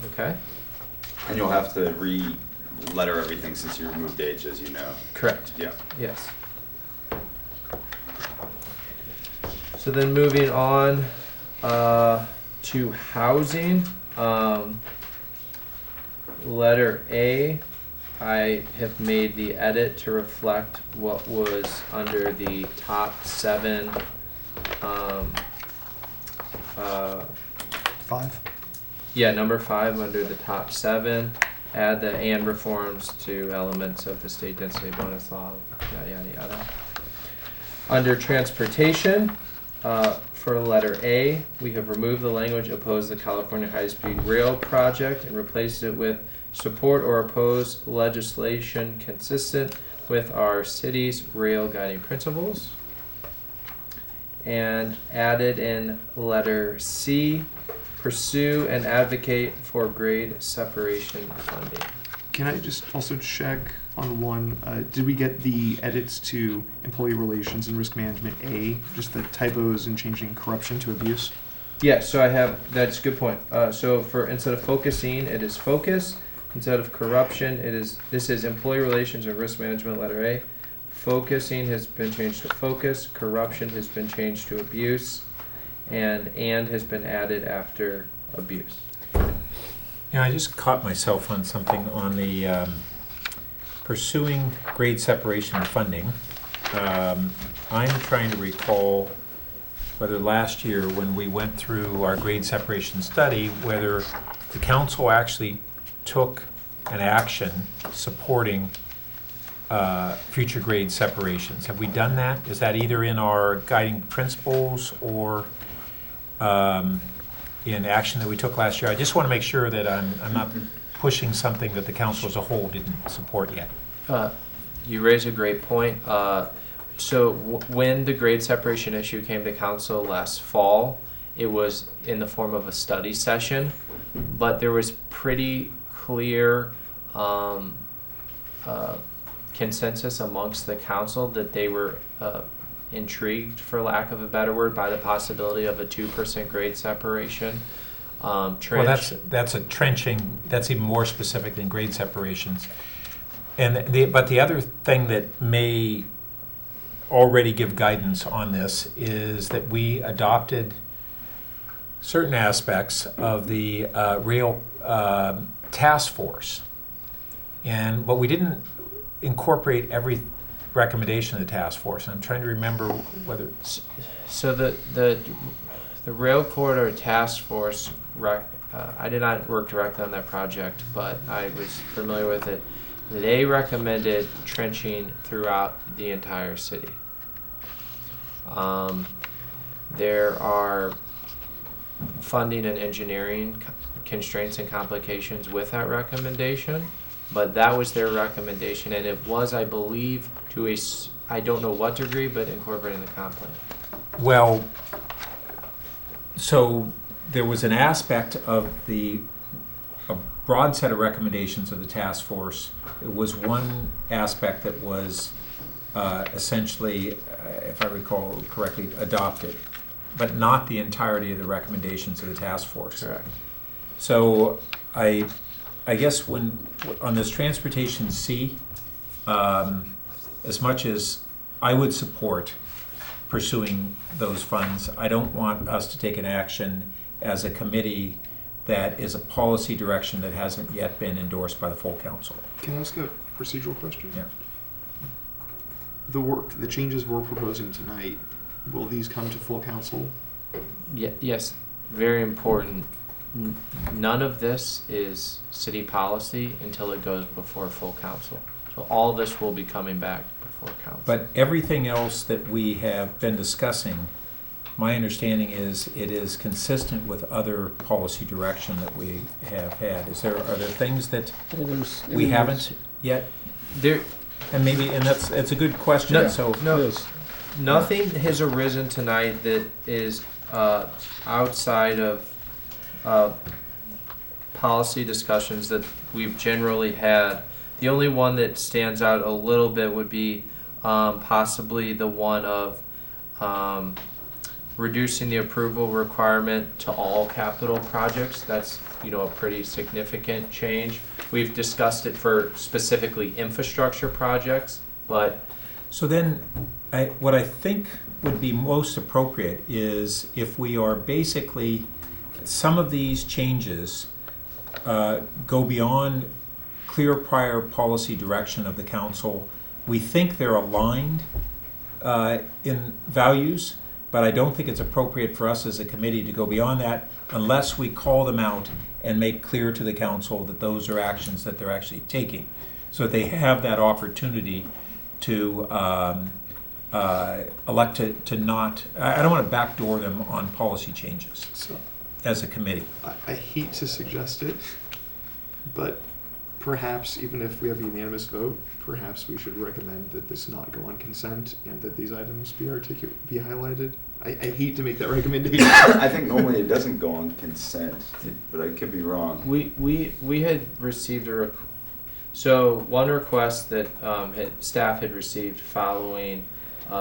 Okay. And you'll have to re-letter everything since you removed H, as you know. Correct. Yeah. Yes. So then moving on to housing, letter A, I have made the edit to reflect what was under the top 7. 5. Yeah, number 5 under the top 7. Add the and reforms to elements of the state density bonus law, yada yada yada. Under transportation, for letter A, we have removed the language oppose the California high-speed rail project and replaced it with support or oppose legislation consistent with our city's rail guiding principles. And added in letter C, pursue and advocate for grade separation funding. Can I just also check on one? Did we get the edits to employee relations and risk management A? Just the typos and changing corruption to abuse? Yeah, so I have, that's a good point. So for instead of focusing, it is focus. Instead of corruption, this is employee relations and risk management, letter A. Focusing has been changed to focus. Corruption has been changed to abuse. And has been added after abuse. Yeah, I just caught myself on something on the pursuing grade separation funding. I'm trying to recall whether last year when we went through our grade separation study, whether the council actually took an action supporting future grade separations. Have we done that? Is that either in our guiding principles or in action that we took last year? I just want to make sure that I'm not pushing something that the council as a whole didn't support yet. You raise a great point. So when the grade separation issue came to council last fall, it was in the form of a study session, but there was pretty clear consensus amongst the council that they were intrigued, for lack of a better word, by the possibility of a 2% grade separation. Well, that's a trenching. That's even more specific than grade separations. And but the other thing that may already give guidance on this is that we adopted certain aspects of the rail task force, but we didn't incorporate every recommendation of the task force. And I'm trying to remember whether. So the rail corridor task force. I did not work directly on that project, but I was familiar with it. They recommended trenching throughout the entire city. There are funding and engineering constraints and complications with that recommendation, but that was their recommendation, and it was, I believe, to I don't know what degree, but incorporating the comp plan. Well, so there was an aspect of a broad set of recommendations of the task force. It was one aspect that was essentially, if I recall correctly, adopted, but not the entirety of the recommendations of the task force. Correct. So I guess when on this transportation C, as much as I would support pursuing those funds, I don't want us to take an action as a committee that is a policy direction that hasn't yet been endorsed by the full council. Can I ask a procedural question? Yeah. The changes we're proposing tonight, will these come to full council? Yes, very important. None of this is city policy until it goes before full council. So all this will be coming back before council. But everything else that we have been discussing, my understanding is it is consistent with other policy direction that we have had. Are there things that we haven't yet? There, And that's a good question. No, So no, nothing has arisen tonight that is outside of policy discussions that we've generally had. The only one that stands out a little bit would be possibly the one of reducing the approval requirement to all capital projects. That's, a pretty significant change. We've discussed it for specifically infrastructure projects, but So then, what I think would be most appropriate is if we are basically, some of these changes go beyond clear prior policy direction of the council. We think they're aligned in values, but I don't think it's appropriate for us as a committee to go beyond that unless we call them out and make clear to the council that those are actions that they're actually taking. So they have that opportunity to elect to not, I don't want to backdoor them on policy changes So as a committee. I hate to suggest it, but perhaps even if we have a unanimous vote, perhaps we should recommend that this not go on consent and that these items be highlighted. I hate to make that recommendation. I think normally it doesn't go on consent, but I could be wrong. we had received so one request that staff had received following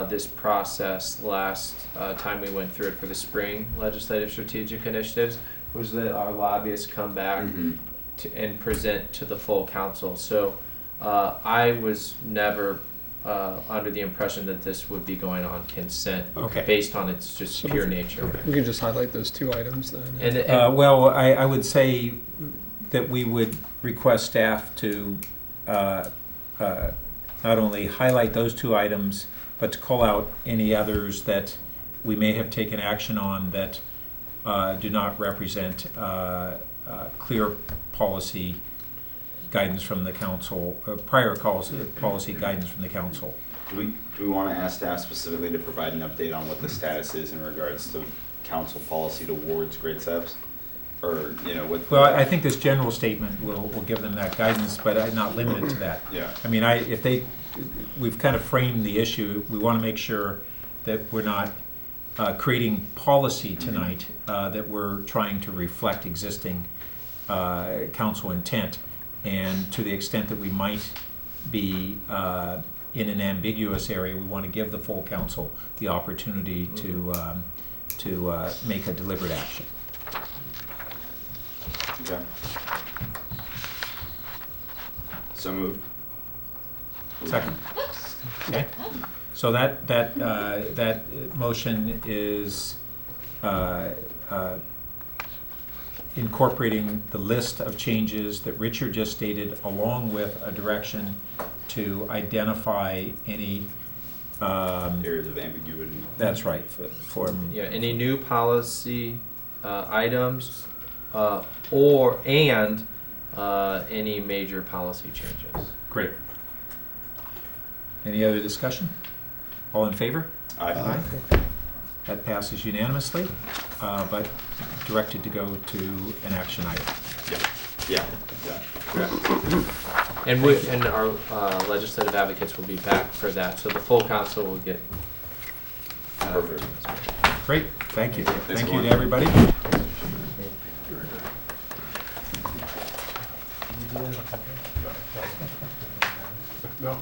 this process last time we went through it for the spring legislative strategic initiatives was that our lobbyists come back and present to the full council. So I was never under the impression that this would be going on consent based on its just pure nature. We can just highlight those two items then. Well, I would say that we would request staff to not only highlight those two items, but to call out any others that we may have taken action on that do not represent clear policy guidance from the council, prior policy guidance from the council. Do we want to ask staff specifically to provide an update on what the status is in regards to council policy towards grade SEPs? Or, Well, I think this general statement will give them that guidance, but not limited to that. Yeah. I mean, we've kind of framed the issue. We want to make sure that we're not creating policy tonight, that we're trying to reflect existing council intent. And to the extent that we might be in an ambiguous area, we want to give the full council the opportunity to make a deliberate action. Okay. So moved. Second. Okay. So that motion is incorporating the list of changes that Richard just stated, along with a direction to identify any areas of ambiguity. That's right. Any new policy items and any major policy changes. Great. Any other discussion? All in favor? Aye. That passes unanimously, but directed to go to an action item. Yeah. And our legislative advocates will be back for that, so the full council will get. Perfect. Great, thank you. Thanks, Thank you to Lauren. everybody. No.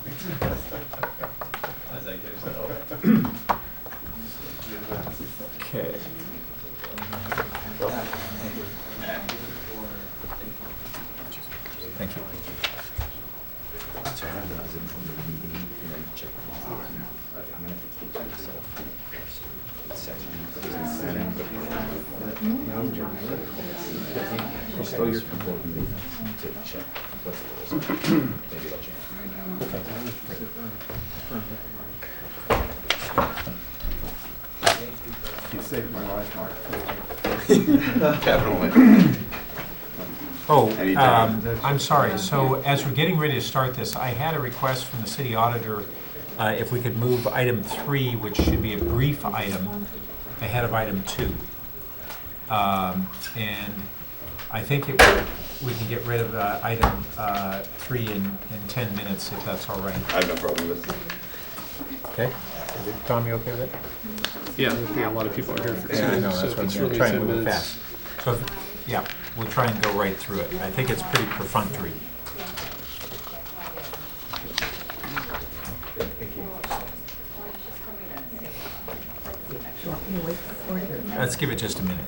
Okay. Thank you. You saved my life, Mark. Definitely. Oh, Anytime. I'm sorry. So as we're getting ready to start this, I had a request from the city auditor if we could move item 3, which should be a brief item, ahead of item 2. And I think we can get rid of item 3 in 10 minutes, if that's all right. I have no problem with it. Okay? Tom, you okay with it? Yeah, I think a lot of people are here for Yeah, I know, so that's if what it's I'm really trying to 10 move minutes. fast. So, yeah, we'll try and go right through it. I think it's pretty perfunctory. Let's give it just a minute.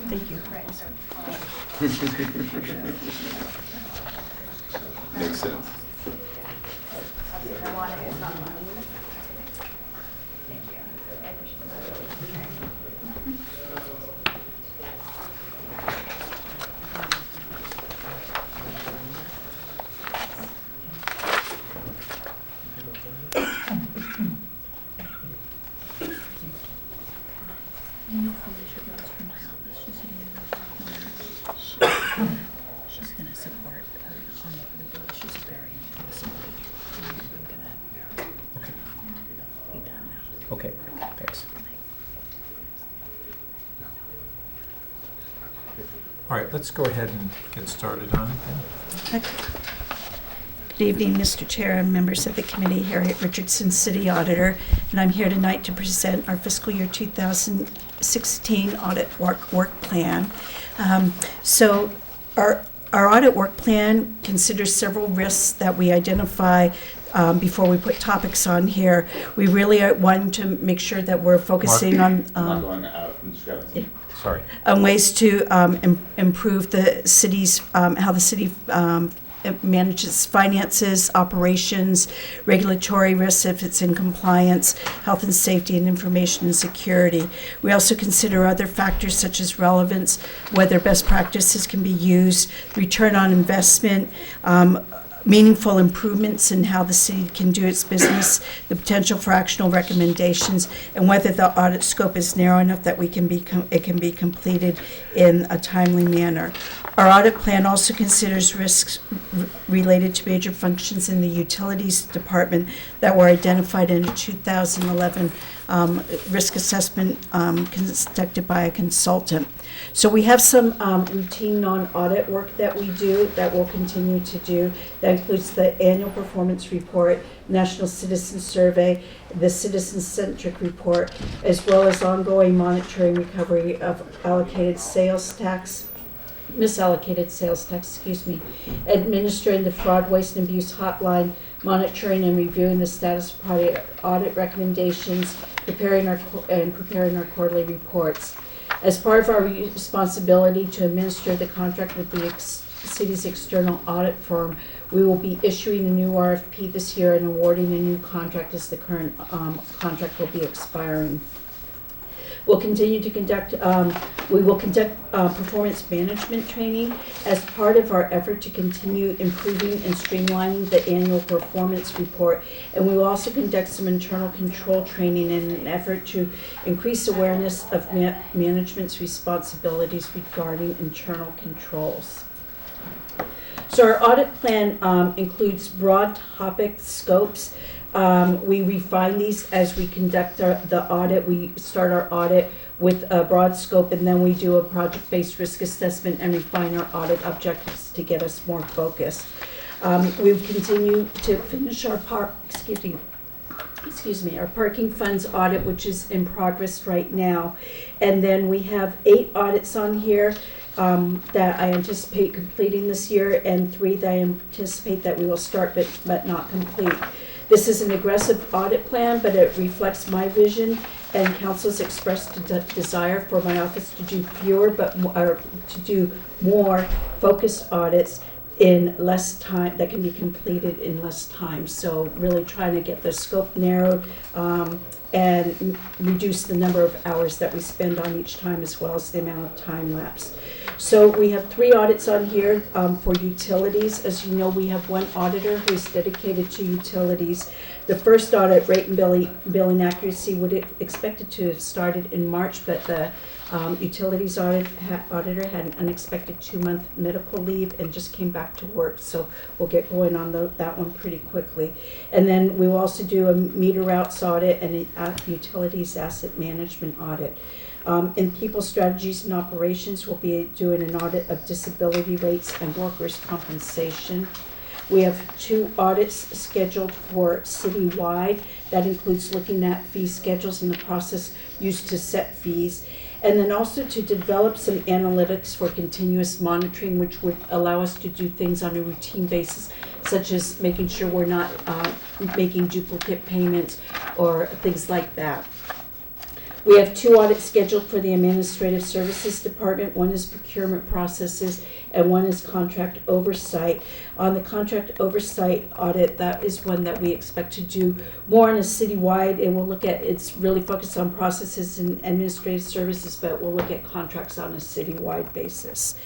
Thank you. Makes sense. She's going to support on the legal issues of burying possibility. I'm going to be done now. Okay, thanks. All right, let's go ahead and get started on it then. Good evening, Mr. Chair and members of the committee. Harriet Richardson, City Auditor, and I'm here tonight to present our fiscal year 2016 audit work plan. So our audit work plan considers several risks that we identify before we put topics on here. We really want to make sure that we're focusing on Not going out from discrepancy. Sorry. ways to improve the city's how the city manages finances, operations, regulatory risks if it's in compliance, health and safety, and information and security. We also consider other factors such as relevance, whether best practices can be used, return on investment, meaningful improvements in how the city can do its business, the potential for actionable recommendations, and whether the audit scope is narrow enough that it can be completed in a timely manner. Our audit plan also considers risks related to major functions in the utilities department that were identified in a 2011 risk assessment conducted by a consultant. So we have some routine non-audit work that we do that we'll continue to do. That includes the annual performance report, National Citizen Survey, the Citizen-Centric Report, as well as ongoing monitoring recovery of misallocated sales tax, administering the fraud, waste, and abuse hotline, monitoring and reviewing the status of audit recommendations, preparing our quarterly reports. As part of our responsibility to administer the contract with the city's external audit firm, we will be issuing a new RFP this year and awarding a new contract as the current contract will be expiring. We'll continue to conduct performance management training as part of our effort to continue improving and streamlining the annual performance report. And we will also conduct some internal control training in an effort to increase awareness of management's responsibilities regarding internal controls. So our audit plan includes broad topic scopes. We refine these as we conduct the audit. We start our audit with a broad scope, and then we do a project-based risk assessment and refine our audit objectives to get us more focused. We continue to finish our parking funds audit, which is in progress right now. And then we have 8 audits on here that I anticipate completing this year, and 3 that I anticipate that we will start but not complete. This is an aggressive audit plan, but it reflects my vision and council's expressed desire for my office to do to do more focused audits in less time, that can be completed in less time. So really trying to get the scope narrowed and reduce the number of hours that we spend on each time, as well as the amount of time lapse. So we have 3 audits on here for utilities. As you know, we have one auditor who is dedicated to utilities. The first audit, rate and billing accuracy, would have expected to have started in March, but the Utilities auditor had an unexpected 2-month medical leave and just came back to work, so we'll get going on that one pretty quickly. And then we will also do a meter routes audit and a utilities asset management audit. In people strategies and operations, we'll be doing an audit of disability rates and workers' compensation. We have 2 audits scheduled for citywide. That includes looking at fee schedules and the process used to set fees. And then also to develop some analytics for continuous monitoring, which would allow us to do things on a routine basis, such as making sure we're not making duplicate payments or things like that. We have 2 audits scheduled for the Administrative Services Department. One is procurement processes and one is contract oversight. On the contract oversight audit, that is one that we expect to do more on a citywide. It will look at, it's really focused on processes and administrative services, but we'll look at contracts on a citywide basis.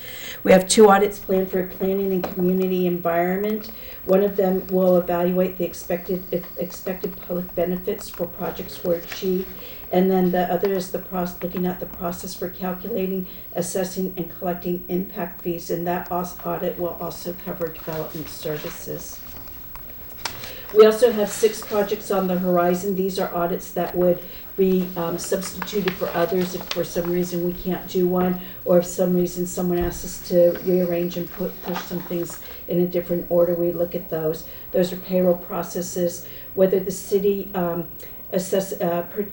We have 2 audits planned for planning and community environment. One of them will evaluate the expected public benefits for projects were achieved. And then the other is looking at the process for calculating, assessing, and collecting impact fees, and that audit will also cover development services. We also have 6 projects on the horizon. These are audits that would be substituted for others if for some reason we can't do one, or if some reason someone asks us to rearrange and push some things in a different order, we look at those. Those are payroll processes, whether the city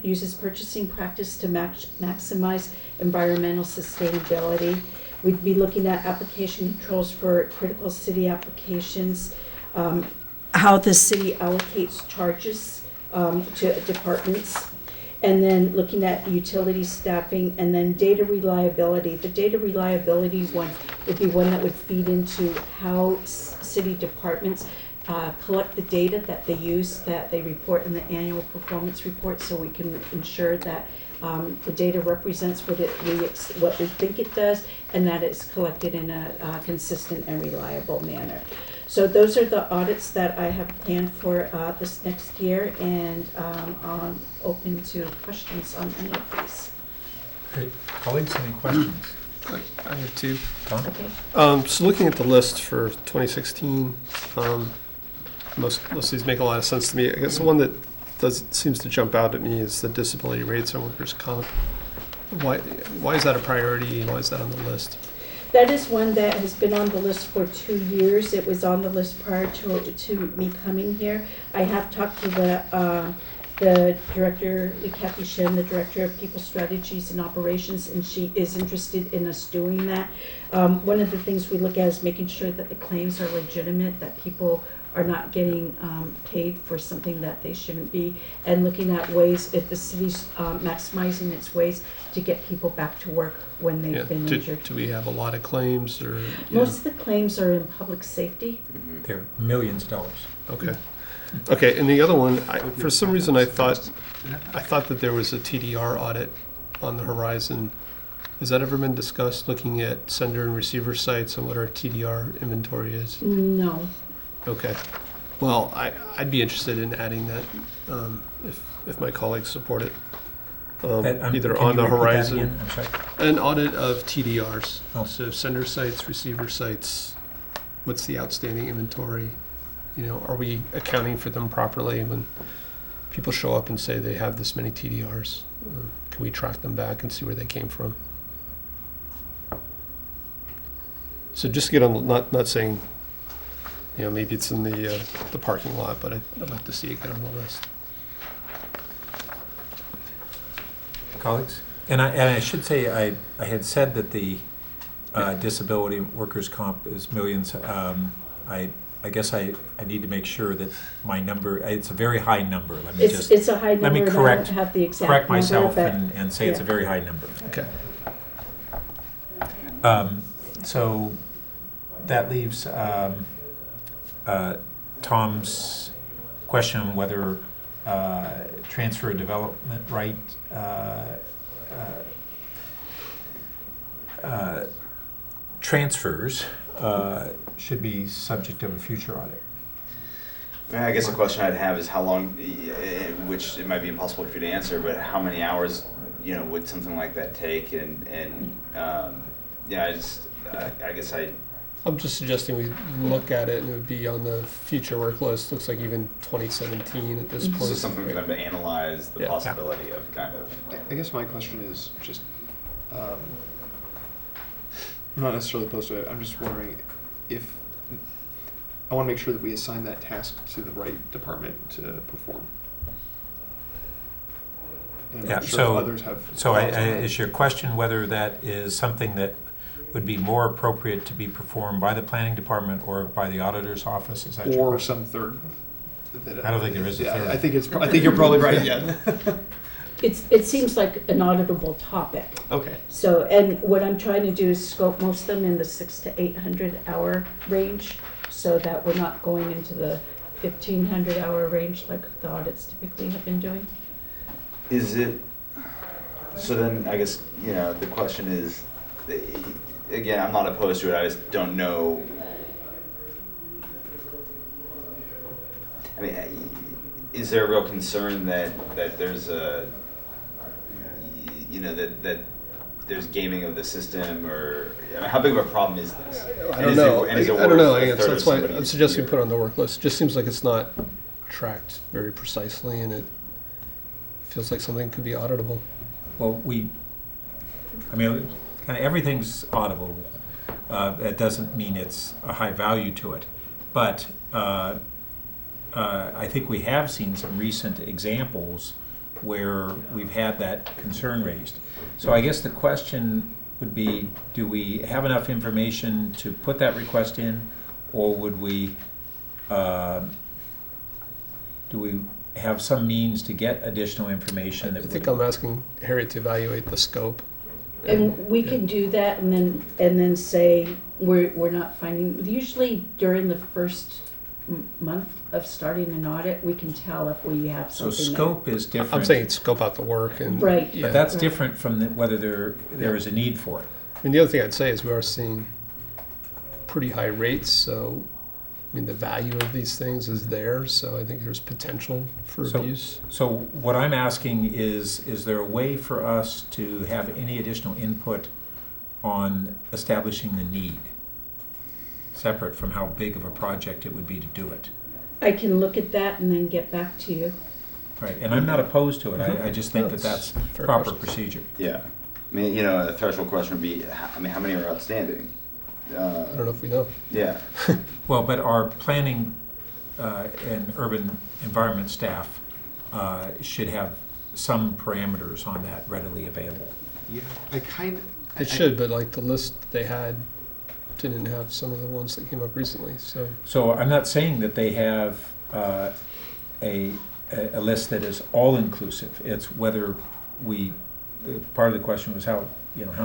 uses purchasing practice to maximize environmental sustainability. We'd be looking at application controls for critical city applications, how the city allocates charges to departments, and then looking at utility staffing, and then data reliability. The data reliability one would be one that would feed into how city departments collect the data that they use, that they report in the annual performance report, so we can ensure that the data represents what we think it does, and that it's collected in a consistent and reliable manner. So those are the audits that I have planned for this next year, and I'm open to questions on any of these. Great. Colleagues, any questions? I have 2. Tom? Okay. So looking at the list for 2016, most of these make a lot of sense to me. I guess the one that seems to jump out at me is the disability rates on workers' comp. Why is that a priority? Why is that on the list? That is one that has been on the list for 2 years. It was on the list prior to me coming here. I have talked to the director, Kathy Shen, the director of people strategies and operations, and she is interested in us doing that. One of the things we look at is making sure that the claims are legitimate, that people are not getting paid for something that they shouldn't be, and looking at ways, if the city's maximizing its ways to get people back to work when they've been injured. Do we have a lot of claims? Or most of the claims are in public safety. They're millions of dollars. Okay. Okay, and the other one, for some reason I thought that there was a TDR audit on the horizon. Has that ever been discussed, looking at sender and receiver sites and what our TDR inventory is? No. Okay. Well, I'd be interested in adding that if my colleagues support it. Either on the horizon. I'm sorry. An audit of TDRs. Oh. So sender sites, receiver sites, what's the outstanding inventory? You know, are we accounting for them properly when people show up and say they have this many TDRs? Can we track them back and see where they came from? So just get on, not saying, you know, maybe it's in the parking lot, but I'd like to see it get on the list. Colleagues? And I should say, I had said that the disability workers' comp is millions. I guess I need to make sure that my number, it's a very high number. Let me It's a high number. Let me and I correct don't have the exact correct number, myself but and say it's a very high number. Okay. So that leaves Tom's question on whether transfer of development right transfers should be subject of a future audit. I guess the question I'd have is how long, which it might be impossible for you to answer, but how many hours you know, would something like that take? And yeah, I guess I'm just suggesting we look at it and it would be on the future work list. Looks like even 2017 at this point. so something for them to analyze the Yeah. possibility of kind of. I guess my question is just, I'm not necessarily opposed to it. I'm just wondering if I want to make sure that we assign that task to the right department to perform. And I'm Yeah, not sure so- if others have. So thoughts on that. is your question whether that is something that would be more appropriate to be performed by the planning department or by the auditor's office? Is that your Or question? some third. I don't think there is a Yeah, third. I think you're probably right. Yeah. It seems like an auditable topic. Okay. So, and what I'm trying to do is scope most of them in the 600 to 800 hour range, so that we're not going into the 1,500 hour range like the audits typically have been doing. Is it, so then I guess, you know, the question is, again, I'm not opposed to it, I just don't know. I mean, is there a real concern that there's a, you know, that there's gaming of the system, or I mean, how big of a problem is this? I don't know. I don't know. I guess That's that's why I'm suggesting we put it on the work list. It just seems like it's not tracked very precisely, and it feels like something could be auditable. Well, I mean, kind of everything's auditable. That doesn't mean it's a high value to it. But I think we have seen some recent examples where we've had that concern raised. So I guess the question would be, do we have enough information to put that request in, or would we, do we have some means to get additional information? I think I'm asking Harriet to evaluate the scope. And we can do that and then say, we're not finding, usually during the first month of starting an audit, we can tell if we have So something. scope is different. I'm saying scope out the work and Right. Yeah. But that's Right. different from whether there is a need for it. I mean, the other thing I'd say is we are seeing pretty high rates, so I mean the value of these things is there. So I think there's potential for abuse. So what I'm asking is there a way for us to have any additional input on establishing the need, separate from how big of a project it would be to do it? I can look at that and then get back to you. Right, and I'm not opposed to it. I just think that that's Fair proper question. procedure. Yeah, I mean, you know, a threshold question would be, I mean, how many are outstanding? I don't know if we know. Yeah. Well, but our planning and urban environment staff should have some parameters on that readily available. Yeah. I kind of. It should, but like the list they had didn't have some of the ones that came up recently. So I'm not saying that they have a list that is all-inclusive. It's whether part of the question was how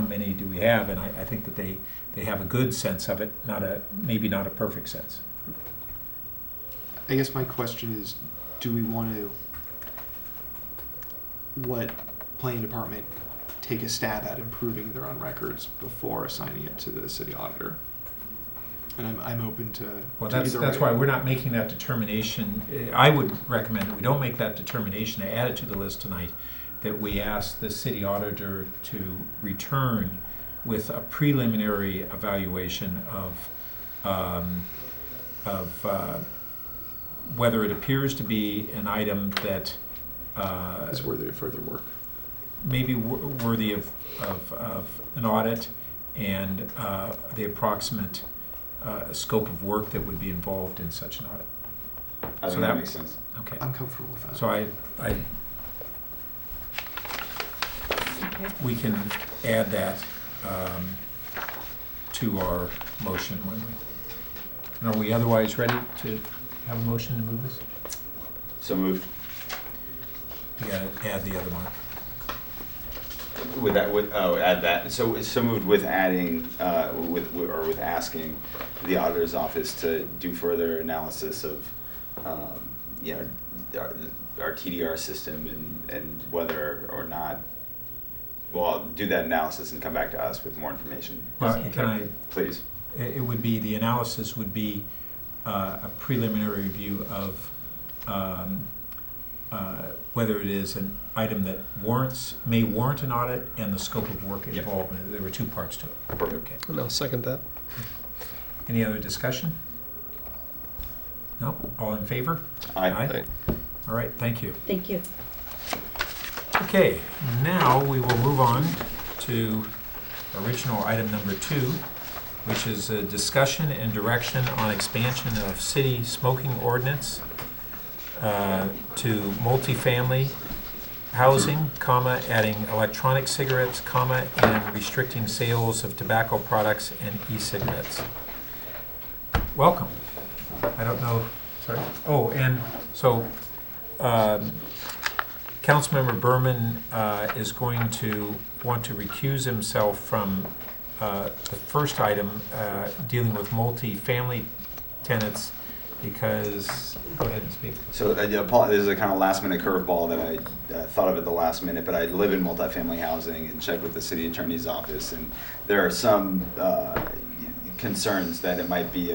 many do we have, and I think that they have a good sense of it, maybe not a perfect sense. I guess my question is, do we want to let planning department take a stab at improving their own records before assigning it to the city auditor? And I'm open to. Well, to that's either why way. we're not making that determination. I would recommend that we don't make that determination to add it to the list tonight, that we ask the city auditor to return with a preliminary evaluation of whether it appears to be an item that is worthy of further work. maybe worthy of an audit, and the approximate scope of work that would be involved in such an audit. I think that makes sense. Okay. I'm comfortable with that. So we can add that to our motion when we. And are we otherwise ready to have a motion to move this? So moved. You gotta add the other one. Add that. So moved with adding, with asking the auditor's office to do further analysis of, you know, our TDR system and whether or not. Well, do that analysis and come back to us with more information. Well, can I? Please. It would be, the analysis would be a preliminary review of whether it is an item that may warrant an audit, and the scope of work involved. There were two parts to it. Okay. And I'll second that. Any other discussion? No? All in favor? Aye. Aye. All right, thank you. Thank you. Okay, now we will move on to original item number 2, which is a discussion and direction on expansion of city smoking ordinance to multifamily housing, adding electronic cigarettes, and restricting sales of tobacco products and e-cigarettes. Welcome. I don't know, sorry. Oh, and so Councilmember Berman is going to want to recuse himself from the first item dealing with multi-family tenants because, go ahead and speak. So this is a kind of last minute curveball that I thought of at the last minute, but I live in multifamily housing and checked with the city attorney's office, and there are some concerns that it might be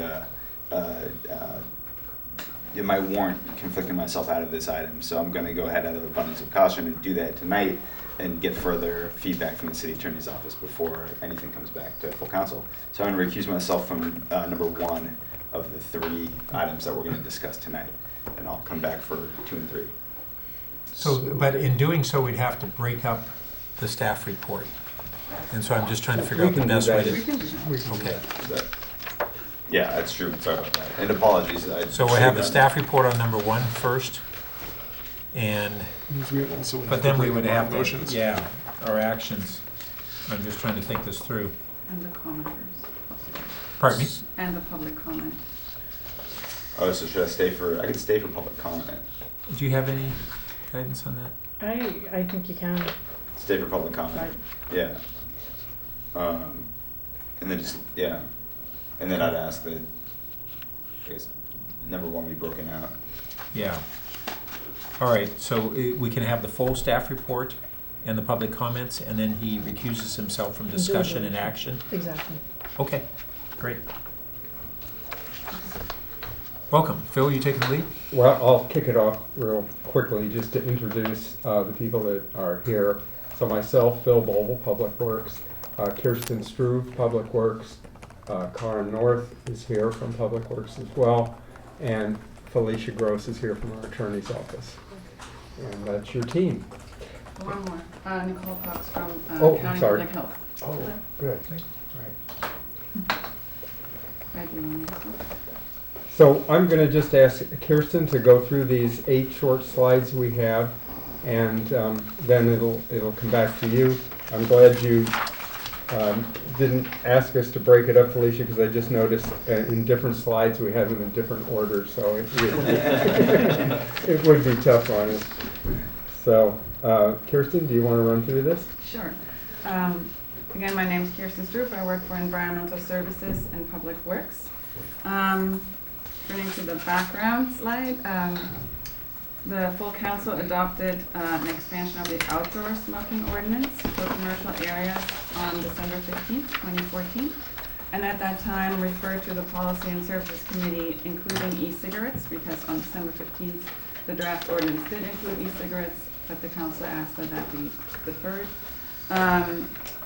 it might warrant conflicting myself out of this item. So I'm going to go ahead out of abundance of caution and do that tonight and get further feedback from the city attorney's office before anything comes back to full council. So I'm going to recuse myself from number 1 of the 3 items that we're going to discuss tonight, and I'll come back for 2 and 3. So, but in doing so, we'd have to break up the staff report. And so I'm just trying to figure out the best way to... Okay. Yeah, that's true. Sorry about that. And apologies. So we'll have the staff report on number 1 first, and but then we would have motions. Yeah, our actions. I'm just trying to think this through. And the commenters. Pardon me? And the public comment. Oh, so should I stay for? I could stay for public comment. Do you have any guidance on that? I think you can. Stay for public comment. Right. Yeah. And then and then I'd ask that, I guess, number 1 be broken out. Yeah. All right, so we can have the full staff report and the public comments, and then he recuses himself from discussion and action? Exactly. Okay, great. Welcome. Phil, you taking the lead? Well, I'll kick it off real quickly just to introduce the people that are here. So myself, Phil Boble, Public Works, Kirsten Struve, Public Works, Karen North is here from Public Works as well, and Felicia Gross is here from our attorney's office. And that's your team. One more. Nicole Cox from County sorry. Public Health. Oh, good. Right. So I'm going to just ask Kirsten to go through these 8 short slides we have, and then it'll come back to you. I'm glad you didn't ask us to break it up, Felicia, because I just noticed in different slides we have them in different orders, so it would be tough on us. So, Kirsten, do you want to run through this? Sure. Again, my name is Kirsten Stroop. I work for Environmental Services and Public Works. Turning to the background slide, the full council adopted an expansion of the outdoor smoking ordinance for commercial areas on December 15th, 2014. And at that time referred to the Policy and Services Committee, including e-cigarettes, because on December 15th, the draft ordinance did include e-cigarettes, but the council asked that that be deferred.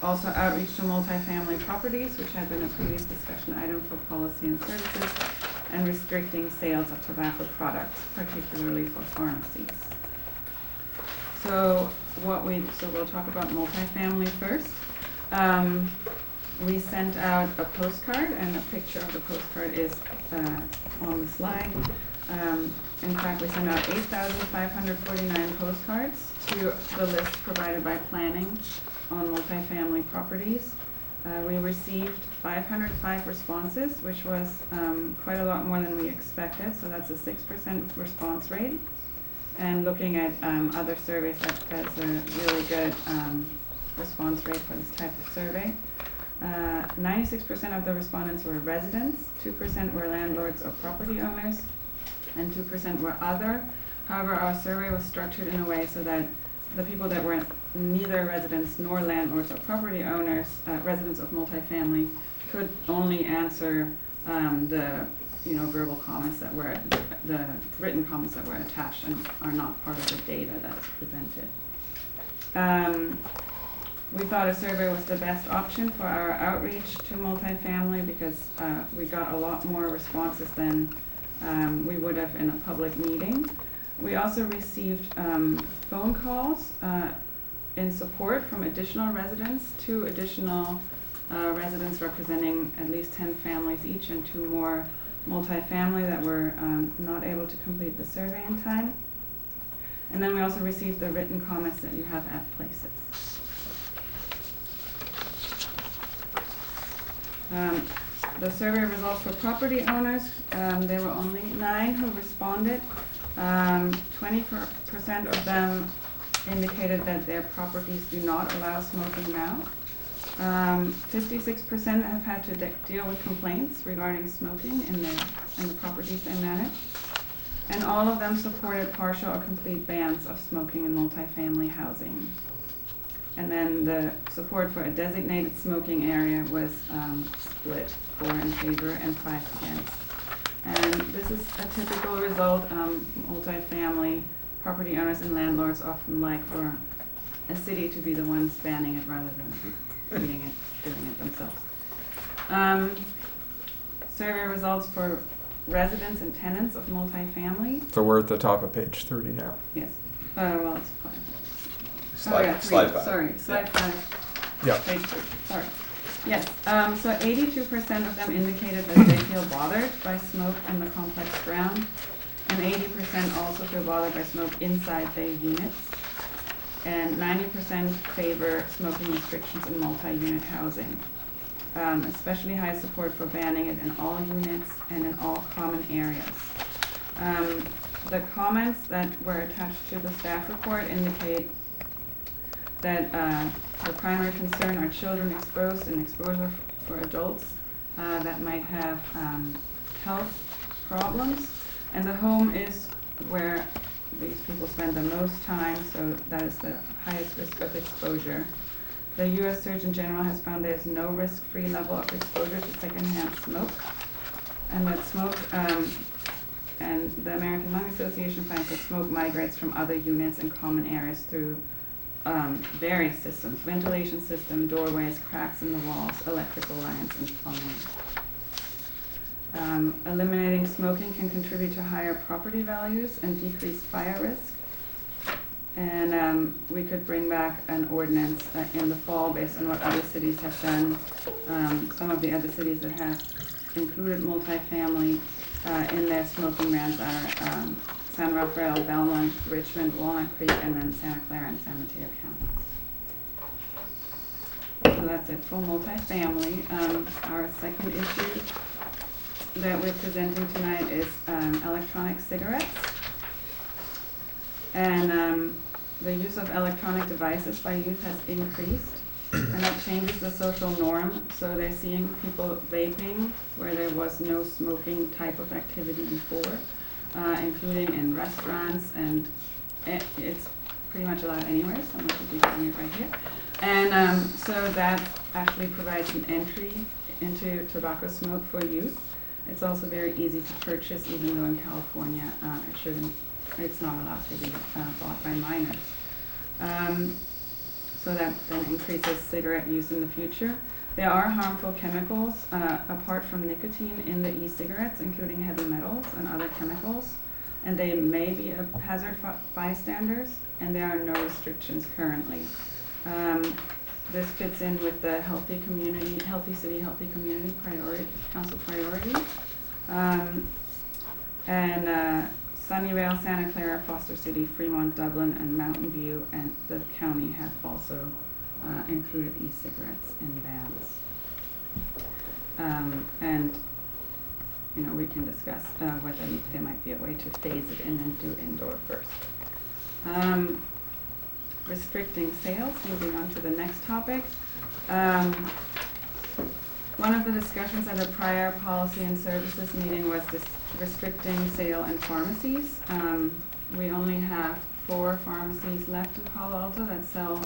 Also outreach to multifamily properties, which had been a previous discussion item for Policy and Services, and restricting sales of tobacco products, particularly for pharmacies. So we'll talk about multifamily first. We sent out a postcard, and a picture of the postcard is on the slide. In fact, we sent out 8,549 postcards to the list provided by planning on multifamily properties. We received 505 responses, which was quite a lot more than we expected, so that's a 6% response rate. And looking at other surveys, that's a really good response rate for this type of survey. 96% of the respondents were residents, 2% were landlords or property owners, and 2% were other. However, our survey was structured in a way so that the people that were neither residents nor landlords or property owners, residents of multifamily, could only answer the verbal comments that were, the written comments that were attached and are not part of the data that's presented. We thought a survey was the best option for our outreach to multifamily because we got a lot more responses than we would have in a public meeting. We also received phone calls in support from additional residents, 2 additional residents representing at least 10 families each, and 2 more multifamily that were not able to complete the survey in time. And then we also received the written comments that you have at places. The survey results for property owners, there were only 9 who responded. 20% of them indicated that their properties do not allow smoking now. 56% have had to deal with complaints regarding smoking in the properties they manage. And all of them supported partial or complete bans of smoking in multifamily housing. And then the support for a designated smoking area was split, 4 in favor and 5 against. And this is a typical result. Multifamily property owners and landlords often like for a city to be the ones banning it rather than doing it themselves. Survey results for residents and tenants of multifamily. So we're at the top of page 3 now. Yes. Well, it's 5. Slide 5. Sorry, slide 5. Yeah. Page 3. Sorry. Yes. So 82% of them indicated that they feel bothered by smoke in the complex ground, and 80% also feel bothered by smoke inside their units. And 90% favor smoking restrictions in multi-unit housing. Especially high support for banning it in all units and in all common areas. The comments that were attached to the staff report indicate that the primary concern are children exposed and exposure for adults that might have health problems. And the home is where these people spend the most time, so that is the highest risk of exposure. The U.S. Surgeon General has found there is no risk-free level of exposure to secondhand smoke, and that smoke, and the American Lung Association finds that smoke migrates from other units and common areas through various systems: ventilation system, doorways, cracks in the walls, electrical lines, and plumbing. Eliminating smoking can contribute to higher property values and decrease fire risk. And we could bring back an ordinance in the fall based on what other cities have done. Some of the other cities that have included multifamily in their smoking bans are San Rafael, Belmont, Richmond, Walnut Creek, and then Santa Clara and San Mateo counties. So that's it for multifamily. Our second issue that we're presenting tonight is electronic cigarettes. And the use of electronic devices by youth has increased, and that changes the social norm. So they're seeing people vaping where there was no smoking type of activity before, including in restaurants, and it's pretty much allowed anywhere. Someone could be doing it right here. And so that actually provides an entry into tobacco smoke for youth. It's also very easy to purchase, even though in California it's not allowed to be bought by minors. So that then increases cigarette use in the future. There are harmful chemicals apart from nicotine in the e-cigarettes, including heavy metals and other chemicals, and they may be a hazard for bystanders, and there are no restrictions currently. This fits in with the Healthy City, Healthy Community Council priority. Sunnyvale, Santa Clara, Foster City, Fremont, Dublin, and Mountain View, and the county have also included e-cigarettes in bans. And we can discuss whether there might be a way to phase it in and do indoor first. Restricting sales, moving on to the next topic. One of the discussions at a prior policy and services meeting was restricting sale in pharmacies. We only have 4 pharmacies left in Palo Alto that sell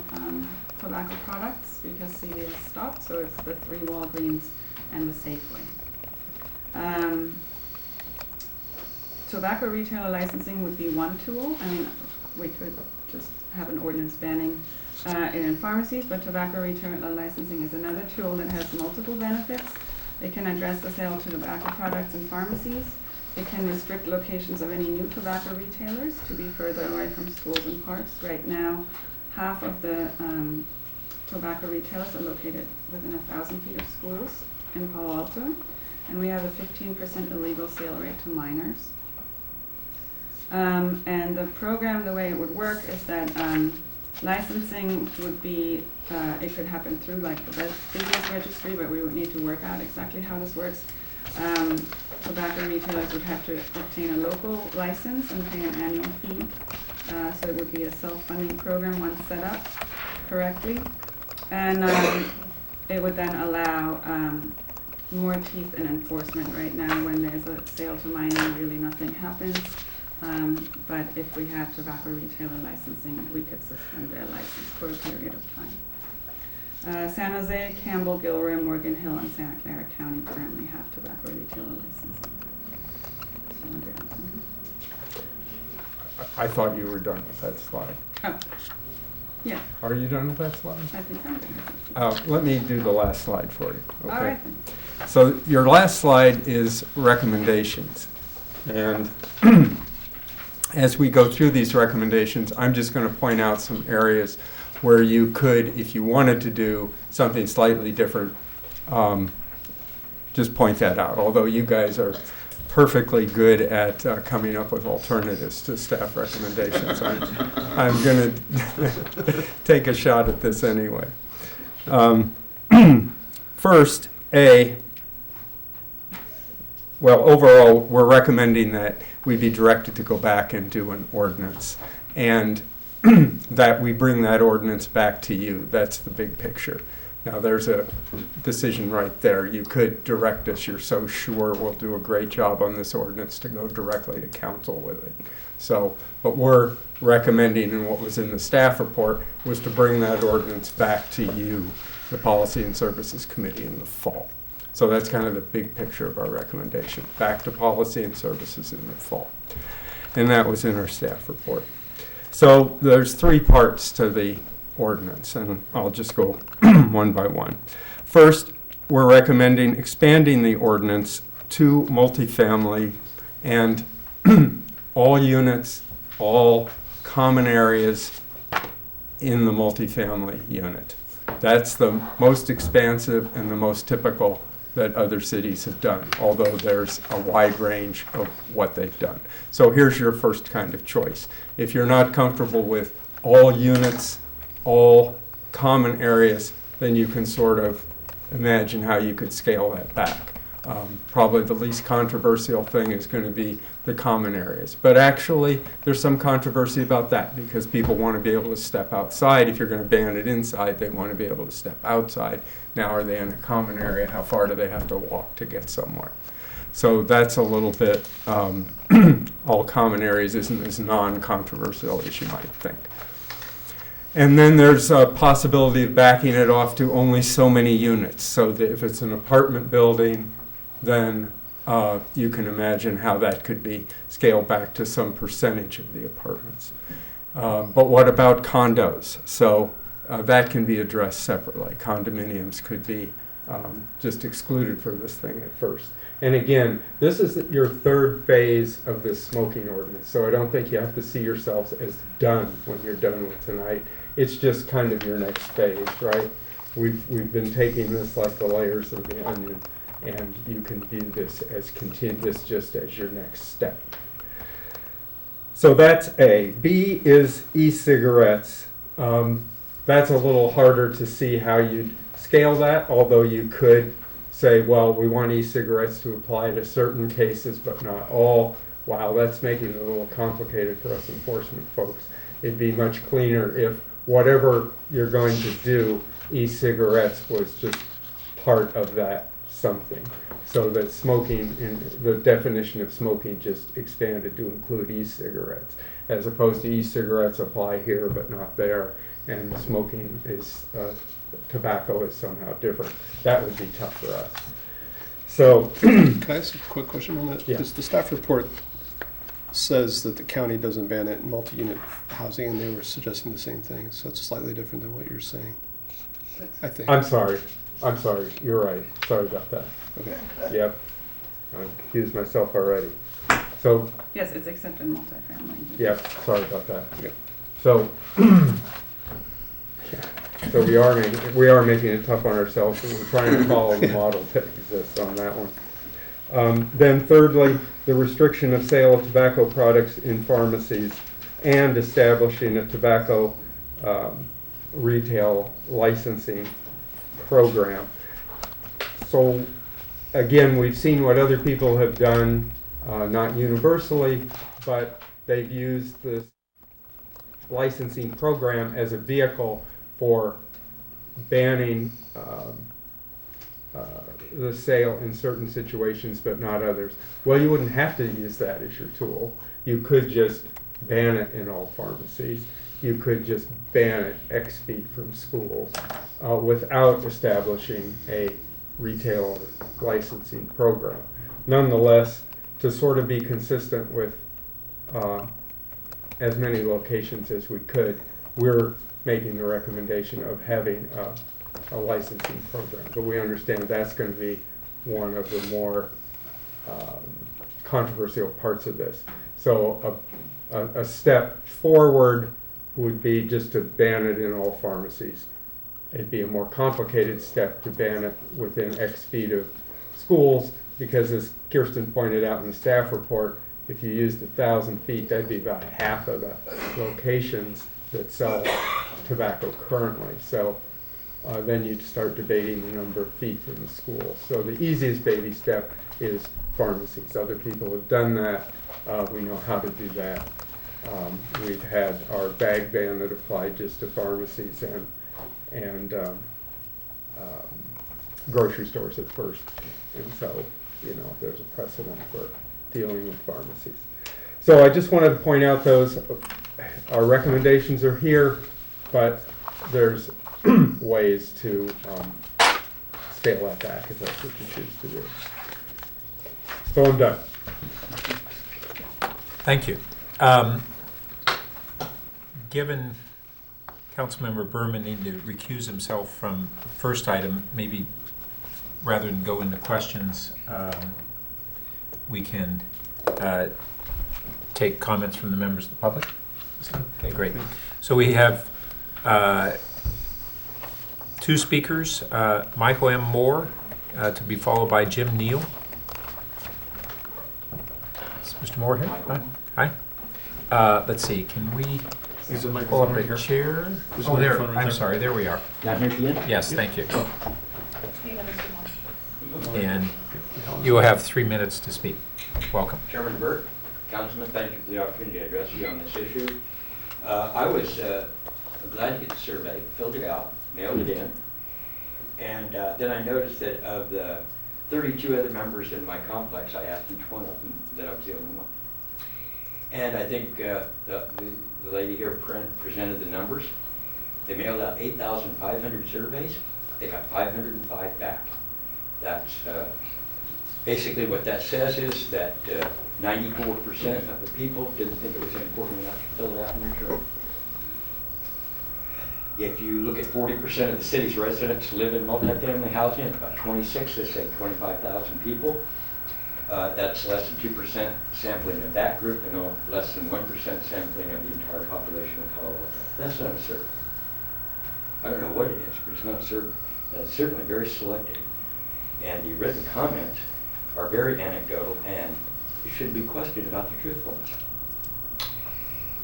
tobacco products because CVS stopped, so it's the 3 Walgreens and the Safeway. tobacco retailer licensing would be one tool. I mean, we could just have an ordinance banning it in pharmacies, but tobacco retailer licensing is another tool that has multiple benefits. It can address the sale of tobacco products in pharmacies. It can restrict locations of any new tobacco retailers to be further away from schools and parks. Right now, half of the tobacco retailers are located within 1,000 feet of schools in Palo Alto, and we have a 15% illegal sale rate to minors. And the program, the way it would work is that licensing would be, it could happen through like the business registry, but we would need to work out exactly how this works. Tobacco retailers would have to obtain a local license and pay an annual fee. So it would be a self-funding program once set up correctly. And it would then allow more teeth in enforcement. Right now, when there's a sale to minor, really nothing happens. But if we have tobacco retailer licensing, we could suspend their license for a period of time. San Jose, Campbell, Gilroy, Morgan Hill, and Santa Clara County currently have tobacco retailer licensing. I thought you were done with that slide. Oh, yeah. Are you done with that slide? I think I'm done. Let me do the last slide for you. Okay. All right. So your last slide is recommendations. And as we go through these recommendations, I'm just going to point out some areas where you could, if you wanted to do something slightly different, just point that out. Although you guys are perfectly good at coming up with alternatives to staff recommendations, I'm going to take a shot at this anyway. First, well, overall, we're recommending that we be directed to go back and do an ordinance, and that we bring that ordinance back to you. That's the big picture. Now, there's a decision right there. You could direct us. You're so sure we'll do a great job on this ordinance to go directly to council with it. So, what we're recommending, and what was in the staff report, was to bring that ordinance back to you, the Policy and Services Committee, in the fall. So that's kind of the big picture of our recommendation. Back to Policy and Services in the fall. And that was in our staff report. So there's three parts to the ordinance, and I'll just go one by one. First, we're recommending expanding the ordinance to multifamily and all units, all common areas in the multifamily unit. That's the most expansive and the most typical that other cities have done, although there's a wide range of what they've done. So here's your first kind of choice. If you're not comfortable with all units, all common areas, then you can sort of imagine how you could scale that back. Probably the least controversial thing is going to be the common areas. But actually, there's some controversy about that because people want to be able to step outside. If you're going to ban it inside, they want to be able to step outside. Now, are they in a common area? How far do they have to walk to get somewhere? So that's a little bit, all common areas isn't as non-controversial as you might think. And then there's a possibility of backing it off to only so many units. So that if it's an apartment building, then you can imagine how that could be scaled back to some percentage of the apartments. But what about condos? So that can be addressed separately. Condominiums could be just excluded from this thing at first. And again, this is your third phase of this smoking ordinance. So I don't think you have to see yourselves as done when you're done with tonight. It's just kind of your next phase, right? We've been taking this like the layers of the onion, and you can view this as this just as your next step. So that's A. B is e-cigarettes. That's a little harder to see how you'd scale that, although you could say, well, we want e-cigarettes to apply to certain cases, but not all. Wow, that's making it a little complicated for us enforcement folks. It'd be much cleaner if whatever you're going to do, e-cigarettes was just part of that something. So that smoking, the definition of smoking just expanded to include e-cigarettes, as opposed to e-cigarettes apply here but not there, and smoking is, tobacco is somehow different. That would be tough for us. So, can I ask a quick question on that? Yeah. Does the staff report says that the county doesn't ban it in multi-unit housing, and they were suggesting the same thing, so it's slightly different than what you're saying, I think. I'm sorry, you're right, sorry about that. Okay. Yep, I confused myself already. So, Yes, it's accepted in multifamily. yep, sorry about that. Yep. So, so we are making it tough on ourselves, and we're trying to follow the model that exists on that one. Then thirdly, the restriction of sale of tobacco products in pharmacies and establishing a tobacco retail licensing program. So again, we've seen what other people have done, not universally, but they've used this licensing program as a vehicle for banning the sale in certain situations but not others. Well, you wouldn't have to use that as your tool. You could just ban it in all pharmacies. You could just ban it X feet from schools without establishing a retail licensing program. Nonetheless, to sort of be consistent with as many locations as we could, we're making the recommendation of having a licensing program. But we understand that's going to be one of the more controversial parts of this. So a step forward would be just to ban it in all pharmacies. It'd be a more complicated step to ban it within X feet of schools, because as Kirsten pointed out in the staff report, if you used 1,000 feet, that'd be about half of the locations that sell tobacco currently. So then you'd start debating the number of feet from the schools. So the easiest baby step is pharmacies. Other people have done that. We know how to do that. We've had our bag ban that applied just to pharmacies and grocery stores at first. And so, you know, there's a precedent for dealing with pharmacies. So I just wanted to point out those. Our recommendations are here, but there's ways to scale that back if that's what you choose to do. So I'm done. Thank you. Given Councilmember Berman needing to recuse himself from the first item, maybe rather than go into questions, we can take comments from the members of the public. Okay, great. So we have two speakers, Michael M. Moore, to be followed by Jim Neal. Is Mr. Moore here? Hi. Let's see, can we pull up a chair? Oh, there, I'm sorry, there we are. Down here at the end? Yes, thank you. And you will have 3 minutes to speak. Welcome. Chairman Burt, Councilman, thank you for the opportunity to address you on this issue. I was glad to get the survey, filled it out, mailed it in, and then I noticed that of the 32 other members in my complex, I asked each one of them that I was the only one. And I think the lady here presented the numbers. They mailed out 8,500 surveys. They got 505 back. That's basically what that says is that 94% of the people didn't think it was important enough to fill it out and return. If you look at 40% of the city's residents live in multifamily housing, about 26, let's say 25,000 people. That's less than 2% sampling of that group and less than 1% sampling of the entire population of Palo Alto. That's not a survey. I don't know what it is, but it's not a survey. It's certainly very selective. And the written comments are very anecdotal, and you shouldn't be questioned about the truthfulness.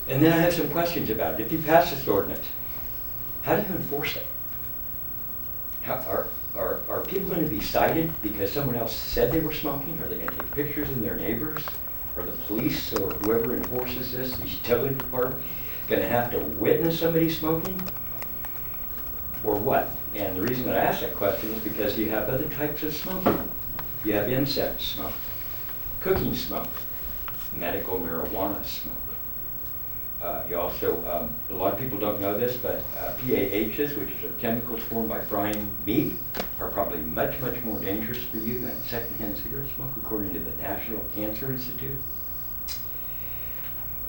And then I have some questions about it. If you pass this ordinance, how do you enforce it? Are people going to be cited because someone else said they were smoking? Are they going to take pictures of their neighbors? Are the police or whoever enforces this, the utility department, going to have to witness somebody smoking? Or what? And the reason that I ask that question is because you have other types of smoking. You have insect smoke, cooking smoke, medical marijuana smoke. You also, a lot of people don't know this, but PAHs, which are chemicals formed by frying meat, are probably much, much more dangerous for you than secondhand cigarette smoke, according to the National Cancer Institute.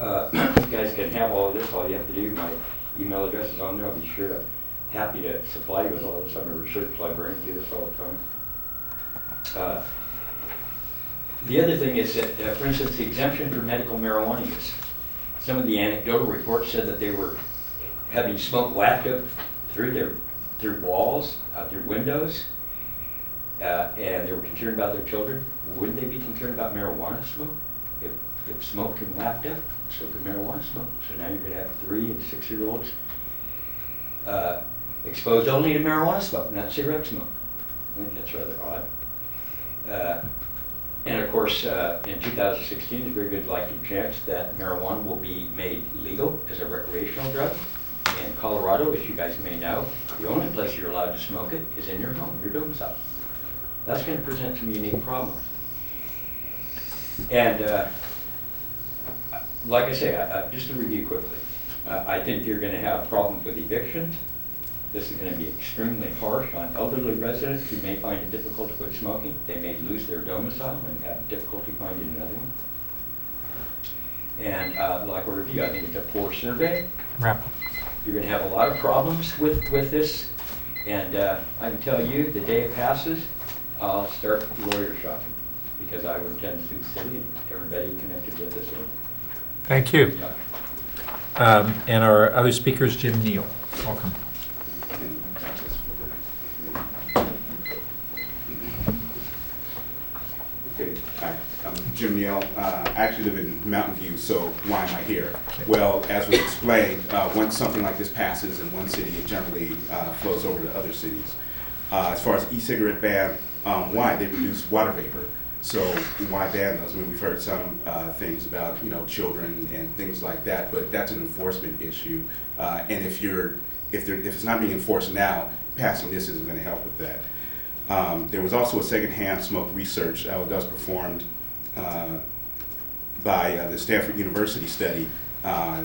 You guys can have all of this. All you have to do, my email address is on there. I'll be sure to, happy to supply you with all this. I'm a research librarian, do this all the time. The other thing is that, for instance, the exemption for medical marijuana use. Some of the anecdotal reports said that they were having smoke wafted through walls, through windows, and they were concerned about their children. Wouldn't they be concerned about marijuana smoke? If smoke can waft up, so can marijuana smoke. So now you're going to have 3 and 6-year-olds exposed only to marijuana smoke, not cigarette smoke. I think that's rather odd. And of course, in 2016, there's a very good likely chance that marijuana will be made legal as a recreational drug. In Colorado, as you guys may know, the only place you're allowed to smoke it is in your home, your domicile. That's going to present some unique problems. And like I say, just to review quickly, I think you're going to have problems with evictions. This is going to be extremely harsh on elderly residents who may find it difficult to quit smoking. They may lose their domicile and have difficulty finding another one. And like a review, I think it's a poor survey. Wrap. You're going to have a lot of problems with this. And I can tell you, the day it passes, I'll start lawyer shopping because I would attend to sue the city and everybody connected with this. Thank you. And our other speaker is Jim Neal. Welcome. Hi, I'm Jim Neal. I actually live in Mountain View, so why am I here? Well, as was explained, once something like this passes in one city, it generally flows over to other cities. As far as e-cigarette ban, why? They produce water vapor. So why ban those? I mean, we've heard some things about, children and things like that, but that's an enforcement issue. And if it's not being enforced now, passing this isn't going to help with that. There was also a secondhand smoke research that was performed by the Stanford University study, a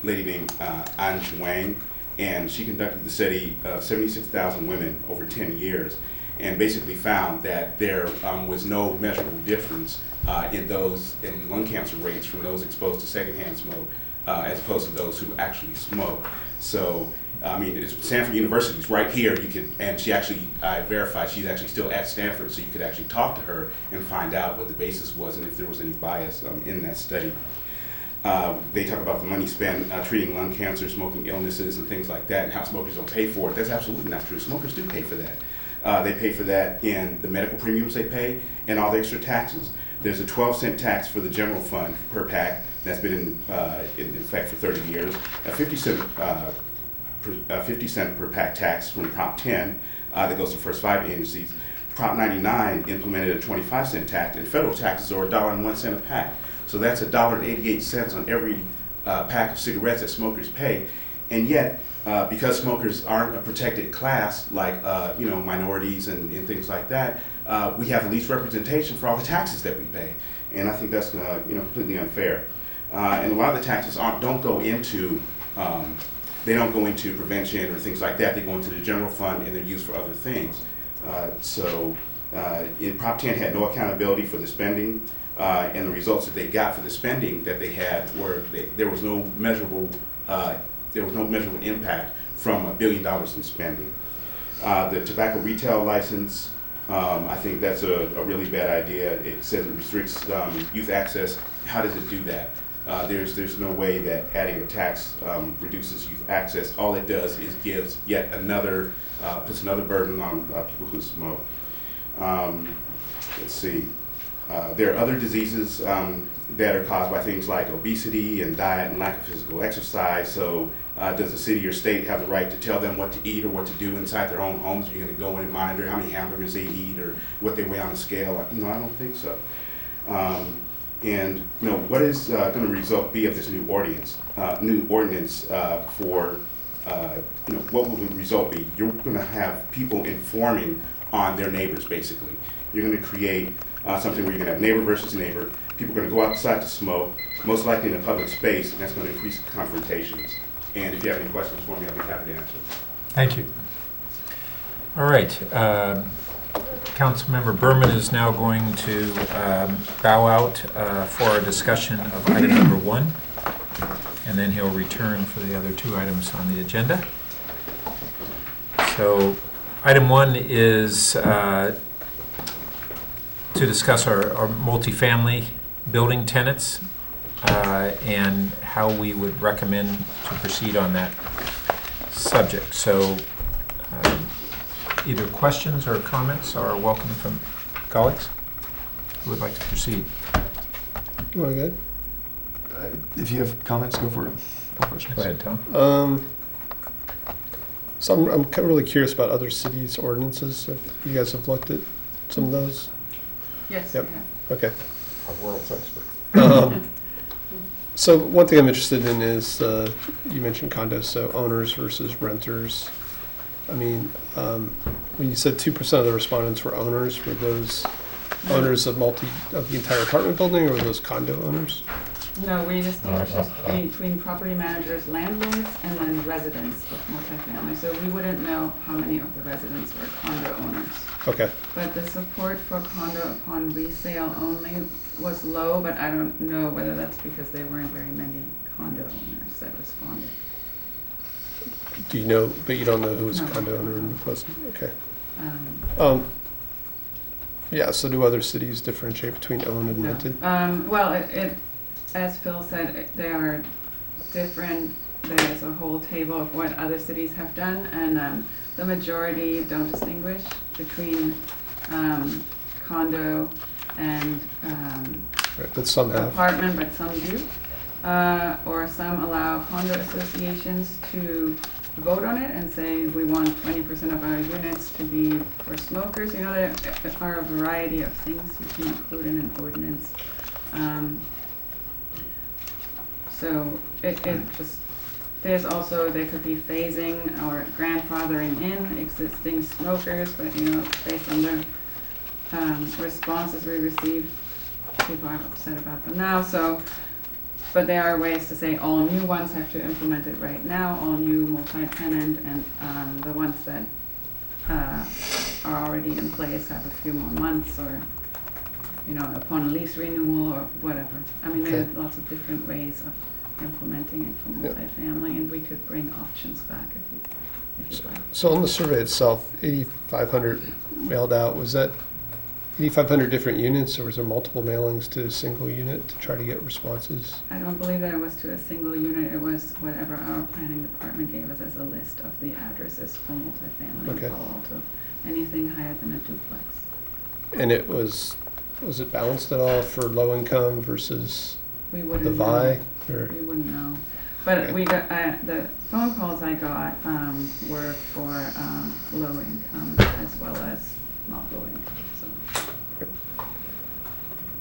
lady named Anj Wang, and she conducted the study of 76,000 women over 10 years and basically found that there was no measurable difference in lung cancer rates from those exposed to secondhand smoke as opposed to those who actually smoke. So, I mean, Stanford University's right here. And she actually, I verified she's actually still at Stanford, so you could actually talk to her and find out what the basis was and if there was any bias in that study. They talk about the money spent treating lung cancer, smoking illnesses, and things like that, and how smokers don't pay for it. That's absolutely not true. Smokers do pay for that. They pay for that in the medical premiums they pay and all the extra taxes. There's a 12-cent tax for the general fund per pack that's been in effect for 30 years. A 50 cent per pack tax from Prop 10 that goes to the first 5 agencies. Prop 99 implemented a 25-cent tax, and federal taxes are $1.01 a pack. So that's $1.88 on every pack of cigarettes that smokers pay. And yet, because smokers aren't a protected class like minorities and things like that, we have the least representation for all the taxes that we pay. And I think that's completely unfair. And a lot of the taxes don't go into prevention or things like that. They go into the general fund and they're used for other things. In Prop 10 had no accountability for the spending, and the results that they got for the spending that they had were there was no measurable impact from $1 billion in spending. The tobacco retail license, I think that's a really bad idea. It says it restricts youth access. How does it do that? There's no way that adding a tax reduces youth access. All it does is gives yet another, puts another burden on people who smoke. Let's see. There are other diseases that are caused by things like obesity and diet and lack of physical exercise. So does the city or state have the right to tell them what to eat or what to do inside their own homes? Are you going to go in and monitor how many hamburgers they eat or what they weigh on a scale? I don't think so. And what is going to result be of this new ordinance? What will the result be? You're going to have people informing on their neighbors, basically. You're going to create something where you're going to have neighbor versus neighbor. People are going to go outside to smoke, most likely in a public space, and that's going to increase confrontations. And if you have any questions for me, I'll be happy to answer. Thank you. All right. Councilmember Berman is now going to bow out for our discussion of item number 1. and then he'll return for the other two items on the agenda. So item 1 is to discuss our multifamily building tenants and how we would recommend to proceed on that subject. So either questions or comments are welcome from colleagues who would like to proceed. You want to go? If you have comments, go for it. No questions. Go ahead, Tom. So I'm kind of really curious about other cities' ordinances. If you guys have looked at some of those? Yes. Yep. Yeah. Okay. Our world's expert. So one thing I'm interested in is you mentioned condos, so owners versus renters. I mean, when you said 2% of the respondents were owners, were those owners of the entire apartment building, or were those condo owners? No, we distinguish between property managers, landlords, and then residents of multifamily. So we wouldn't know how many of the residents were condo owners. Okay. But the support for condo upon resale only was low, but I don't know whether that's because there weren't very many condo owners that responded. Do you know, but you don't know who was a No. condo owner and who wasn't? Okay. Um, Yeah, so do other cities differentiate between owned and no. rented? Well, as Phil said, they are different. There's a whole table of what other cities have done, and the majority don't distinguish between condo and Right, but some have. apartment, but some do. Or some allow condo associations to vote on it and say we want 20% of our units to be for smokers. You know, there are a variety of things you can include in an ordinance. So it just, there could be phasing or grandfathering in existing smokers, but you know, based on the responses we received, people are upset about them now. So, but there are ways to say all new ones have to implement it right now, all new multi-tenant, and the ones that are already in place have a few more months, or you know, upon lease renewal or whatever. I mean, there are lots of different ways of implementing it for multifamily, and we could bring options back if you'd like. So on the survey itself, 8,500 mailed out. Was that 8,500 different units, or was there multiple mailings to a single unit to try to get responses? I don't believe that it was to a single unit. It was whatever our planning department gave us as a list of the addresses for multifamily in Palo Alto. Anything higher than a duplex. And it was it balanced at all for low income versus we wouldn't the VI? Know. We wouldn't know. But we got the phone calls I got were for low income as well as not low income.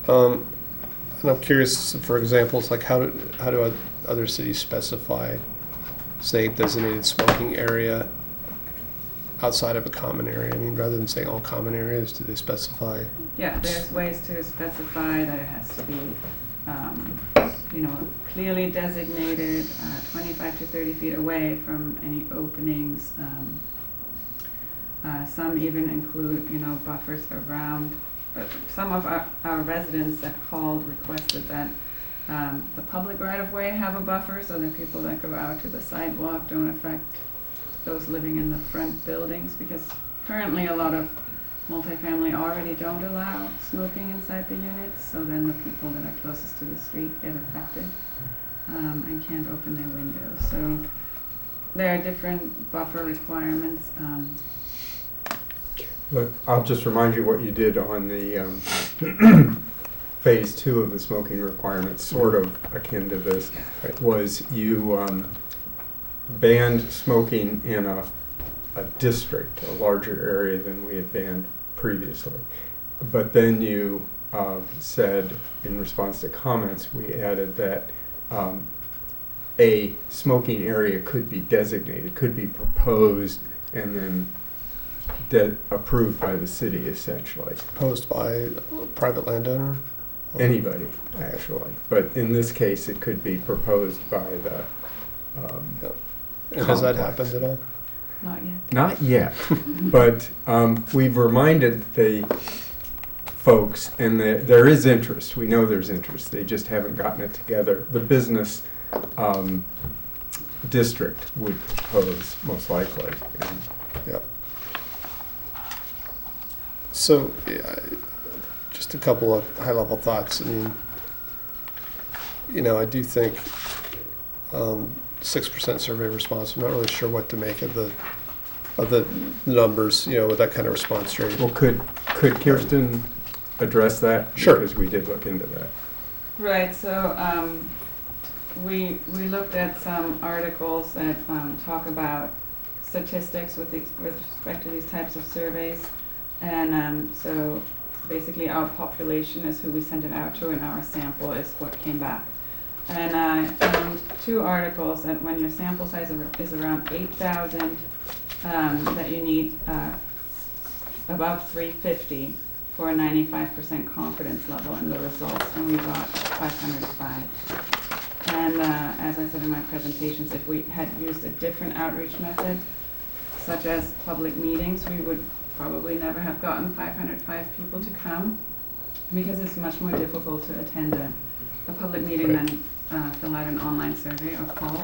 And I'm curious for examples, like how do other cities specify, say, designated smoking area outside of a common area? I mean, rather than saying all common areas, do they specify? Yeah, there's ways to specify that it has to be, you know, clearly designated, 25 to 30 feet away from any openings. Some even include, you know, buffers around. Some of our residents that called requested that the public right-of-way have a buffer so that people that go out to the sidewalk don't affect those living in the front buildings, because currently a lot of multifamily already don't allow smoking inside the units, so then the people that are closest to the street get affected and can't open their windows. So there are different buffer requirements. Look, I'll just remind you what you did on the phase 2 of the smoking requirements, sort of akin to this, was you banned smoking in a district, a larger area than we had banned previously. But then you said, in response to comments, we added that a smoking area could be designated, could be proposed, and then approved by the city, essentially. Proposed by a private landowner? Anybody, actually. But in this case, it could be proposed by the And has that happened at all? Not yet. Not yet. But we've reminded the folks, and there is interest. We know there's interest. They just haven't gotten it together. The business district would propose most likely. And Yeah. So, just a couple of high-level thoughts. I mean, I do think 6% survey response. I'm not really sure what to make of the numbers. With that kind of response rate. well, could Kirsten address that? Sure. Because we did look into that. Right, so we looked at some articles that talk about statistics with respect to these types of surveys. And so basically our population is who we sent it out to, and our sample is what came back. And I found two articles that when your sample size is around 8,000, that you need above 350 for a 95% confidence level in the results, and we got 505. And as I said in my presentations, if we had used a different outreach method, such as public meetings, we would probably never have gotten 505 people to come, because it's much more difficult to attend a public meeting than fill out an online survey or poll.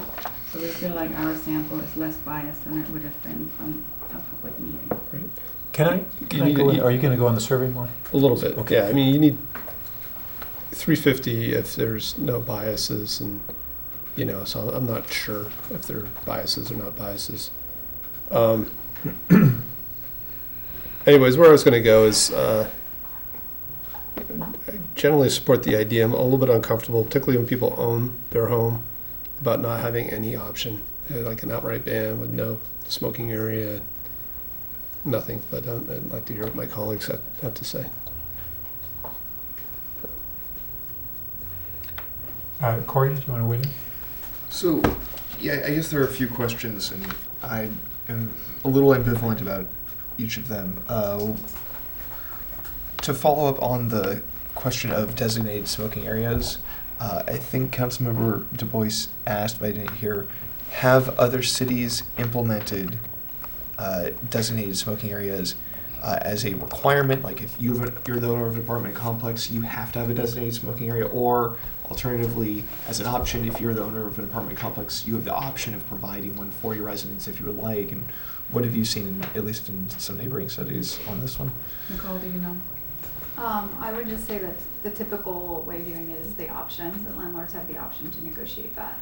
So we feel like our sample is less biased than it would have been from a public meeting. Right. Can I go in? Are you going to go on the survey more? A little bit. Okay. Yeah, I mean, you need 350 if there's no biases, and so I'm not sure if there are biases or not biases. Anyways, where I was going to go is I generally support the idea. I'm a little bit uncomfortable, particularly when people own their home, about not having any option, like an outright ban with no smoking area, nothing. But I'd like to hear what my colleagues have to say. Corey, do you want to weigh in? So, yeah, I guess there are a few questions, and I am a little ambivalent about each of them. To follow up on the question of designated smoking areas, I think Councilmember Du Bois asked, but I didn't hear, have other cities implemented designated smoking areas as a requirement? Like if you're the owner of an apartment complex, you have to have a designated smoking area, or alternatively, as an option, if you're the owner of an apartment complex, you have the option of providing one for your residents if you would like. And what have you seen, at least in some neighboring studies, on this one? Nicole, do you know? I would just say that the typical way of doing it is the option, that landlords have the option to negotiate that.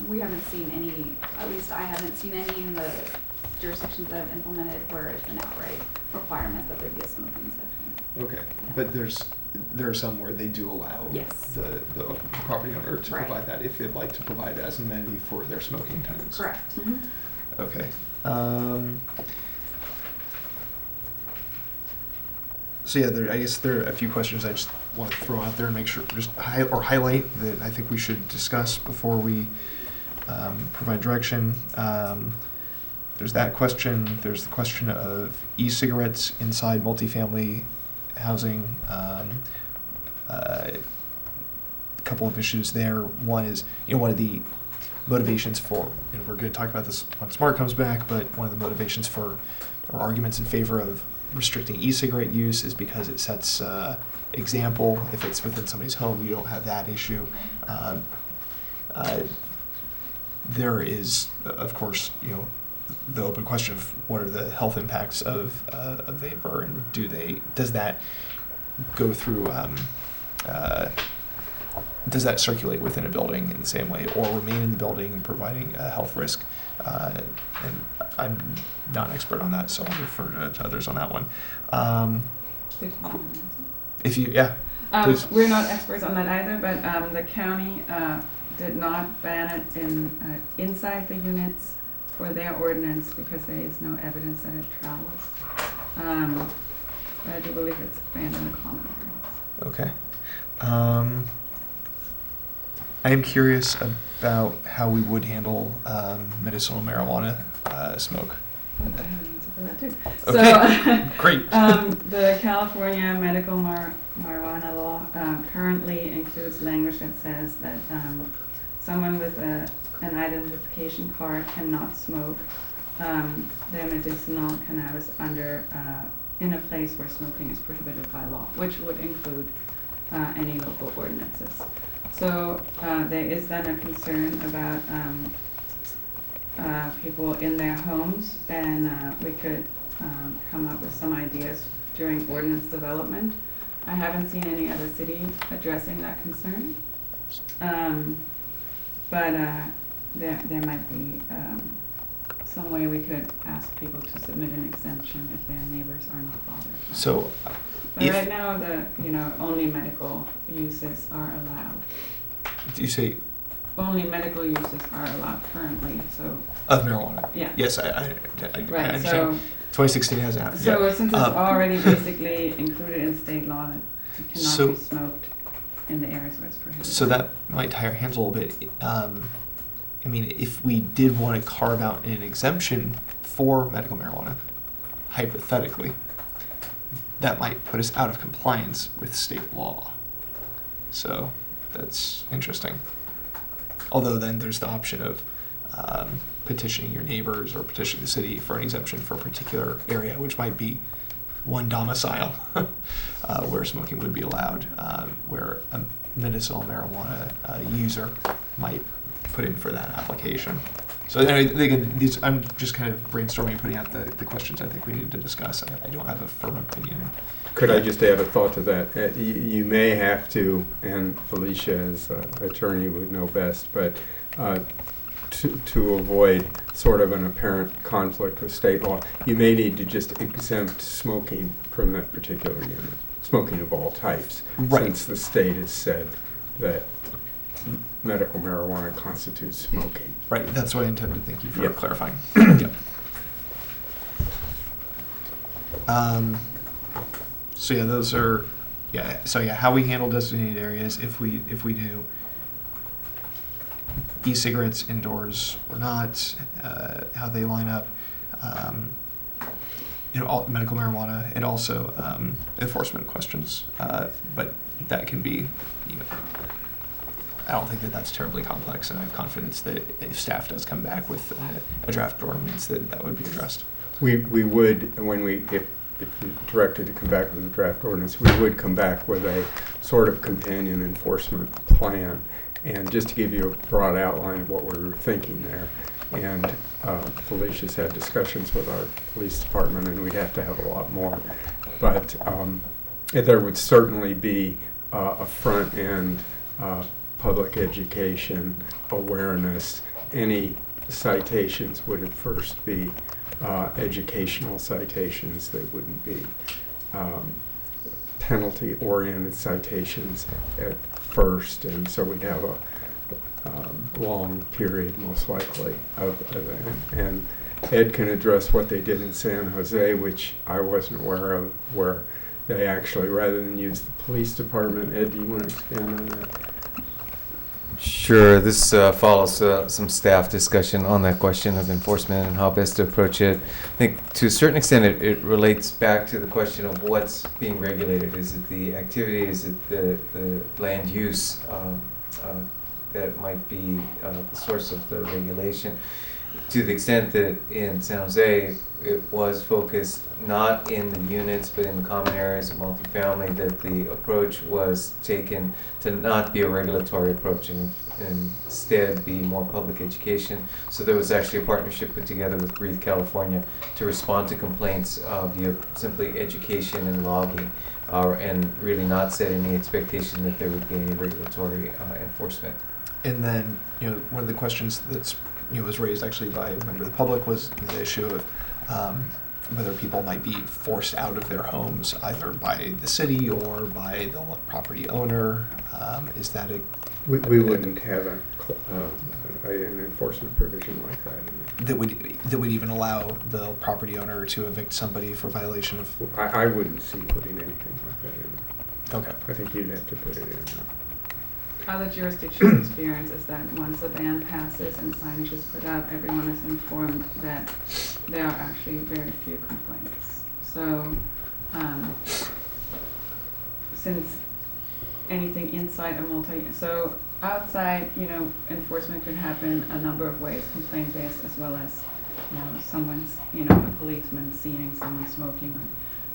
We haven't seen any, at least I haven't seen any in the jurisdictions that have implemented where it's an outright requirement that there be a smoking section. Okay, Yeah. but there are some where they do allow Yes. the property owner to Right. provide that if they'd like to provide it as an amenity for their smoking tenants. Correct. Okay. So yeah, I guess there are a few questions I just want to throw out there and make sure, highlight that I think we should discuss before we provide direction. There's that question. There's the question of e-cigarettes inside multifamily housing. A couple of issues there. One is, one of the motivations for, and we're going to talk about this when SMART comes back, but one of the motivations for, or arguments in favor of restricting e-cigarette use is because it sets example. If it's within somebody's home, you don't have that issue. There is, of course, the open question of what are the health impacts of vapor, and does that go through, does that circulate within a building in the same way, or remain in the building and providing a health risk? And I'm not an expert on that, so I'll refer to others on that one. If you, please. We're not experts on that either, but the county did not ban it inside the units for their ordinance because there is no evidence that it travels. But I do believe it's banned in the common areas. Okay. I am curious about how we would handle medicinal marijuana smoke. I have an answer for that too. Okay, so, great. The California medical marijuana law currently includes language that says that someone with an identification card cannot smoke their medicinal cannabis in a place where smoking is prohibited by law, which would include any local ordinances. So there is then a concern about people in their homes, and we could come up with some ideas during ordinance development. I haven't seen any other city addressing that concern, but there might be some way we could ask people to submit an exemption if their neighbors are not bothered. So, But right now, only medical uses are allowed. do you say Only medical uses are allowed currently, so. of marijuana? Yeah. Yes, I Right, understand. so. 2016 has happened. So yeah. since it's already basically included in state law that it cannot be smoked in the areas where it's prohibited. So that might tie our hands a little bit. I mean, if we did want to carve out an exemption for medical marijuana, hypothetically, that might put us out of compliance with state law. So that's interesting. Although then there's the option of petitioning your neighbors or petitioning the city for an exemption for a particular area, which might be one domicile where smoking would be allowed, where a medicinal marijuana user might put in for that application. So anyway, I'm just kind of brainstorming, putting out the questions I think we need to discuss. I don't have a firm opinion. Could I just add a thought to that? You may have to, and Felicia as attorney would know best, but to avoid sort of an apparent conflict with state law, you may need to just exempt smoking from that particular unit, smoking of all types, right, since the state has said that medical marijuana constitutes smoking. Right, that's what I intended. Thank you for Yep. clarifying. Yep. So yeah, those are, so how we handle designated areas, if we do e-cigarettes indoors or not, how they line up, all medical marijuana, and also enforcement questions. But that can be, I don't think that that's terribly complex, and I have confidence that if staff does come back with a draft ordinance, that would be addressed. We would, if directed to come back with a draft ordinance, we would come back with a sort of companion enforcement plan. And just to give you a broad outline of what we're thinking there, and Felicia's had discussions with our police department, and we'd have to have a lot more. But there would certainly be a front end public education, awareness. Any citations would at first be educational citations. They wouldn't be penalty-oriented citations at first, and so we'd have a long period, most likely, of that. And Ed can address what they did in San Jose, which I wasn't aware of, where they actually, rather than use the police department. Ed, do you want to expand on that? Sure. This follows some staff discussion on that question of enforcement and how best to approach it. I think to a certain extent it relates back to the question of what's being regulated. Is it the activity? Is it the land use that might be the source of the regulation? To the extent that in San Jose it was focused not in the units but in the common areas of multifamily, that the approach was taken to not be a regulatory approach and instead be more public education. So there was actually a partnership put together with Breathe California to respond to complaints via simply education and logging, and really not set any expectation that there would be any regulatory enforcement. And then, one of the questions that's was raised actually by a member of the public was the issue of whether people might be forced out of their homes either by the city or by the property owner. Is that we wouldn't have an enforcement provision like that. That would even allow the property owner to evict somebody for violation of. I wouldn't see putting anything like that in. Okay. I think you'd have to put it in. Other jurisdictions' experience is that once a ban passes and signage is put up, everyone is informed that there are actually very few complaints. So, since anything inside so outside, enforcement could happen a number of ways, complaint-based as well as, someone's, a policeman seeing someone smoking or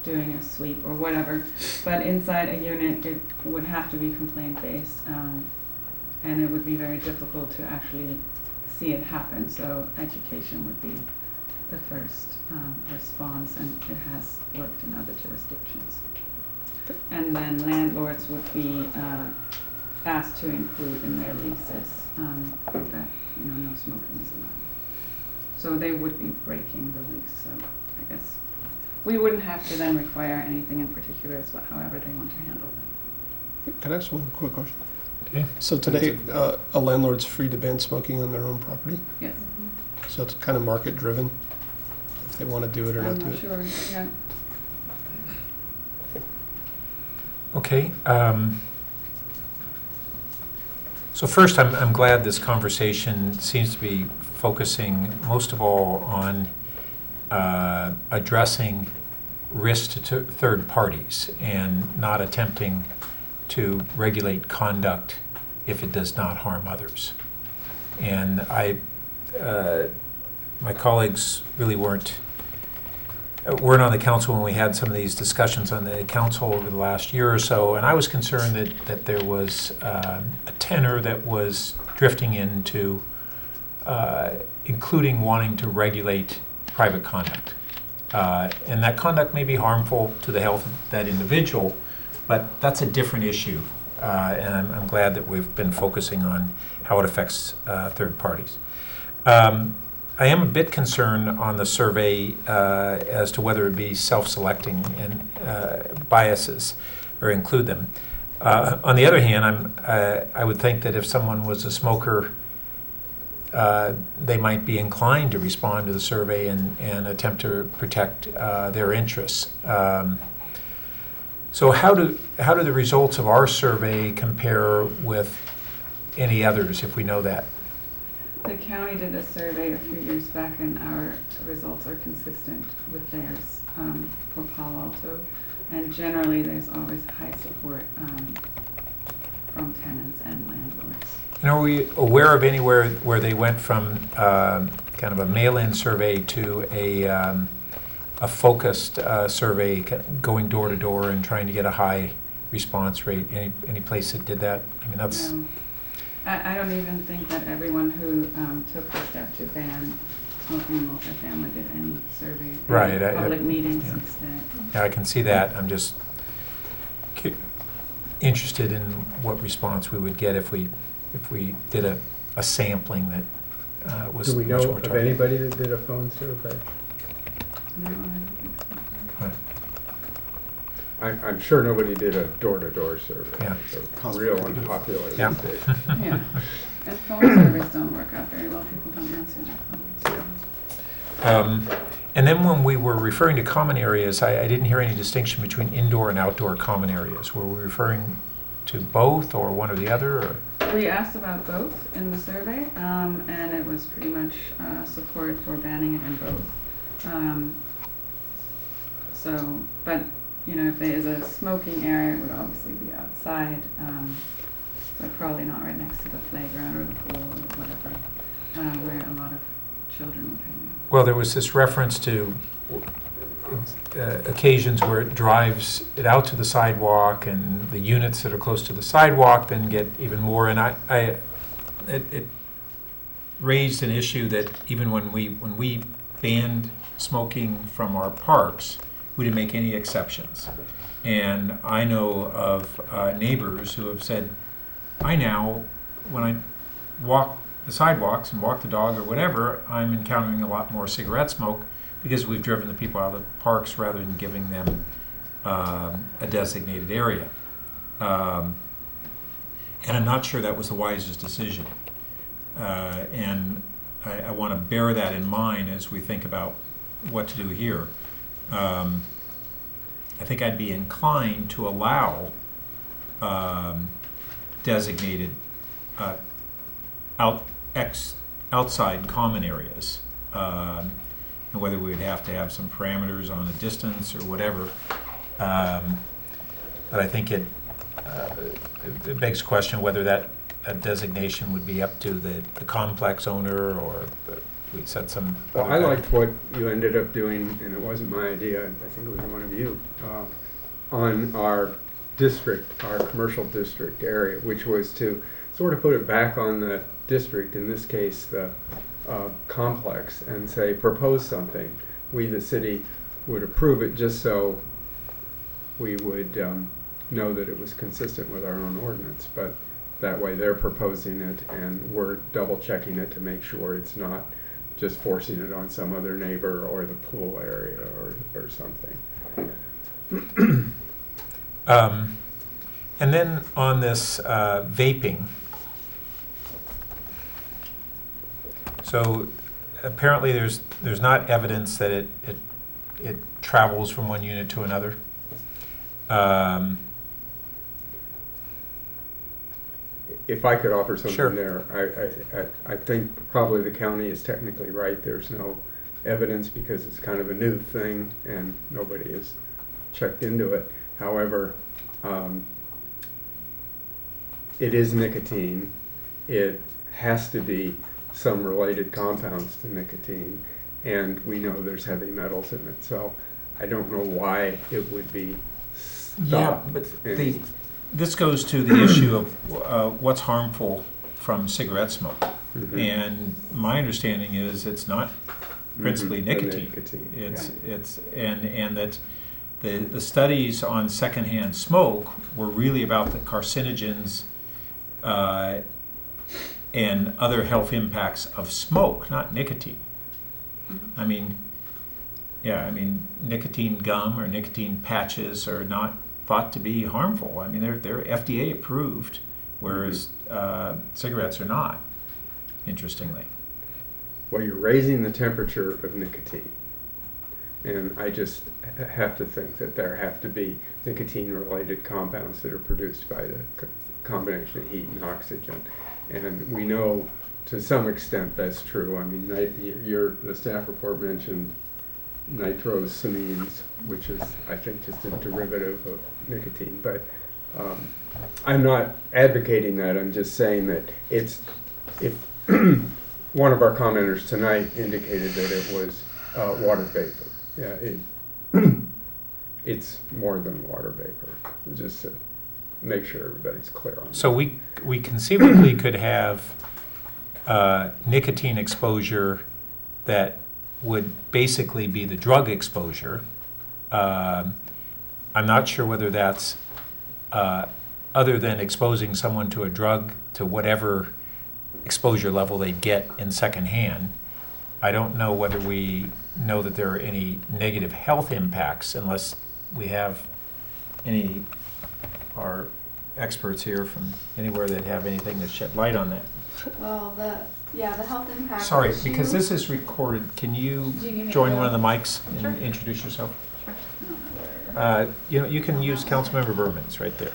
doing a sweep or whatever. But inside a unit, it would have to be complaint-based. and it would be very difficult to actually see it happen. So education would be the first response, and it has worked in other jurisdictions. And then landlords would be asked to include in their leases that no smoking is allowed. So they would be breaking the lease. So I guess we wouldn't have to then require anything in particular as well, however they want to handle it. Can I ask one quick question? Okay. So today, a landlord's free to ban smoking on their own property? Yes. So it's kind of market driven, if they want to do it or I'm not do not it? sure. Yeah. Okay. So first, I'm glad this conversation seems to be focusing most of all on addressing risk to third parties and not attempting to regulate conduct if it does not harm others. And my colleagues really weren't on the council when we had some of these discussions on the council over the last year or so, and I was concerned that there was a tenor that was drifting into including wanting to regulate private conduct. And that conduct may be harmful to the health of that individual, but that's a different issue. And I'm glad that we've been focusing on how it affects third parties. I am a bit concerned on the survey as to whether it be self-selecting and biases or include them. On the other hand, I would think that if someone was a smoker, they might be inclined to respond to the survey and attempt to protect their interests. So how do the results of our survey compare with any others, if we know that? The county did a survey a few years back, and our results are consistent with theirs for Palo Alto. And generally, there's always high support from tenants and landlords. And are we aware of anywhere where they went from kind of a mail-in survey to a focused survey, going door to door and trying to get a high response rate? Any place that did that? I mean, that's. No. I don't even think that everyone who took the step to ban smoking in multifamily did any survey. Right. Public meetings instead. Yeah, I can see that. I'm just interested in what response we would get if we did a sampling that was Do we much know more of targeted. anybody that did a phone survey? No, I don't think so. Right. I'm sure nobody did a door-to-door survey. Yeah. They're real unpopular Yeah. these days. Yeah. And phone surveys don't work out very well. People don't answer their phones. And then when we were referring to common areas, I didn't hear any distinction between indoor and outdoor common areas. Were we referring to both or one or the other? Or? We asked about both in the survey, and it was pretty much support for banning it in both. But if there is a smoking area, it would obviously be outside, but probably not right next to the playground or the pool or whatever, where a lot of children would hang out. Well, there was this reference to occasions where it drives it out to the sidewalk, and the units that are close to the sidewalk then get even more. And it raised an issue that even when we banned smoking from our parks, we didn't make any exceptions. And I know of neighbors who have said, I now, when I walk the sidewalks and walk the dog or whatever, I'm encountering a lot more cigarette smoke because we've driven the people out of the parks rather than giving them a designated area. And I'm not sure that was the wisest decision. And I want to bear that in mind as we think about what to do here. I think I'd be inclined to allow designated outside common areas, and whether we would have to have some parameters on a distance or whatever. But I think it begs the question whether that designation would be up to the complex owner, or we set some. Well, I liked what you ended up doing, and it wasn't my idea, I think it was one of you, on our district, our commercial district area, which was to sort of put it back on the district, in this case the complex, and say, propose something. We, the city, would approve it just so we would know that it was consistent with our own ordinance. But that way they're proposing it and we're double checking it to make sure it's not just forcing it on some other neighbor or the pool area or something. And then on this vaping, so apparently there's not evidence that it travels from one unit to another. If I could offer something Sure. there, I think probably the county is technically right. There's no evidence because it's kind of a new thing and nobody has checked into it. However, it is nicotine. It has to be some related compounds to nicotine, and we know there's heavy metals in it. So I don't know why it would be stopped. Yeah, but this goes to the issue of what's harmful from cigarette smoke. Mm-hmm. And my understanding is it's not principally Mm-hmm. nicotine. It's and that the studies on secondhand smoke were really about the carcinogens and other health impacts of smoke, not nicotine. I mean, nicotine gum or nicotine patches are not thought to be harmful. I mean, they're FDA approved, whereas cigarettes are not, interestingly. Well, you're raising the temperature of nicotine. And I just have to think that there have to be nicotine-related compounds that are produced by the combination of heat and oxygen. And we know to some extent that's true. I mean, the staff report mentioned nitrosamines, which is, I think, just a derivative of nicotine. But I'm not advocating that. I'm just saying that if one of our commenters tonight indicated that it was water vapor. Yeah, it's more than water vapor. Just to make sure everybody's clear on that. So we conceivably could have nicotine exposure that would basically be the drug exposure. I'm not sure whether that's other than exposing someone to a drug to whatever exposure level they get in secondhand. I don't know whether we know that there are any negative health impacts unless we have any our experts here from anywhere that have anything to shed light on that. Well, the health impact. Sorry, issue- because this is recorded, can you Do you need me join to one of the go? mics and Sure. introduce yourself? Sure. I don't know where- You can use Councilmember Berman's right there.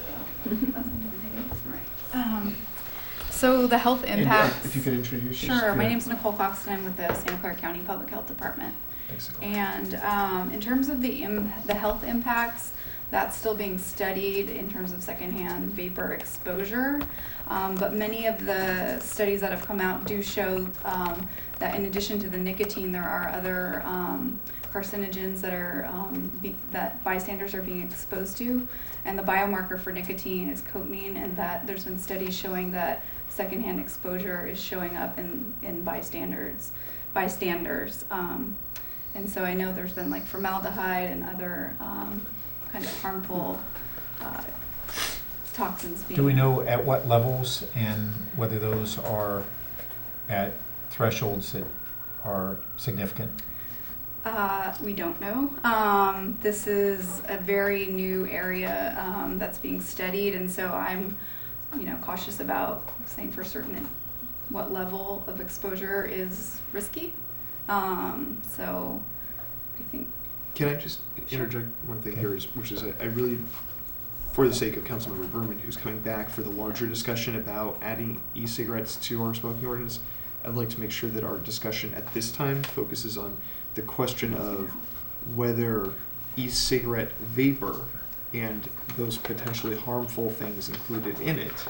So the health impacts. If you could introduce Sure. yourself. My name's Nicole Coxton. I'm with the Santa Clara County Public Health Department. Thanks, Nicole. And in terms of the health impacts, that's still being studied in terms of secondhand vapor exposure. But many of the studies that have come out do show that in addition to the nicotine, there are other carcinogens that are that bystanders are being exposed to. And the biomarker for nicotine is cotinine, and that there's been studies showing that secondhand exposure is showing up in bystanders. And so I know there's been like formaldehyde and other kind of harmful toxins being. Do we know at what levels and whether those are at thresholds that are significant? We don't know. This is a very new area that's being studied, and so I'm, cautious about saying for certain what level of exposure is risky. So I think. Can I just interject one thing here, which is I really, for the sake of Councilmember Berman, who's coming back for the larger discussion about adding e-cigarettes to our smoking ordinance, I'd like to make sure that our discussion at this time focuses on the question of whether e-cigarette vapor and those potentially harmful things included in it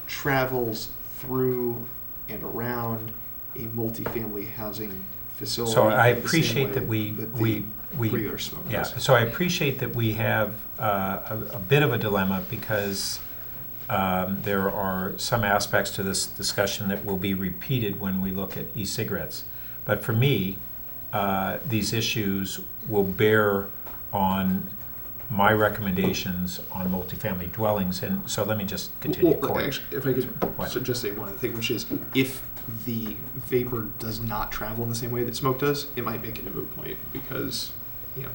travels through and around a multifamily housing facility. So I the same appreciate way that we regular smoke yeah. does. So I appreciate that we have a bit of a dilemma because there are some aspects to this discussion that will be repeated when we look at e-cigarettes. But for me, these issues will bear on my recommendations on multifamily dwellings. And so let me just continue. Well, Corey. actually, if I could What? just say one other thing, which is if the vapor does not travel in the same way that smoke does, it might make it a moot point because, you know,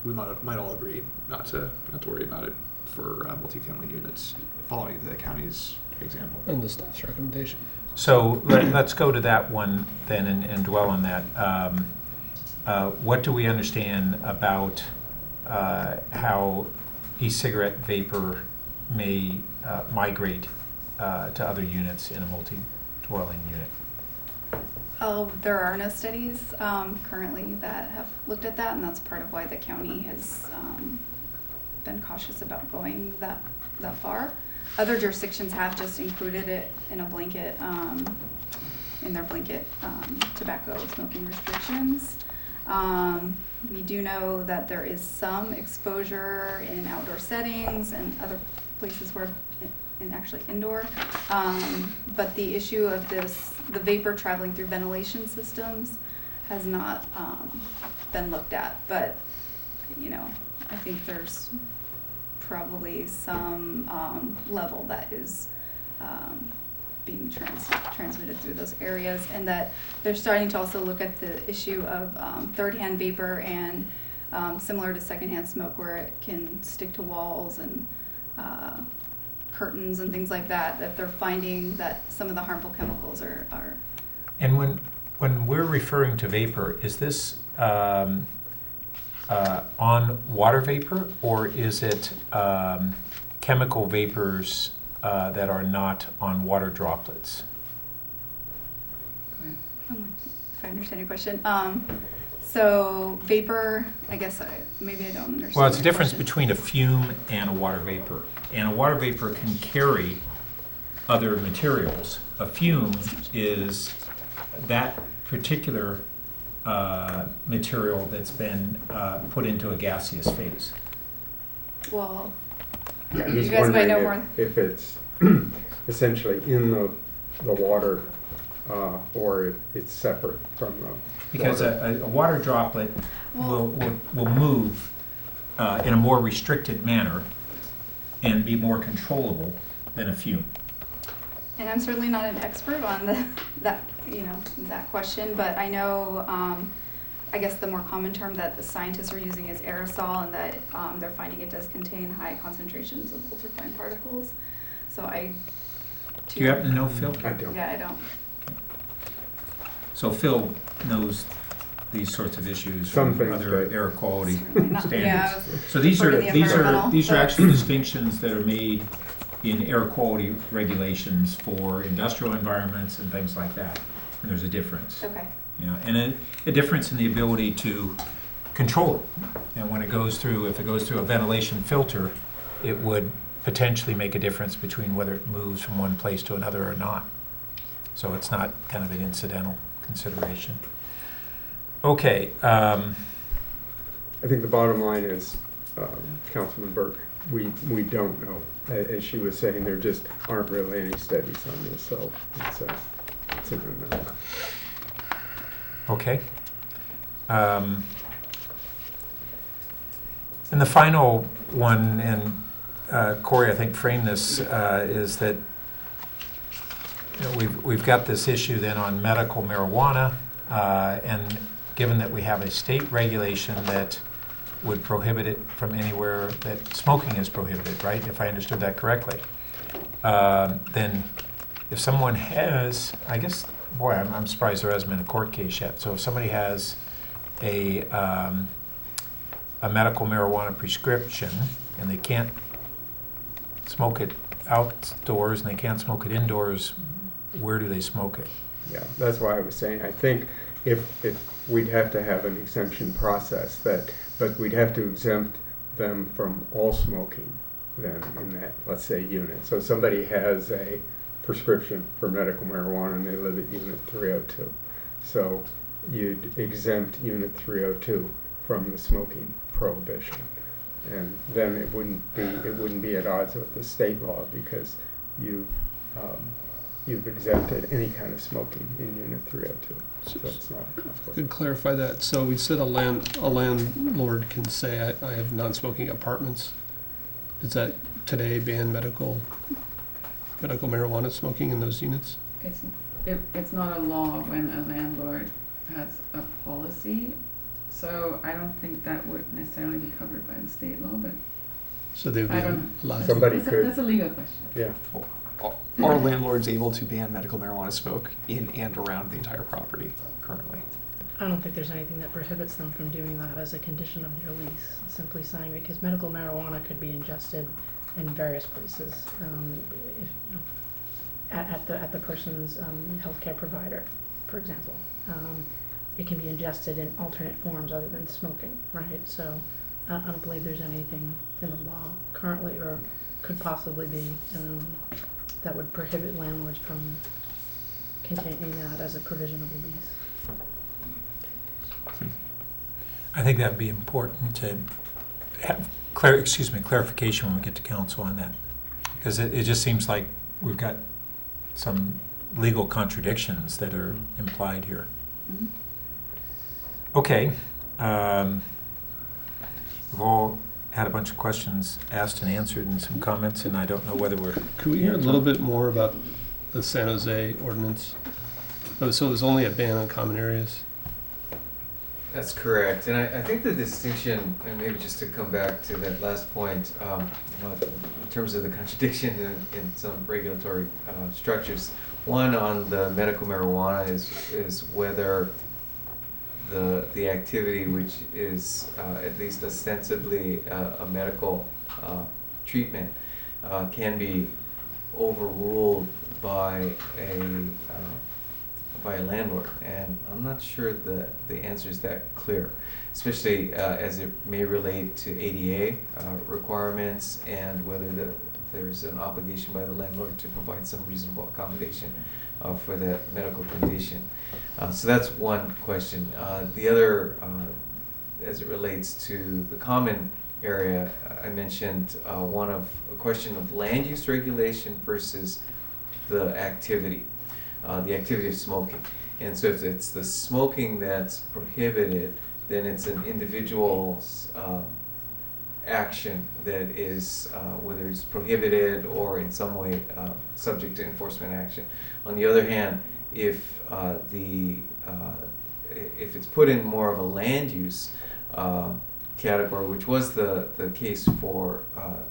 we might all agree not to worry about it for multifamily units, following the county's example. And the staff's recommendation. So let's go to that one then and dwell on that. What do we understand about how e-cigarette vapor may migrate to other units in a multi-dwelling unit? Oh, there are no studies currently that have looked at that, and that's part of why the county has been cautious about going that far. Other jurisdictions have just included it in a blanket, in their blanket tobacco smoking restrictions. We do know that there is some exposure in outdoor settings and other places where, and actually indoor. But the issue of the vapor traveling through ventilation systems has not been looked at. But, you know, I think there's probably some level that is being transmitted through those areas, and that they're starting to also look at the issue of third-hand vapor and similar to secondhand smoke, where it can stick to walls and curtains and things like that, that they're finding that some of the harmful chemicals are And when we're referring to vapor, is this on water vapor, or is it chemical vapors that are not on water droplets? if I understand your question. So vapor, I guess maybe I don't understand. Well, it's a your difference question. between a fume and a water vapor. And a water vapor can carry other materials. A fume is that particular material that's been put into a gaseous phase. Well, Yeah, you he's guys might know wondering more. if it's essentially in the water or if it's separate from the Because water. a water droplet will move in a more restricted manner and be more controllable than a fume. And I'm certainly not an expert on that question, but I know, I guess the more common term that the scientists are using is aerosol, and that they're finding it does contain high concentrations of ultrafine particles. So Do you happen to know, Phil? I don't. Yeah, I don't. So Phil knows these sorts of issues Some from things, other but- air quality Yeah, standards. So these part are of the environmental, these are but- actually distinctions that are made in air quality regulations for industrial environments and things like that. And there's a difference. Okay. Yeah, and a difference in the ability to control it. And when it goes through, if it goes through a ventilation filter, it would potentially make a difference between whether it moves from one place to another or not. So it's not kind of an incidental consideration. Okay. I think the bottom line is, Councilman Burke, we don't know. As she was saying, there just aren't really any studies on this, so it's an unknown. Okay. And the final one, and Corey, I think, framed this, is that we've got this issue then on medical marijuana, and given that we have a state regulation that would prohibit it from anywhere that smoking is prohibited, right? If I understood that correctly. Then if someone has, I guess, boy, I'm surprised there hasn't been a court case yet. So if somebody has a medical marijuana prescription and they can't smoke it outdoors and they can't smoke it indoors, where do they smoke it? Yeah, that's why I was saying, I think if we'd have to have an exemption process, but we'd have to exempt them from all smoking then in that, let's say, unit. So somebody has a prescription for medical marijuana and they live at unit 302. So you'd exempt unit 302 from the smoking prohibition. And then it wouldn't be at odds with the state law, because you've exempted any kind of smoking in Unit 302. So it's not a conflict. Could clarify that. So we said a landlord can say, I have non-smoking apartments. Does that today ban medical marijuana smoking in those units? It's not a law when a landlord has a policy, so I don't think that would necessarily be covered by the state law, but So they would be I don't know. allowed. Somebody could. That's a legal question. Yeah. Are landlords able to ban medical marijuana smoke in and around the entire property currently? I don't think there's anything that prohibits them from doing that as a condition of their lease. Simply saying because medical marijuana could be ingested in various places, if, you know, at the person's healthcare provider, for example. It can be ingested in alternate forms other than smoking, right? So I don't believe there's anything in the law currently or could possibly be that would prohibit landlords from containing that as a provision of a lease. I think that would be important to have clarification when we get to council on that. Because it just seems like we've got some legal contradictions that are implied here. Mm-hmm. Okay. We've all had a bunch of questions asked and answered and some comments, and I don't know whether we're... Could we hear a little bit more about the San Jose ordinance? Oh, so there's only a ban on common areas? That's correct, and I think the distinction, and maybe just to come back to that last point, in terms of the contradiction in some regulatory structures, one on the medical marijuana is whether the activity, which is at least ostensibly a medical treatment, can be overruled by a landlord, and I'm not sure that the answer is that clear, especially as it may relate to ADA requirements and whether there's an obligation by the landlord to provide some reasonable accommodation for that medical condition. So that's one question. The other, as it relates to the common area, I mentioned a question of land use regulation versus the activity of smoking. And so if it's the smoking that's prohibited, then it's an individual's action that is, whether it's prohibited or in some way subject to enforcement action. On the other hand, if it's put in more of a land use category, which was the case for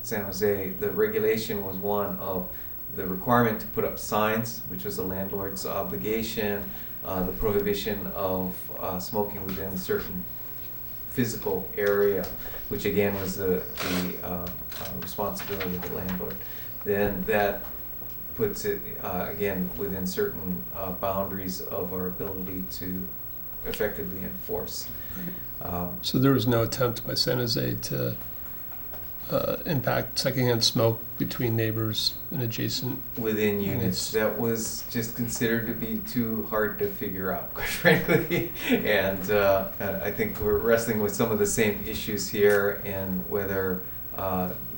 San Jose, the regulation was one of the requirement to put up signs, which was a landlord's obligation, the prohibition of smoking within a certain physical area, which again was the responsibility of the landlord. Then that puts it again within certain boundaries of our ability to effectively enforce. So there was no attempt by San Jose to impact secondhand smoke between neighbors and adjacent within units. That was just considered to be too hard to figure out, quite frankly. And I think we're wrestling with some of the same issues here, and whether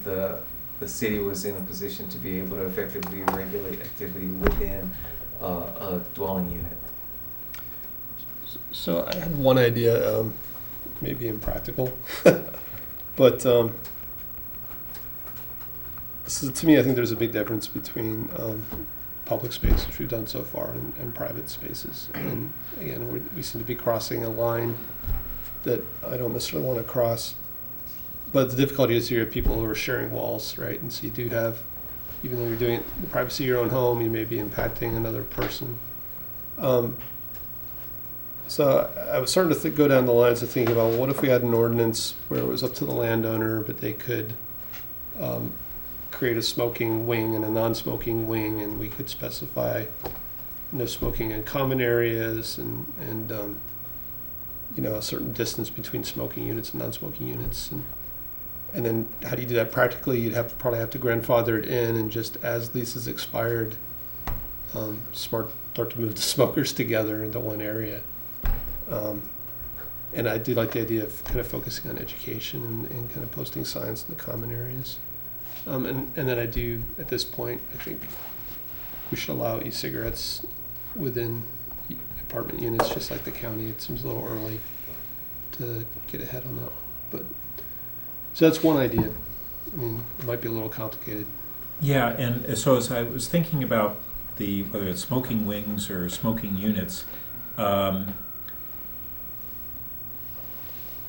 the city was in a position to be able to effectively regulate activity within a dwelling unit. So I had one idea, maybe impractical, but so to me, I think there's a big difference between public space, which we've done so far, and private spaces. And again, we seem to be crossing a line that I don't necessarily want to cross. But the difficulty is you have people who are sharing walls, right? And so you do have, even though you're doing it in the privacy of your own home, you may be impacting another person. So I was starting to go down the lines of thinking about, well, what if we had an ordinance where it was up to the landowner, but they could create a smoking wing and a non-smoking wing, and we could specify no smoking in common areas and a certain distance between smoking units and non-smoking units. And then how do you do that practically? You'd probably have to grandfather it in, and just as leases expired, start to move the smokers together into one area. And I do like the idea of kind of focusing on education and kind of posting signs in the common areas. And then I do, at this point, I think we should allow e-cigarettes within apartment units, just like the county. It seems a little early to get ahead on that one. But, so that's one idea. I mean, it might be a little complicated. Yeah, and so as I was thinking about whether it's smoking wings or smoking units,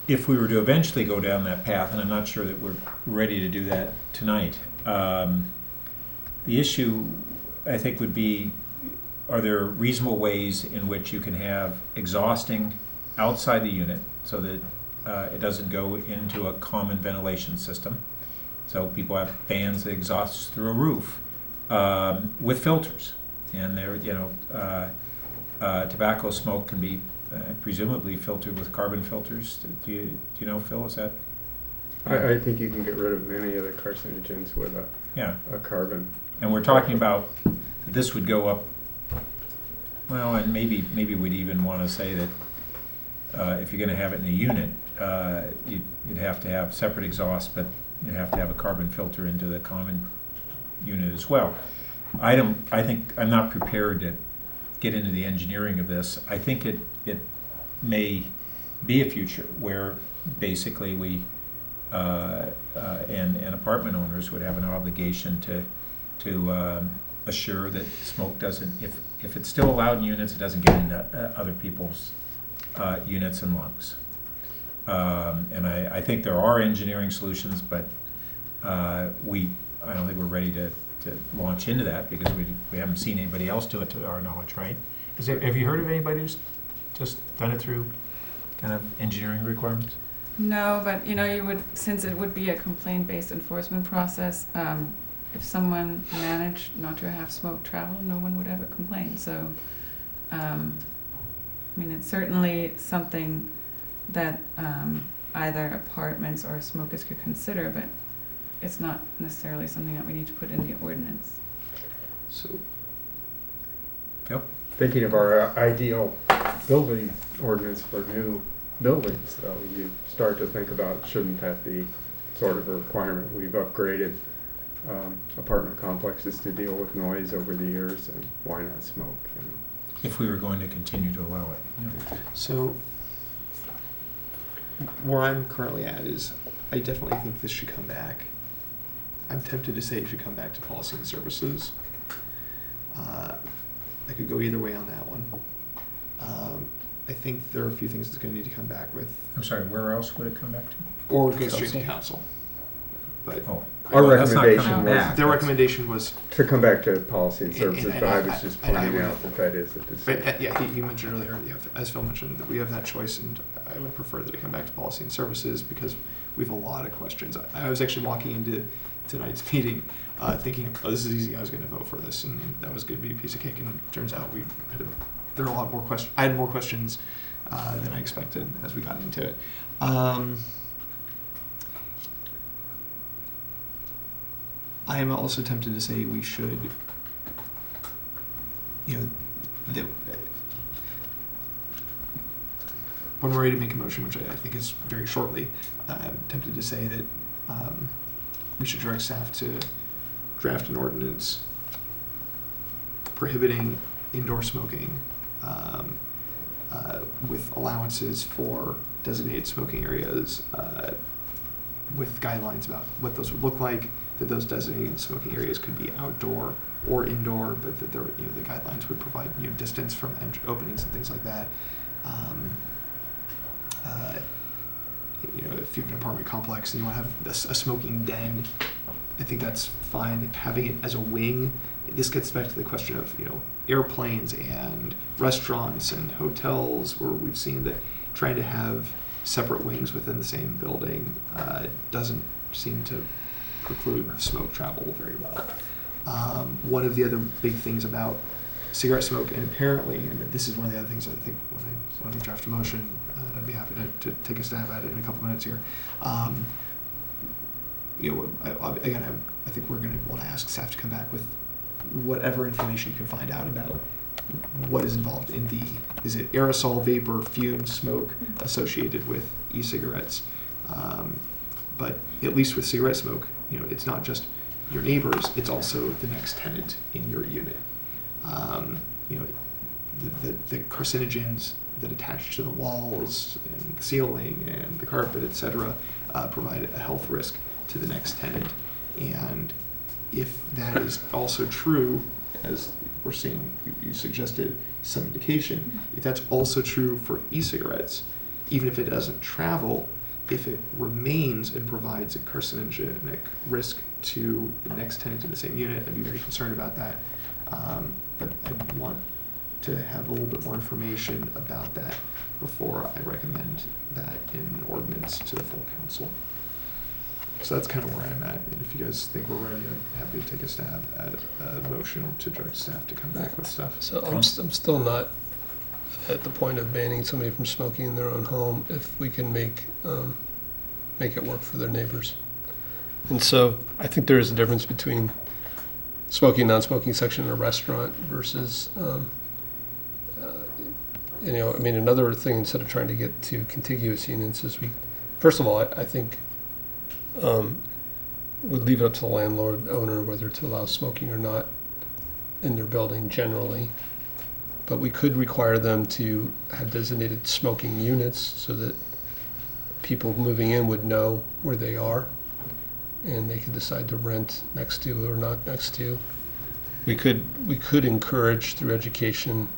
if we were to eventually go down that path, and I'm not sure that we're ready to do that tonight, the issue, I think, would be, are there reasonable ways in which you can have exhausting outside the unit so that it doesn't go into a common ventilation system? So people have fans that exhaust through a roof with filters, and they're, tobacco smoke can be presumably filtered with carbon filters. Do you know, Phil? Is that? I think you can get rid of many of the carcinogens with a carbon. And we're talking about this would go up. Well, and maybe we'd even want to say that if you're going to have it in a unit, you'd have to have separate exhaust, but you'd have to have a carbon filter into the common unit as well. I think I'm not prepared to get into the engineering of this. I think it may be a future where basically we and apartment owners would have an obligation to assure that smoke doesn't, if it's still allowed in units, it doesn't get into other people's units and lungs. And I think there are engineering solutions, but I don't think we're ready to launch into that because we haven't seen anybody else do it to our knowledge, right? Have you heard of anybody who's just done it through kind of engineering requirements? No, but you would, since it would be a complaint-based enforcement process, if someone managed not to have smoke travel, no one would ever complain. So, it's certainly something that either apartments or smokers could consider, but it's not necessarily something that we need to put in the ordinance. So, Yep. Thinking of our ideal building ordinance for new buildings, though, you start to think about, shouldn't that be sort of a requirement? We've upgraded apartment complexes to deal with noise over the years, and why not smoke? If we were going to continue to allow it. Yeah. So, where I'm currently at is, I definitely think this should come back. I'm tempted to say it should come back to policy and services. I could go either way on that one. I think there are a few things that's going to need to come back with. I'm sorry, where else would it come back to? Or go straight to council. But our recommendation was their recommendation was to come back to policy and services, but I was just pointing out that is a decision. But, yeah, he mentioned earlier, as Phil mentioned, that we have that choice, and I would prefer that it come back to policy and services because we have a lot of questions. I was actually walking into tonight's meeting thinking, oh, this is easy, I was going to vote for this, and that was going to be a piece of cake, and it turns out there are a lot more questions. I had more questions than I expected as we got into it. I am also tempted to say we should, when we're ready to make a motion, which I think is very shortly, I'm tempted to say that we should direct staff to draft an ordinance prohibiting indoor smoking with allowances for designated smoking areas with guidelines about what those would look like, that those designated smoking areas could be outdoor or indoor, but that the guidelines would provide distance from openings and things like that. If you have an apartment complex and you want to have a smoking den, I think that's fine. Having it as a wing, this gets back to the question of airplanes and restaurants and hotels, where we've seen that trying to have separate wings within the same building doesn't seem to preclude smoke travel very well. One of the other big things about cigarette smoke, and apparently, and this is one of the other things that I think when I draft a motion, I'd be happy to take a stab at it in a couple minutes here. Again, I think we're going to want to ask staff to come back with whatever information you can find out about what is involved in is it aerosol, vapor, fume, smoke associated with e-cigarettes. But at least with cigarette smoke, it's not just your neighbors, it's also the next tenant in your unit. You know, the carcinogens that attach to the walls and the ceiling and the carpet, etc., provide a health risk to the next tenant. And if that is also true, as we're seeing, you suggested some indication, if that's also true for e-cigarettes, even if it doesn't travel, if it remains and provides a carcinogenic risk to the next tenant in the same unit, I'd be very concerned about that. But I'd want to have a little bit more information about that before I recommend that in an ordinance to the full council. So that's kind of where I'm at. And if you guys think we're ready, I'm happy to take a stab at a motion to direct staff to come back with stuff. So I'm still not at the point of banning somebody from smoking in their own home if we can make it work for their neighbors. And so I think there is a difference between smoking and non-smoking section in a restaurant versus, you know, I mean, another thing, instead of trying to get to contiguous units, is first of all, I think would leave it up to the landlord owner whether to allow smoking or not in their building generally. But we could require them to have designated smoking units so that people moving in would know where they are and they could decide to rent next to or not next to. We could encourage through education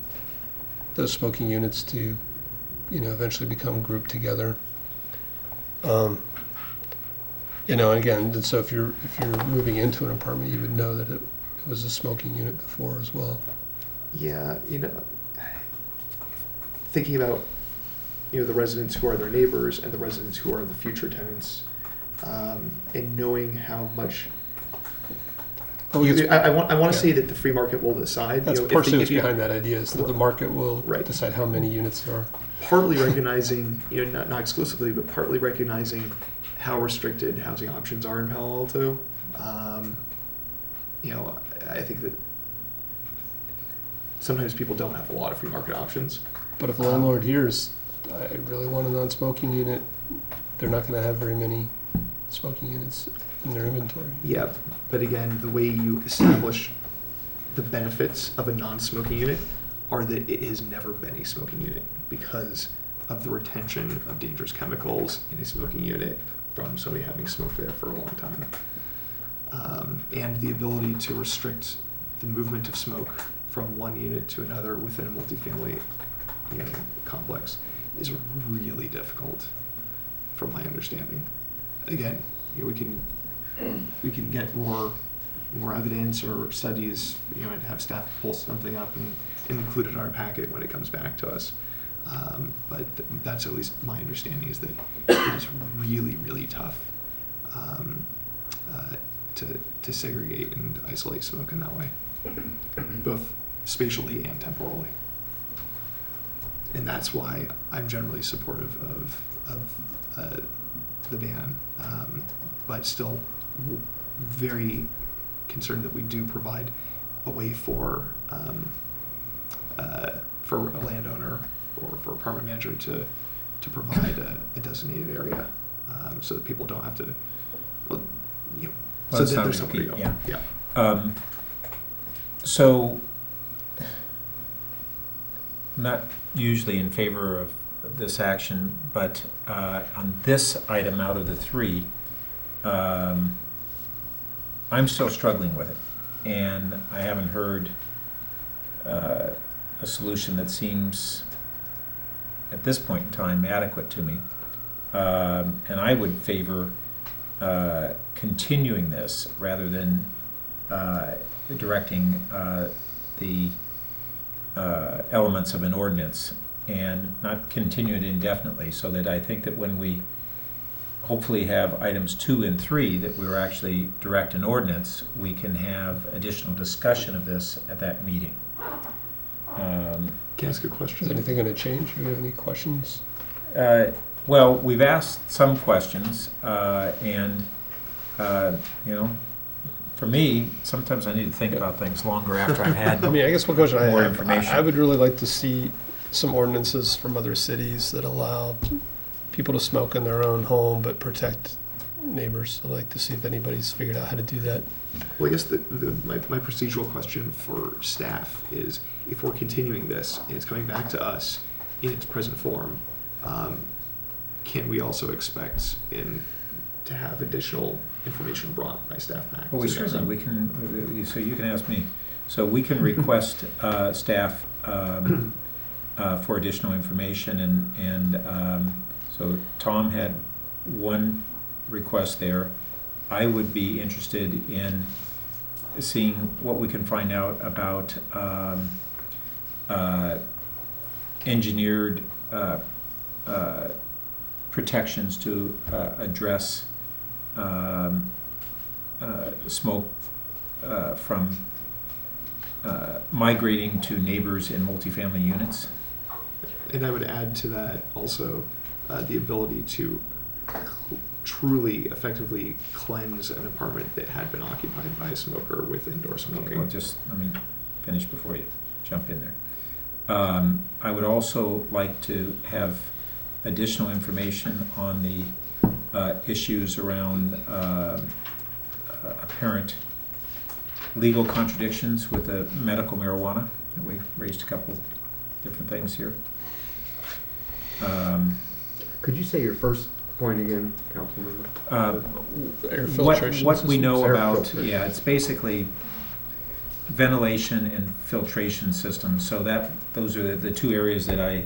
those smoking units to, you know, eventually become grouped together. You know, and again, so if you're moving into an apartment, you would know that it was a smoking unit before as well. Yeah, you know, thinking about, you know, the residents who are their neighbors and the residents who are the future tenants, and knowing how much. I want to say that the free market will decide. That's you know, partially what's behind that idea, is that the market will right. decide how many units there are. Partly recognizing, you know, not exclusively, but partly recognizing how restricted housing options are in Palo Alto. You know, I think that sometimes people don't have a lot of free market options. But if a landlord hears, I really want a non-smoking unit, they're not going to have very many smoking units in their inventory. Yeah, but again, the way you establish the benefits of a non-smoking unit are that it has never been a smoking unit because of the retention of dangerous chemicals in a smoking unit from somebody having smoked there for a long time. And the ability to restrict the movement of smoke from one unit to another within a multifamily, you know, complex is really difficult, from my understanding. Again, you know, we can get more evidence or studies, you know, and have staff pull something up and include it in our packet when it comes back to us. But that's at least my understanding, is that it is really, really tough to segregate and isolate smoke in that way, both spatially and temporally. And that's why I'm generally supportive of the ban, but still very concerned that we do provide a way for a landowner or for a apartment manager to provide a designated area, so that people don't have to, well, you know, so that there's somewhere to go. Yeah. So, not usually in favor of this action, but on this item out of the three, I'm still struggling with it, and I haven't heard a solution that seems, at this point in time, adequate to me. And I would favor continuing this rather than directing the elements of an ordinance, and not continue it indefinitely, so that I think that when we hopefully have items 2 and 3 that we're actually direct an ordinance, we can have additional discussion of this at that meeting. Can I ask a question? Is anything going to change? Do you have any questions? Well, we've asked some questions, and you know, for me, sometimes I need to think about things longer after I've had I mean, I guess one question I more have, information. I would really like to see some ordinances from other cities that allow people to smoke in their own home but protect neighbors. I'd like to see if anybody's figured out how to do that. Well, I guess my procedural question for staff is, if we're continuing this and it's coming back to us in its present form, can we also expect to have additional information brought by staff back? Well, we can, so you can ask me. So we can request staff for additional information, and so Tom had one request there. I would be interested in seeing what we can find out about engineered protections to address smoke from migrating to neighbors in multifamily units. And I would add to that also the ability to truly effectively cleanse an apartment that had been occupied by a smoker with indoor smoking. Okay, well, just let me finish before you jump in there. I would also like to have additional information on the issues around apparent legal contradictions with the medical marijuana. We raised a couple different things here. Could you say your first point again, Councilmember? Air filtration what we know Air about, filtration. yeah, it's basically ventilation and filtration systems. So those are the two areas that I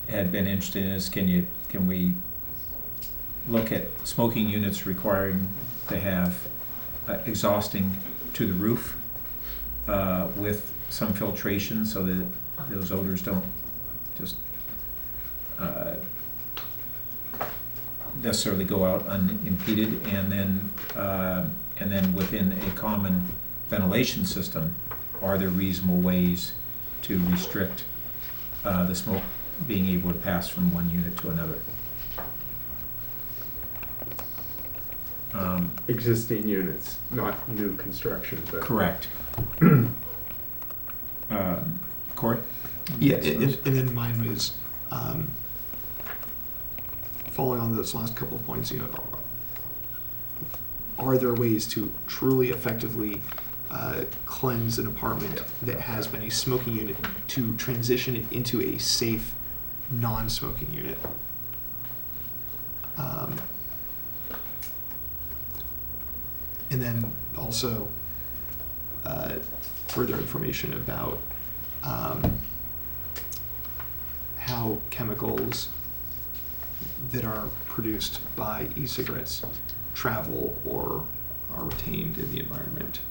had been interested in. Is can we look at smoking units requiring to have exhausting to the roof with some filtration so that those odors don't just necessarily go out unimpeded, and then within a common ventilation system, are there reasonable ways to restrict the smoke being able to pass from one unit to another? Existing units, not new construction. But Correct. Corey? Yeah, and then mine was following on those last couple of points. Are there ways to truly effectively cleanse an apartment that has been a smoking unit to transition it into a safe, non-smoking unit? And then also further information about how chemicals that are produced by e-cigarettes travel or are retained in the environment.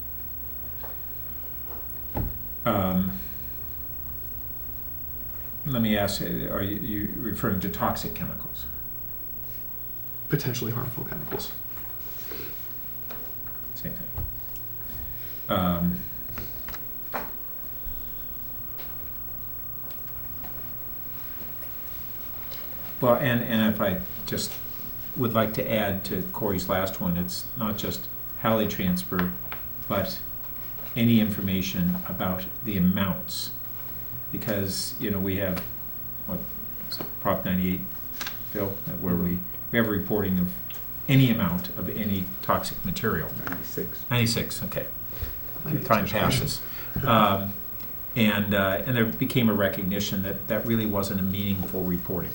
Let me ask, are you referring to toxic chemicals? Potentially harmful chemicals. Same thing. Well, and if I just would like to add to Corey's last one, it's not just how they transfer, but any information about the amounts. Because, we have, Prop 98, Phil, where we have reporting of any amount of any toxic material. 96, okay. Time passes. And there became a recognition that really wasn't a meaningful reporting.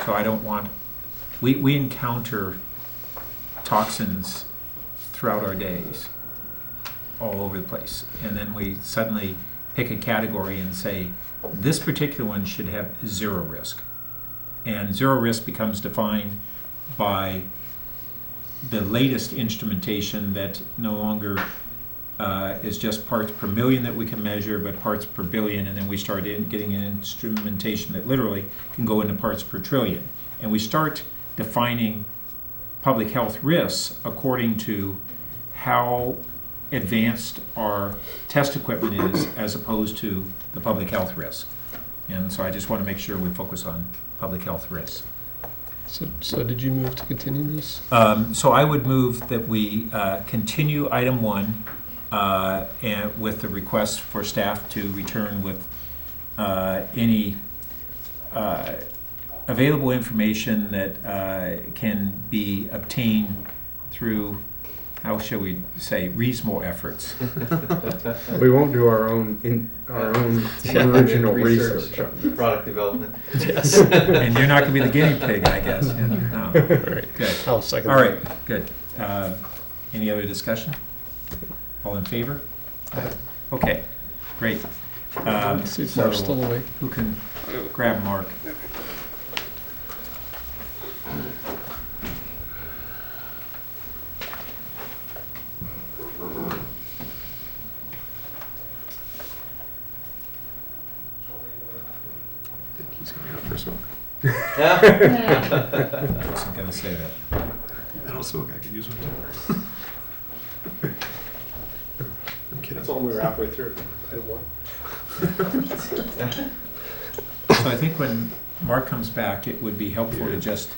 So I don't want, we encounter toxins throughout our days, all over the place. And then we suddenly pick a category and say, this particular one should have zero risk. And zero risk becomes defined by the latest instrumentation that no longer is just parts per million that we can measure, but parts per billion, and then we start getting an instrumentation that literally can go into parts per trillion. And we start defining public health risks according to how advanced our test equipment is as opposed to the public health risk. And so I just want to make sure we focus on public health risks. So did you move to continue this? So I would move that we continue item 1 and with the request for staff to return with any available information that can be obtained through, how shall we say, reasonable efforts. We won't do our own original research. Product development. Yes. And you're not going to be the guinea pig, I guess. Yeah. No. Good. I'll second All that. right, good. Any other discussion? All in favor? Okay, great. See if Mark's still awake. Who can grab Mark? I think he's going out for a smoke. I wasn't going to say that. I don't smoke. I could use one too. I'm kidding. That's all we were halfway through. Item 1. So I think when Mark comes back, it would be helpful to just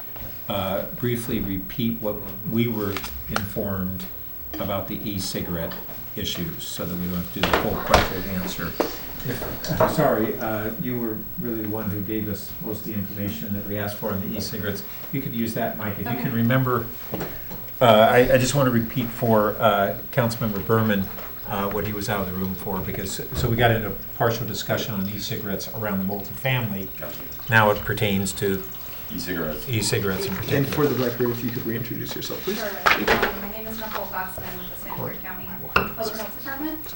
briefly repeat what we were informed about the e-cigarette issues, so that we don't have to do the full question and answer. I'm sorry, you were really the one who gave us most of the information that we asked for on the e-cigarettes. If you could use that, Mike. If you can remember, I just want to repeat for Councilmember Berman what he was out of the room for, because so we got into partial discussion on e-cigarettes around the multifamily. Now it pertains to e-cigarettes. E-cigarettes in particular. And for the record, if you could reintroduce yourself, please. Sure. My name is Nicole Foxman with the Santa Cruz County Public Health Department.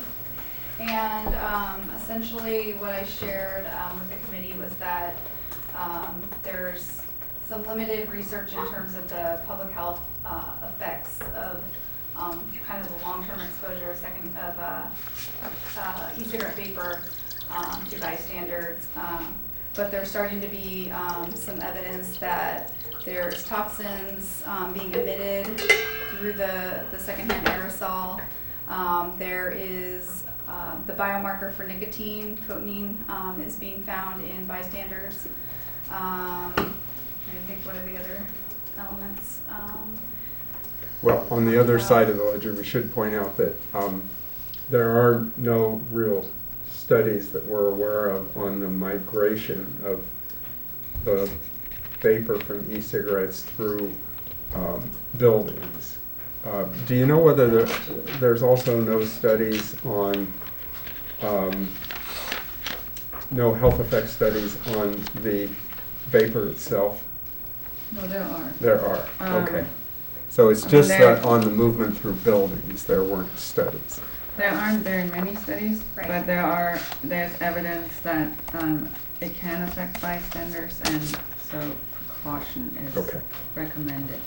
And essentially what I shared with the committee was that there's some limited research in terms of the public health effects of kind of the long-term exposure of e-cigarette vapor to bystanders. But there's starting to be some evidence that there's toxins being emitted through the secondhand aerosol. There is the biomarker for nicotine, cotinine, is being found in bystanders. I think what are the other elements? Well, on the other side of the ledger, we should point out that there are no real studies that we're aware of on the migration of the vapor from e-cigarettes through buildings. Do you know whether there's also no studies on, no health effect studies on the vapor itself? No, there are. There are, okay. So it's just there- that on the movement through buildings, there weren't studies. There aren't very many studies, Right. but there's evidence that it can affect bystanders, and so precaution is Okay. recommended.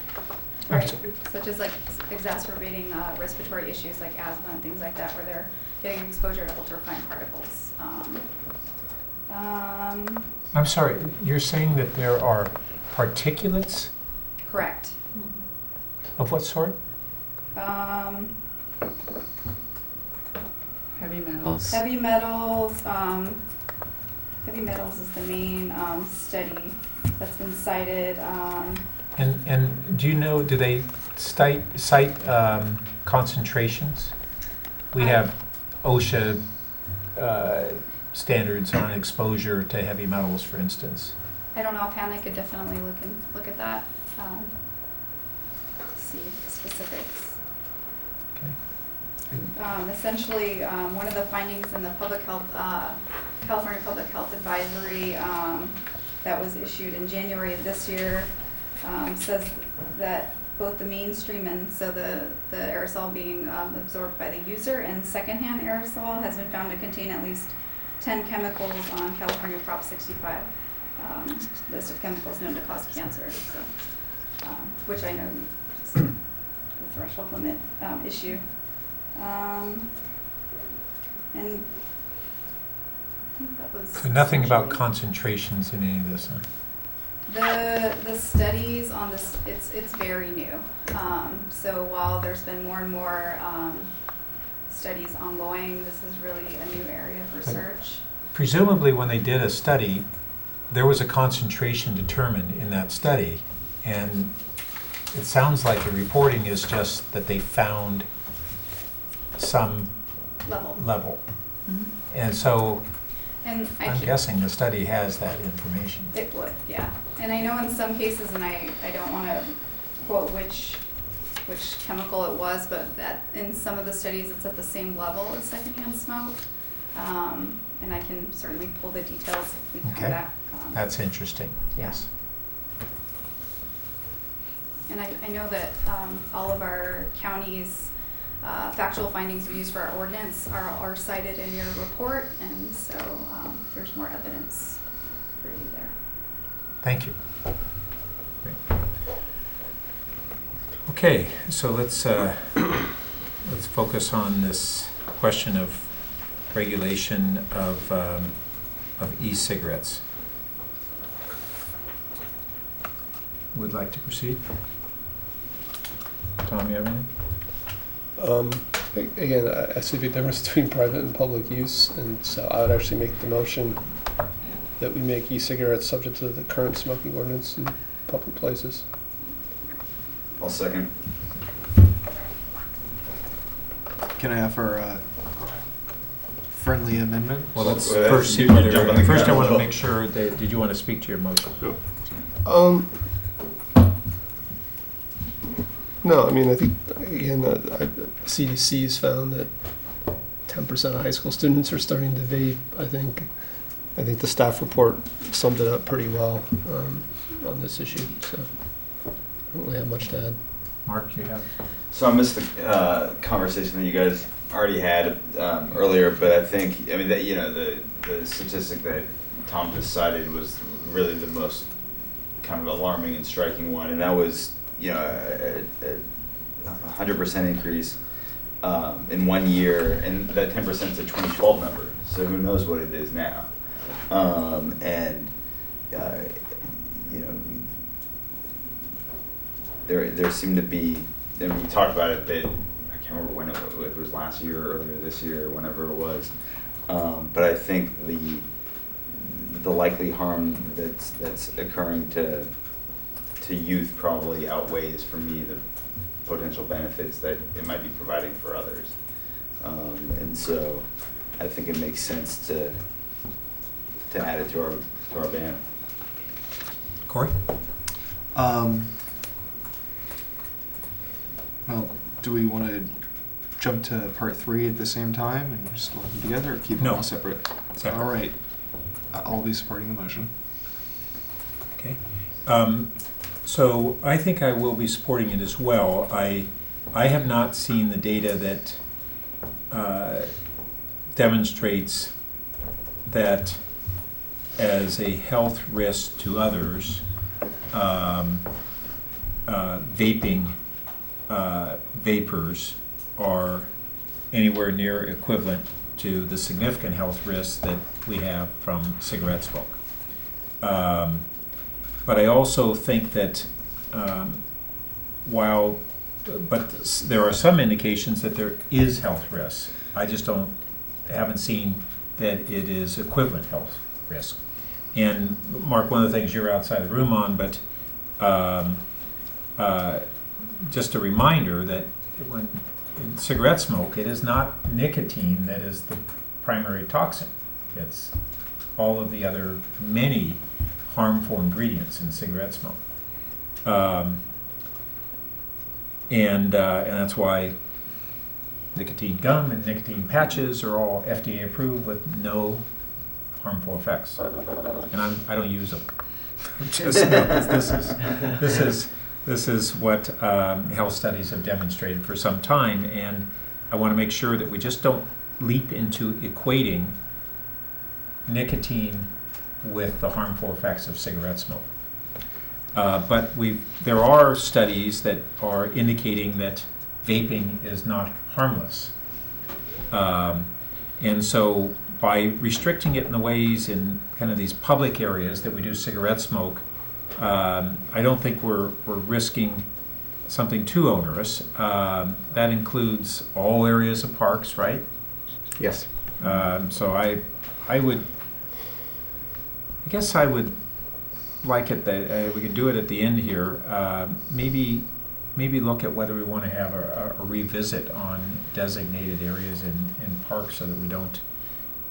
Right, such as like exacerbating respiratory issues like asthma and things like that, where they're getting exposure to ultrafine particles. I'm sorry, you're saying that there are particulates Correct. of what sort? Heavy metals. Heavy metals. Heavy metals is the main study that's been cited. And do you know, do they cite concentrations? We have OSHA standards on exposure to heavy metals, for instance. I don't know offhand. I could definitely look at that. See specifics. Essentially, one of the findings in the public health, California Public Health Advisory that was issued in January of this year says that both the mainstream and so the aerosol being absorbed by the user and secondhand aerosol has been found to contain at least 10 chemicals on California Prop 65 list of chemicals known to cause cancer. So, which I know is the threshold limit issue. And I think that was So nothing about essentially- concentrations in any of this, huh? The studies on this, it's very new. So while there's been more and more studies ongoing, this is really a new area of research. Presumably, when they did a study, there was a concentration determined in that study, and it sounds like the reporting is just that they found some level. Mm-hmm. And so And I'm guessing the study has that information. It would, yeah. And I know in some cases, and I don't want to quote which chemical it was, but that in some of the studies it's at the same level as secondhand smoke. And I can certainly pull the details if we come back. That's interesting, yes. And I know that all of our counties' factual findings we use for our ordinance are cited in your report, and so there's more evidence for you there. Thank you. Great. Okay, so let's focus on this question of regulation of e-cigarettes. Would like to proceed? Tom, you have anything? Again, I see the difference between private and public use, and so I would actually make the motion that we make e-cigarettes subject to the current smoking ordinance in public places. I'll second. Can I offer a friendly amendment? Well, let's first see whether, first I want to make sure that, did you want to speak to your motion? No, I mean, I think, again, CDC has found that 10% of high school students are starting to vape. I think the staff report summed it up pretty well on this issue, so I don't really have much to add. Mark, you have? So I missed the conversation that you guys already had earlier, but I think, I mean, that, you know, the statistic that Tom just cited was really the most kind of alarming and striking one, and that was, you know, a 100% increase in 1 year, and that 10% is a 2012 number, so who knows what it is now. You know, there seemed to be, and we talked about it a bit, I can't remember when it was last year or earlier this year, or whenever it was, but I think the likely harm that's occurring to youth probably outweighs for me the potential benefits that it might be providing for others. And so I think it makes sense to add it to our ban. Corey? Well, do we want to jump to part 3 at the same time and just look them together, or keep them all separate? All right. I'll be supporting the motion. Okay. So I think I will be supporting it as well. I have not seen the data that demonstrates that as a health risk to others, vapors are anywhere near equivalent to the significant health risks that we have from cigarette smoke. But I also think that there are some indications that there is health risks. I just haven't seen that it is equivalent health risk. And Mark, one of the things you're outside the room on, but just a reminder that when in cigarette smoke, it is not nicotine that is the primary toxin. It's all of the other many harmful ingredients in cigarette smoke. And that's why nicotine gum and nicotine patches are all FDA approved with no harmful effects. And I don't use them. Just this is what health studies have demonstrated for some time, and I want to make sure that we just don't leap into equating nicotine with the harmful effects of cigarette smoke. But there are studies that are indicating that vaping is not harmless. And so by restricting it in the ways in kind of these public areas that we do cigarette smoke, I don't think we're risking something too onerous. That includes all areas of parks, right? Yes. So I guess I would like it that we could do it at the end here. Maybe look at whether we want to have a revisit on designated areas in parks so that we don't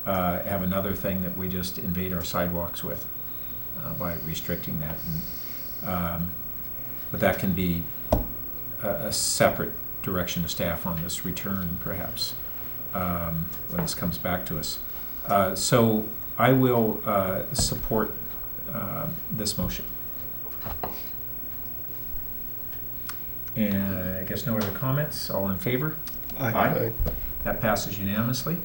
have another thing that we just invade our sidewalks with by restricting that. But that can be a separate direction to staff on this return, perhaps, when this comes back to us. So I will support this motion. And I guess no other comments. All in favor? Aye. That passes unanimously.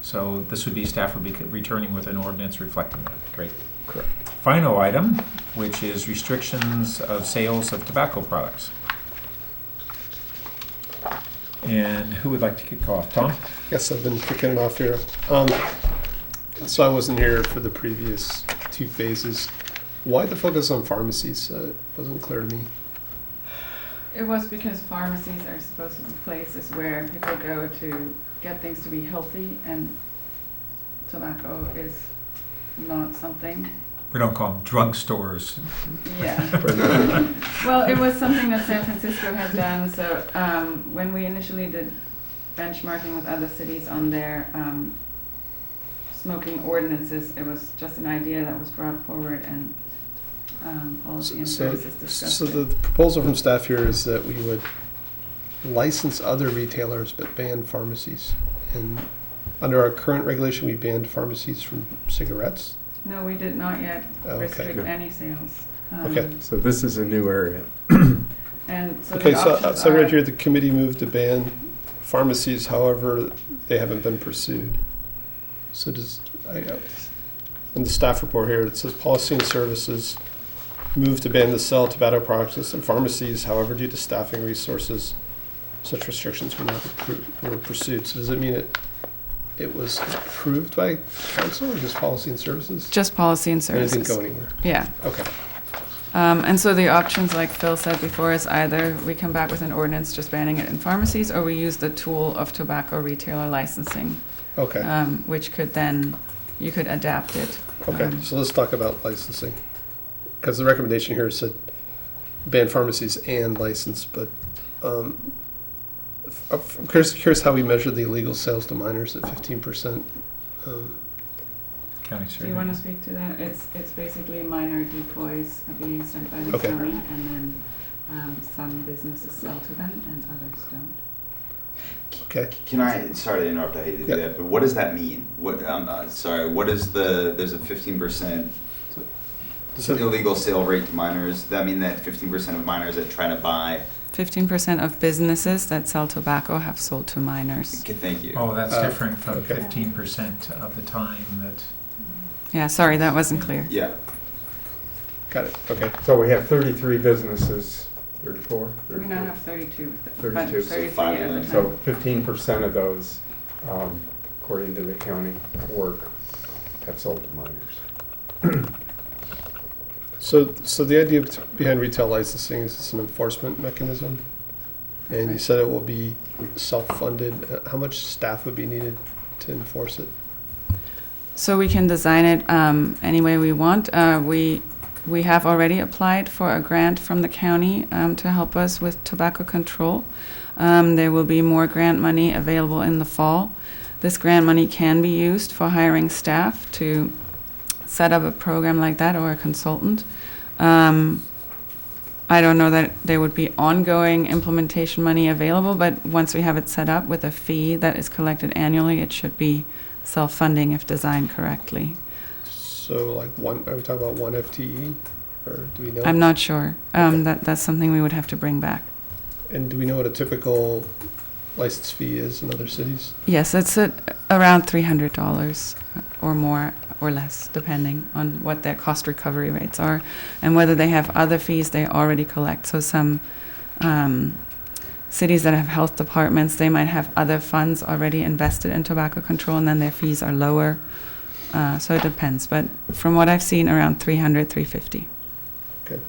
So this would be, staff would be returning with an ordinance reflecting that. Great. Correct. Final item, which is restrictions of sales of tobacco products. And who would like to kick off? Tom? Yes, I've been kicking it off here. So I wasn't here for the previous two phases. Why the focus on pharmacies? Wasn't clear to me. It was because pharmacies are supposed to be places where people go to get things to be healthy, and tobacco is not something. We don't call them drugstores. Yeah. Well, it was something that San Francisco had done. So when we initially did benchmarking with other cities on their smoking ordinances, it was just an idea that was brought forward, and policy and services discussed it. So the proposal from staff here is that we would license other retailers but ban pharmacies. And under our current regulation, we banned pharmacies from cigarettes. No, we did not yet restrict any sales. Okay. So this is a new area. And so Okay, the so options right are- here, the committee moved to ban pharmacies, however, they haven't been pursued. So in the staff report here, it says policy and services moved to ban the sale of tobacco products in pharmacies, however, due to staffing resources, such restrictions were not pursued. So does it mean it was approved by council, or just policy and services? Just policy and services. And it didn't go anywhere? Yeah. Okay. And so the options, like Phil said before, is either we come back with an ordinance just banning it in pharmacies, or we use the tool of tobacco retailer licensing. Okay. Which could then, you could adapt it. Okay, so let's talk about licensing. Because the recommendation here said ban pharmacies and license, but I'm curious how we measure the illegal sales to minors at 15%. County Do survey. you want to speak to that? It's basically minor decoys are being sent by the county, and then some businesses sell to them and others don't. Okay. Can I, sorry to interrupt, I hate to do that, but what does that mean? What, sorry, what is there's a 15% illegal sale rate to minors? Does that mean that 15% of minors that try to buy? 15% of businesses that sell tobacco have sold to minors. Okay, thank you. Oh, that's different from 15% of the time that... Yeah, sorry, that wasn't clear. Yeah. Got it, okay. So we have 33 businesses, 34? We now have 32. 32. But 33 at the time. So 15% of those, according to the county work, have sold to minors. So the idea behind retail licensing is it's an enforcement mechanism, and you said it will be self-funded. How much staff would be needed to enforce it? So we can design it any way we want. We have already applied for a grant from the county to help us with tobacco control. There will be more grant money available in the fall. This grant money can be used for hiring staff to set up a program like that, or a consultant. I don't know that there would be ongoing implementation money available, but once we have it set up with a fee that is collected annually, it should be self-funding if designed correctly. So like are we talking about 1 FTE, or do we know? I'm not sure. That's something we would have to bring back. And do we know what a typical license fee is in other cities? Yes, it's around $300 or more or less, depending on what their cost recovery rates are and whether they have other fees they already collect. So some cities that have health departments, they might have other funds already invested in tobacco control, and then their fees are lower. So it depends. But from what I've seen, around $300, $350. Okay.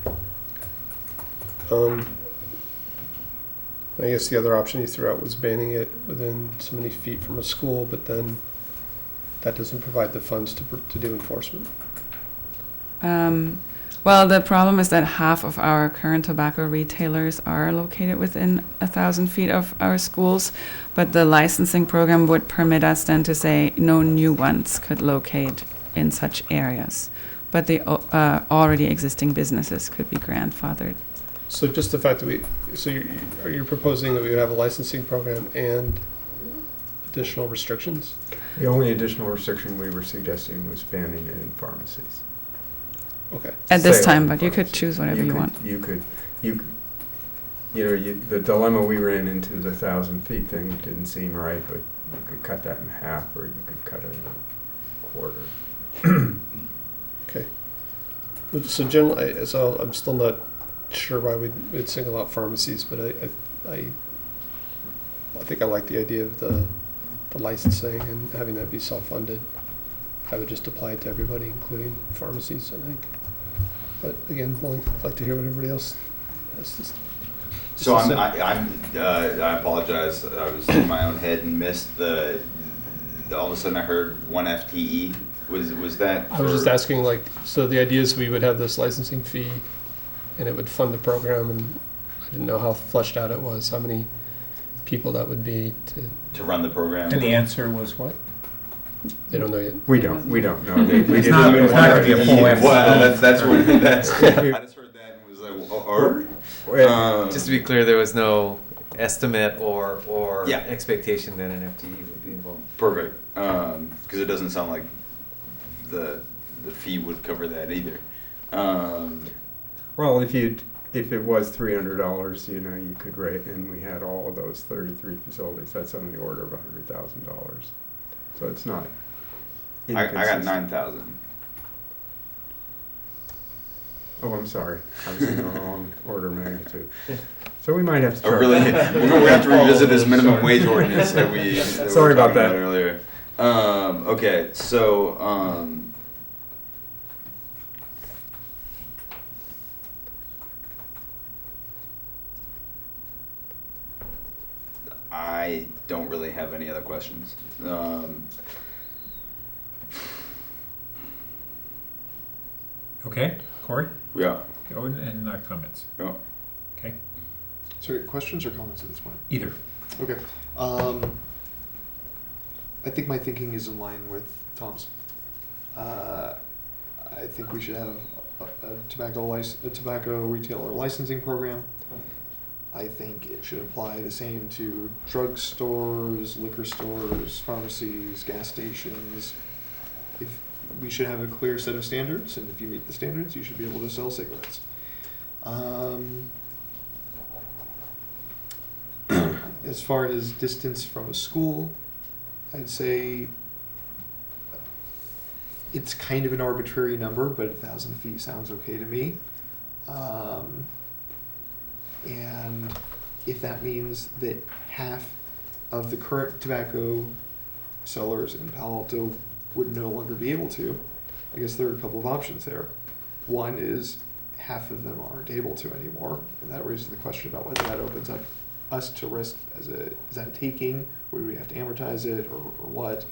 I guess the other option you threw out was banning it within so many feet from a school, but then that doesn't provide the funds to do enforcement. Well, Well, the problem is that half of our current tobacco retailers are located within 1,000 feet of our schools, but the licensing program would permit us then to say no new ones could locate in such areas. But the already existing businesses could be grandfathered. So just the fact that are you proposing that we would have a licensing program and additional restrictions? The only additional restriction we were suggesting was banning it in pharmacies. Okay. At this Sale time, in but you could pharmacies. choose whatever you want. The dilemma we ran into, the 1,000 feet thing didn't seem right, but you could cut that in half, or you could cut it in a quarter. Okay. So generally, so I'm still not sure why we'd single out pharmacies, but I think I like the idea of the licensing and having that be self-funded. I would just apply it to everybody, including pharmacies, I think. But again, I'd like to hear what everybody else has to say. So I apologize. I was in my own head and missed all of a sudden I heard 1 FTE. Was that? I was just asking, so the idea is we would have this licensing fee, and it would fund the program, and I didn't know how fleshed out it was, how many people that would be to run the program. And the answer was what? They don't know yet. We don't know. It's not going to be a full answer. Well, that's what I just heard that and was like, just to be clear, there was no estimate or expectation that an FTE would be involved. Perfect. Because it doesn't sound like the fee would cover that either. Well, if it was $300, you could rate, and we had all of those 33 facilities, that's on the order of $100,000. So it's not. I got 9,000. Oh, I'm sorry. I was in the wrong order of magnitude. So we might have to. We're going to have to revisit this minimum wage ordinance that we. Sorry about that earlier. Okay, so. I don't really have any other questions. Okay, Corey? Yeah. Go and comments. Yeah. Okay. Sorry, questions or comments at this point? Either. Okay. I think my thinking is in line with Tom's. I think we should have a tobacco retailer licensing program. I think it should apply the same to drugstores, liquor stores, pharmacies, gas stations. If we should have a clear set of standards, and if you meet the standards, you should be able to sell cigarettes. As far as distance from a school, I'd say it's kind of an arbitrary number, but 1,000 feet sounds okay to me. And if that means that half of the current tobacco sellers in Palo Alto would no longer be able to, I guess there are a couple of options there. One is half of them aren't able to anymore, and that raises the question about whether that opens up us to risk is that a taking, or do we have to amortize it, or what?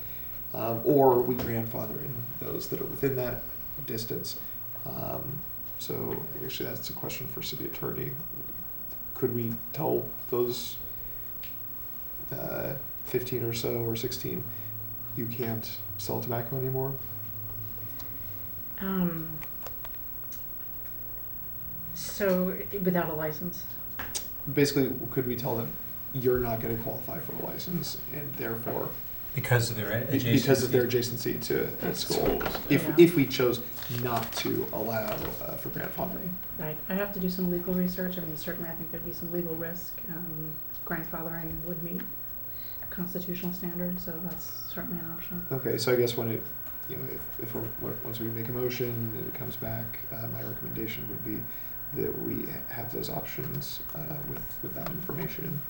Or we grandfather in those that are within that distance. So actually that's a question for city attorney. Could we tell those 15 or so or 16 you can't sell tobacco anymore? So without a license? Basically, could we tell them you're not going to qualify for a license, and therefore because of their adjacency, because of their adjacency to a school, if we chose not to allow for grandfathering. Right. I'd have to do some legal research. I mean, certainly I think there'd be some legal risk. Grandfathering would meet constitutional standards, so that's certainly an option. Okay, so I guess when once we make a motion and it comes back, my recommendation would be that we have those options with that information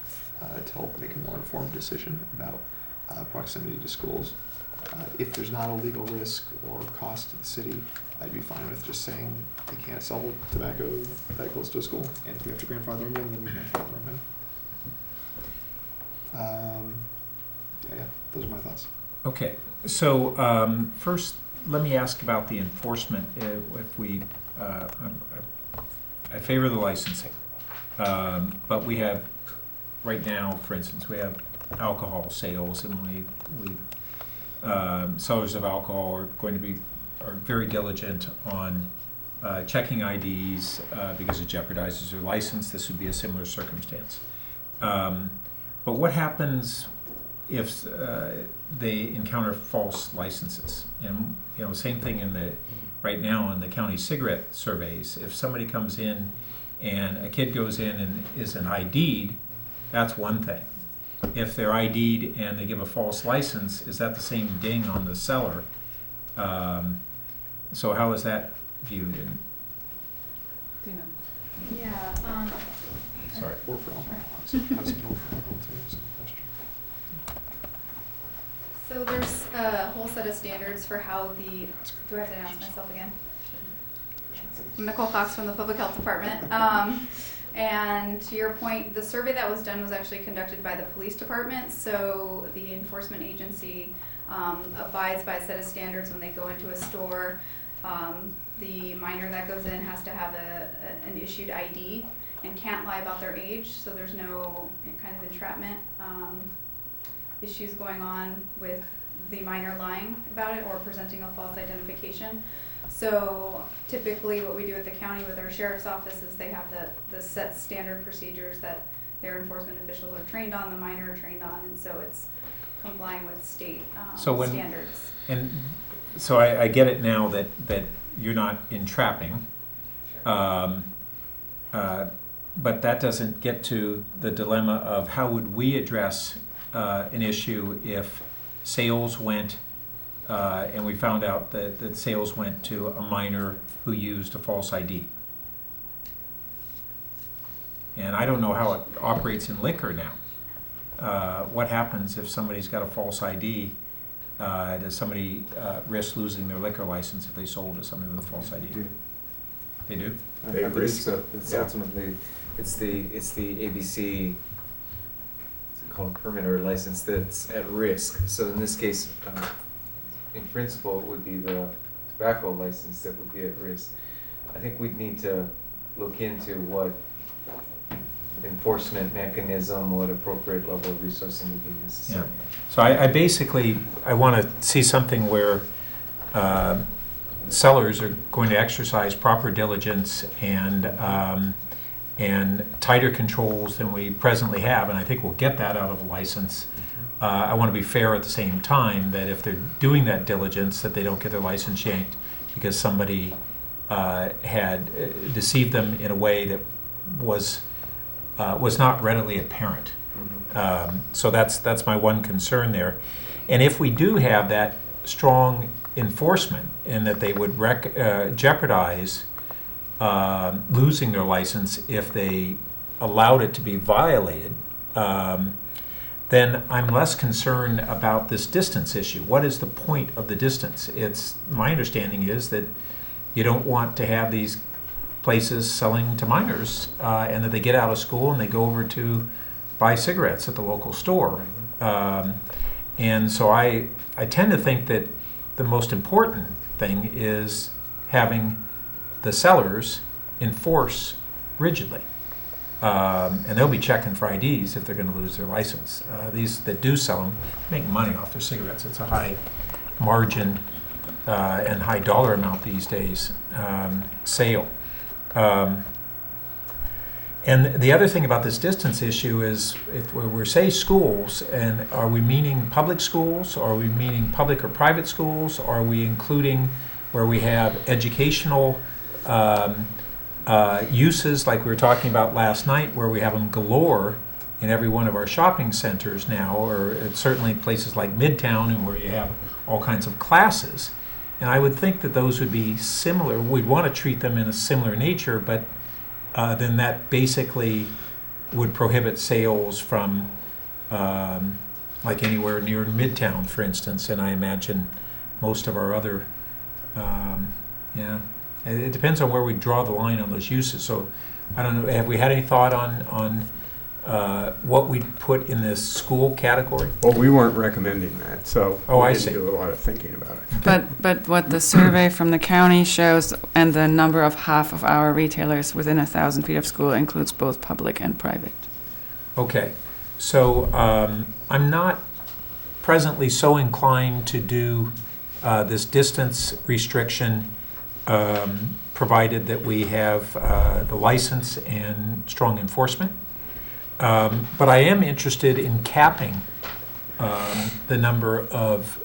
to help make a more informed decision about proximity to schools. If there's not a legal risk or cost to the city, I'd be fine with just saying they can't sell tobacco that close to a school, and if we have to grandfather them in, then we grandfather them in. Those are my thoughts. Okay, so first let me ask about the enforcement. If we I favor the licensing. But we have, right now, for instance, we have alcohol sales, and sellers of alcohol are very diligent on checking IDs because it jeopardizes their license. This would be a similar circumstance. But what happens if they encounter false licenses? And same thing right now in the county cigarette surveys. If somebody comes in and a kid goes in and isn't ID'd, that's one thing. If they're ID'd and they give a false license, is that the same ding on the seller? So how is that viewed? Do you know? Yeah. Sorry. So there's a whole set of standards for how the, do I have to announce myself again? I'm Nicole Cox from the Public Health Department. And to your point, the survey that was done was actually conducted by the police department. So the enforcement agency abides by a set of standards when they go into a store. The minor that goes in has to have an issued ID and can't lie about their age. So there's no kind of entrapment issues going on with the minor lying about it or presenting a false identification. So typically what we do at the county with our sheriff's office is they have the set standard procedures that their enforcement officials are trained on, the minor are trained on, and so it's complying with state standards. And so I get it now that you're not entrapping, but that doesn't get to the dilemma of how would we address an issue if sales went and we found out that sales went to a minor who used a false ID. And I don't know how it operates in liquor now. What happens if somebody's got a false ID? Does somebody risk losing their liquor license if they sold to somebody with a false ID? They do? I believe so. It's ultimately, it's the ABC, it's called a permit or a license that's at risk. So in this case, in principle, it would be the tobacco license that would be at risk. I think we'd need to look into what enforcement mechanism, what appropriate level of resourcing would be necessary. Yeah. So I want to see something where sellers are going to exercise proper diligence and tighter controls than we presently have, and I think we'll get that out of a license. I want to be fair at the same time that if they're doing that diligence, that they don't get their license yanked because somebody had deceived them in a way that was not readily apparent. So that's my one concern there. And if we do have that strong enforcement and that they would jeopardize losing their license if they allowed it to be violated, then I'm less concerned about this distance issue. What is the point of the distance? My understanding is that you don't want to have these places selling to minors and that they get out of school and they go over to buy cigarettes at the local store. And so I tend to think that the most important thing is having the sellers enforce rigidly. And they'll be checking for IDs if they're going to lose their license. These that do sell them make money off their cigarettes. It's a high margin and high dollar amount these days sale. And the other thing about this distance issue is if we say schools, and are we meaning public schools? Are we meaning public or private schools? Are we including where we have educational uses like we were talking about last night, where we have them galore in every one of our shopping centers now, or certainly places like Midtown, and where you have all kinds of classes. And I would think that those would be similar. We'd want to treat them in a similar nature, but then that basically would prohibit sales from like anywhere near Midtown, for instance, and I imagine most of our other, it depends on where we draw the line on those uses. So I don't know, have we had any thought on what we put in this school category? Well, we weren't recommending that, so Oh, we I didn't see. do a lot of thinking about it. But what the survey from the county shows, and the number of half of our retailers within 1,000 feet of school includes both public and private. Okay, so I'm not presently so inclined to do this distance restriction, provided that we have the license and strong enforcement. But I am interested in capping the number of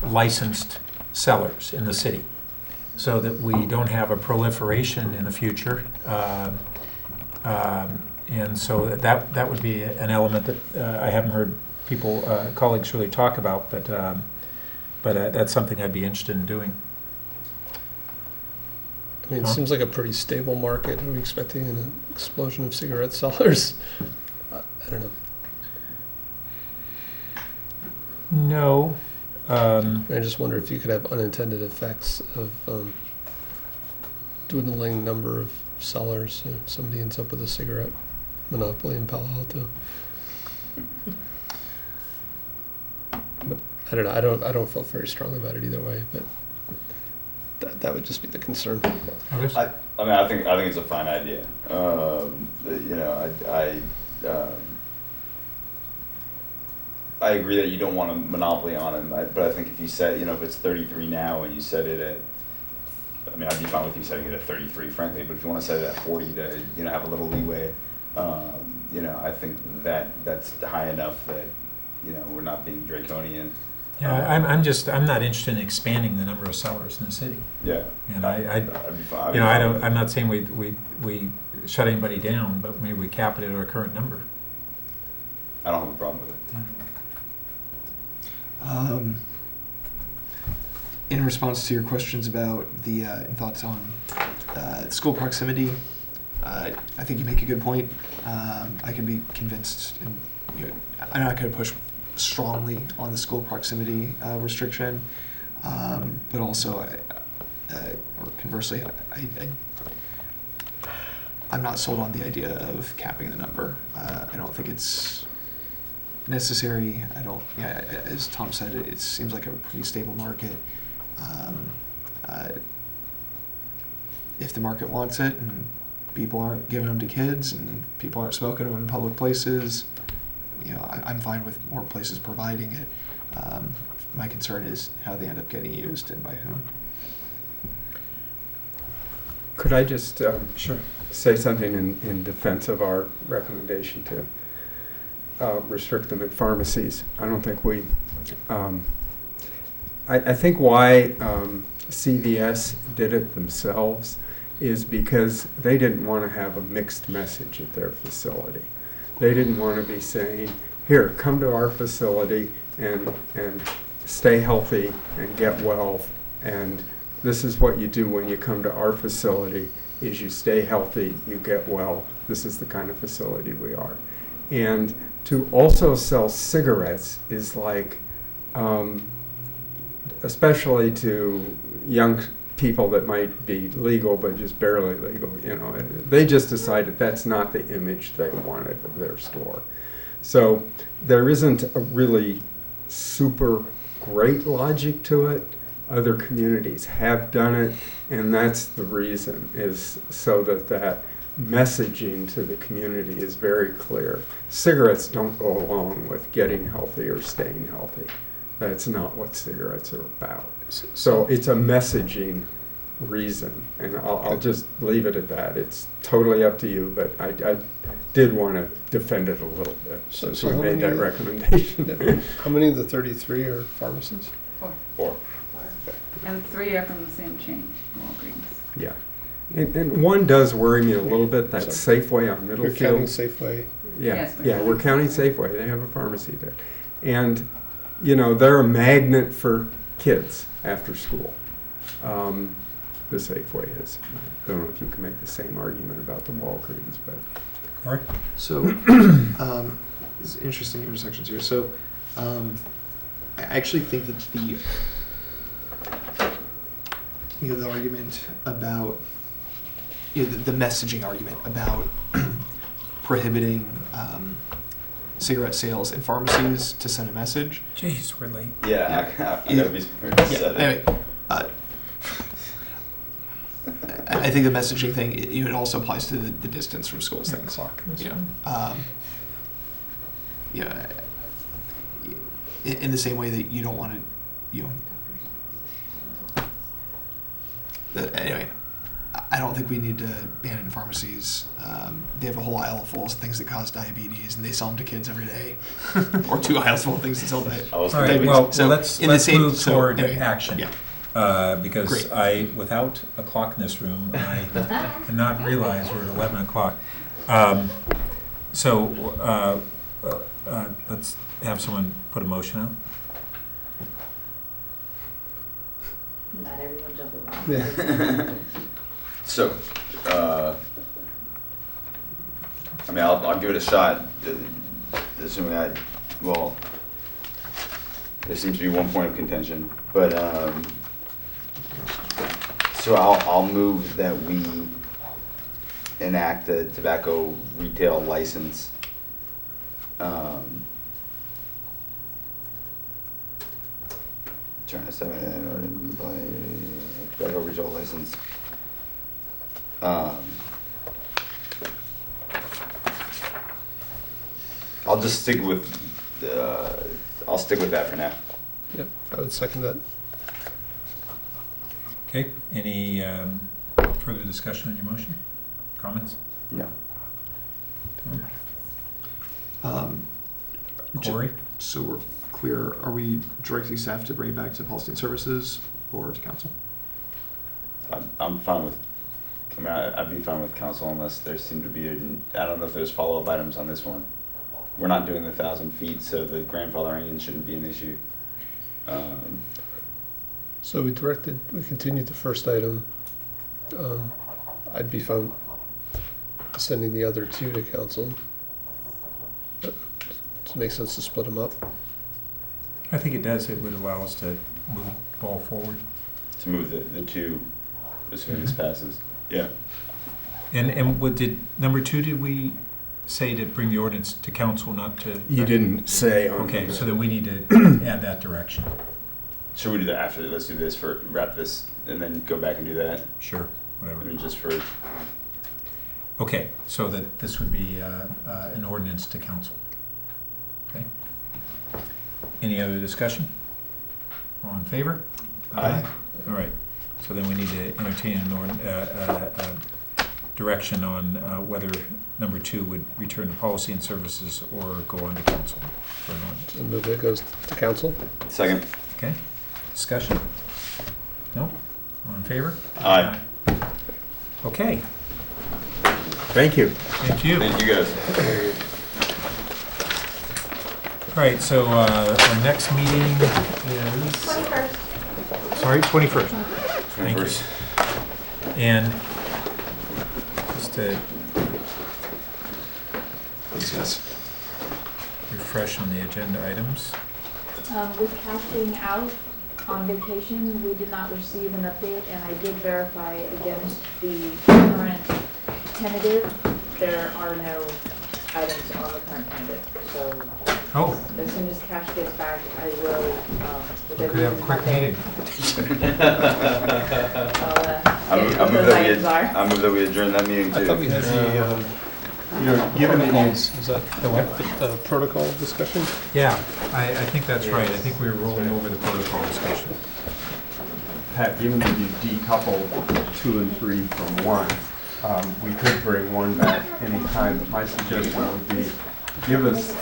licensed sellers in the city, so that we don't have a proliferation in the future. And so that would be an element that I haven't heard people, colleagues really talk about, but that's something I'd be interested in doing. I mean, it seems like a pretty stable market. Are we expecting an explosion of cigarette sellers? I don't know. No. I just wonder if you could have unintended effects of dwindling number of sellers. If somebody ends up with a cigarette monopoly in Palo Alto. But I don't know. I don't feel very strong about it either way. But that would just be the concern. I mean, I think it's a fine idea. You know, I agree that you don't want a monopoly on them, but I think if you set, you know, if it's 33 now and you set it at, I mean, I'd be fine with you setting it at 33, frankly. But if you want to set it at 40 to, you know, have a little leeway, you know, I think that's high enough that, you know, we're not being draconian. Yeah, I'm not interested in expanding the number of sellers in the city. Yeah. And I'd be fine. you know, I'm not saying we shut anybody down, but maybe we cap it at our current number. I don't have a problem with it. In response to your questions about the thoughts on school proximity, I think you make a good point. I can be convinced, and you know, I'm not going to push strongly on the school proximity restriction, but also, or conversely, I'm not sold on the idea of capping the number. I don't think it's necessary. I don't. Yeah, as Tom said, it seems like a pretty stable market. If the market wants it and people aren't giving them to kids and people aren't smoking them in public places, you know, I'm fine with more places providing it. My concern is how they end up getting used and by whom. Could I just say something in defense of our recommendation to restrict them at pharmacies? I don't think we... I think why CVS did it themselves is because they didn't want to have a mixed message at their facility. They didn't want to be saying, here, come to our facility and stay healthy and get well, and this is what you do when you come to our facility, is you stay healthy, you get well. This is the kind of facility we are. And to also sell cigarettes is like, especially to young people that might be legal but just barely legal, you know, they just decided that's not the image they wanted of their store. So there isn't a really super great logic to it. Other communities have done it, and that's the reason, is so that messaging to the community is very clear. Cigarettes don't go along with getting healthy or staying healthy. That's not what cigarettes are about. So it's a messaging reason, and I'll just leave it at that. It's totally up to you, but I did want to defend it a little bit since we made that recommendation. How many of the 33 are pharmacies? 4. And 3 are from the same chain, Walgreens. Yeah. And one does worry me a little bit, that Safeway on Middlefield. You're counting Safeway? Yeah, Yes, we're counting Safeway. They have a pharmacy there. And, you know, they're a magnet for kids after school. The Safeway is. I don't know if you can make the same argument about the Walgreens, but... All right. So, there's interesting intersections here. So, I actually think that the argument about, the messaging argument about prohibiting cigarette sales in pharmacies to send a message. Jeez, we're late. Yeah, I gotta be prepared to set it. Anyway, I think the messaging thing, it also applies to the distance from schools things. You know, yeah, in the same way that you don't want to, you know. Anyway, I don't think we need to ban it in pharmacies. They have a whole aisle full of things that cause diabetes, and they sell them to kids every day, or 2 aisles full of things that sell diabetes. All right. Well, let's move toward action. Yeah. Because Great. without a clock in this room, I did not realize we're at 11 o'clock. Let's have someone put a motion out. Not everyone jump around. So, I mean, I'll give it a shot, assuming there seems to be one point of contention, but, so I'll move that we enact a tobacco retail license, tobacco retail license. I'll just stick with that for now. Yep, I would second that. Okay. Any further discussion on your motion? Comments? No. Corey? So we're clear, are we directing staff to bring it back to policy and services or to council? I'm fine with, I mean, I'd be fine with council unless there seemed to be, I don't know if there's follow-up items on this one. We're not doing the 1,000 feet, so the grandfathering shouldn't be an issue. So we continued the first item. I'd be fine sending the other 2 to council. But does it make sense to split them up? I think it does. It would allow us to move the ball forward. To move the 2 as soon as this passes. Yeah. And what did, number 2, did we say to bring the ordinance to council, not to? You didn't say. Okay, so then we need to add that direction. Should we do that after? Let's do this wrap this, and then go back and do that. Sure, whatever. I mean, just for. Okay, so that this would be an ordinance to council. Okay. Any other discussion? All in favor? Aye. All right. So then we need to entertain direction on whether number 2 would return to policy and services or go on to council for an ordinance. And move it goes to council. Second. Okay. Discussion? No? All in favor? Aye. Okay. Thank you. Thank you. Thank you, guys. All right, so our next meeting is... 21st. Sorry, 21st. Thank you. 21st. And just to refresh on the agenda items. With Cash being out on vacation, we did not receive an update, and I did verify against the current tentative. There are no items on the current tentative. So as soon as Cash gets back, I will. We could have a quick meeting. I move that we adjourn that meeting too. I thought we had the given protocols. Is that the what? The protocol discussion? Yeah, I think that's right. I think we were rolling over the protocol discussion. Pat, given that you decoupled 2 and 3 from 1, we could bring 1 back anytime, but my suggestion would be give us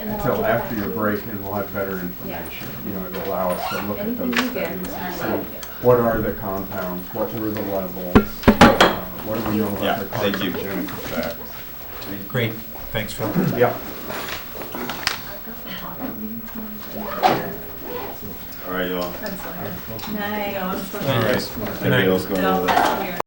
until after your break and we'll have better information. You know, it'll allow us to look at those studies and see what are the compounds, what were the levels, what do we know about the carcinogenic effects. Great. Thanks, Phil. Yeah. All right, y'all. Night. All right. Good night. Everybody else going over there.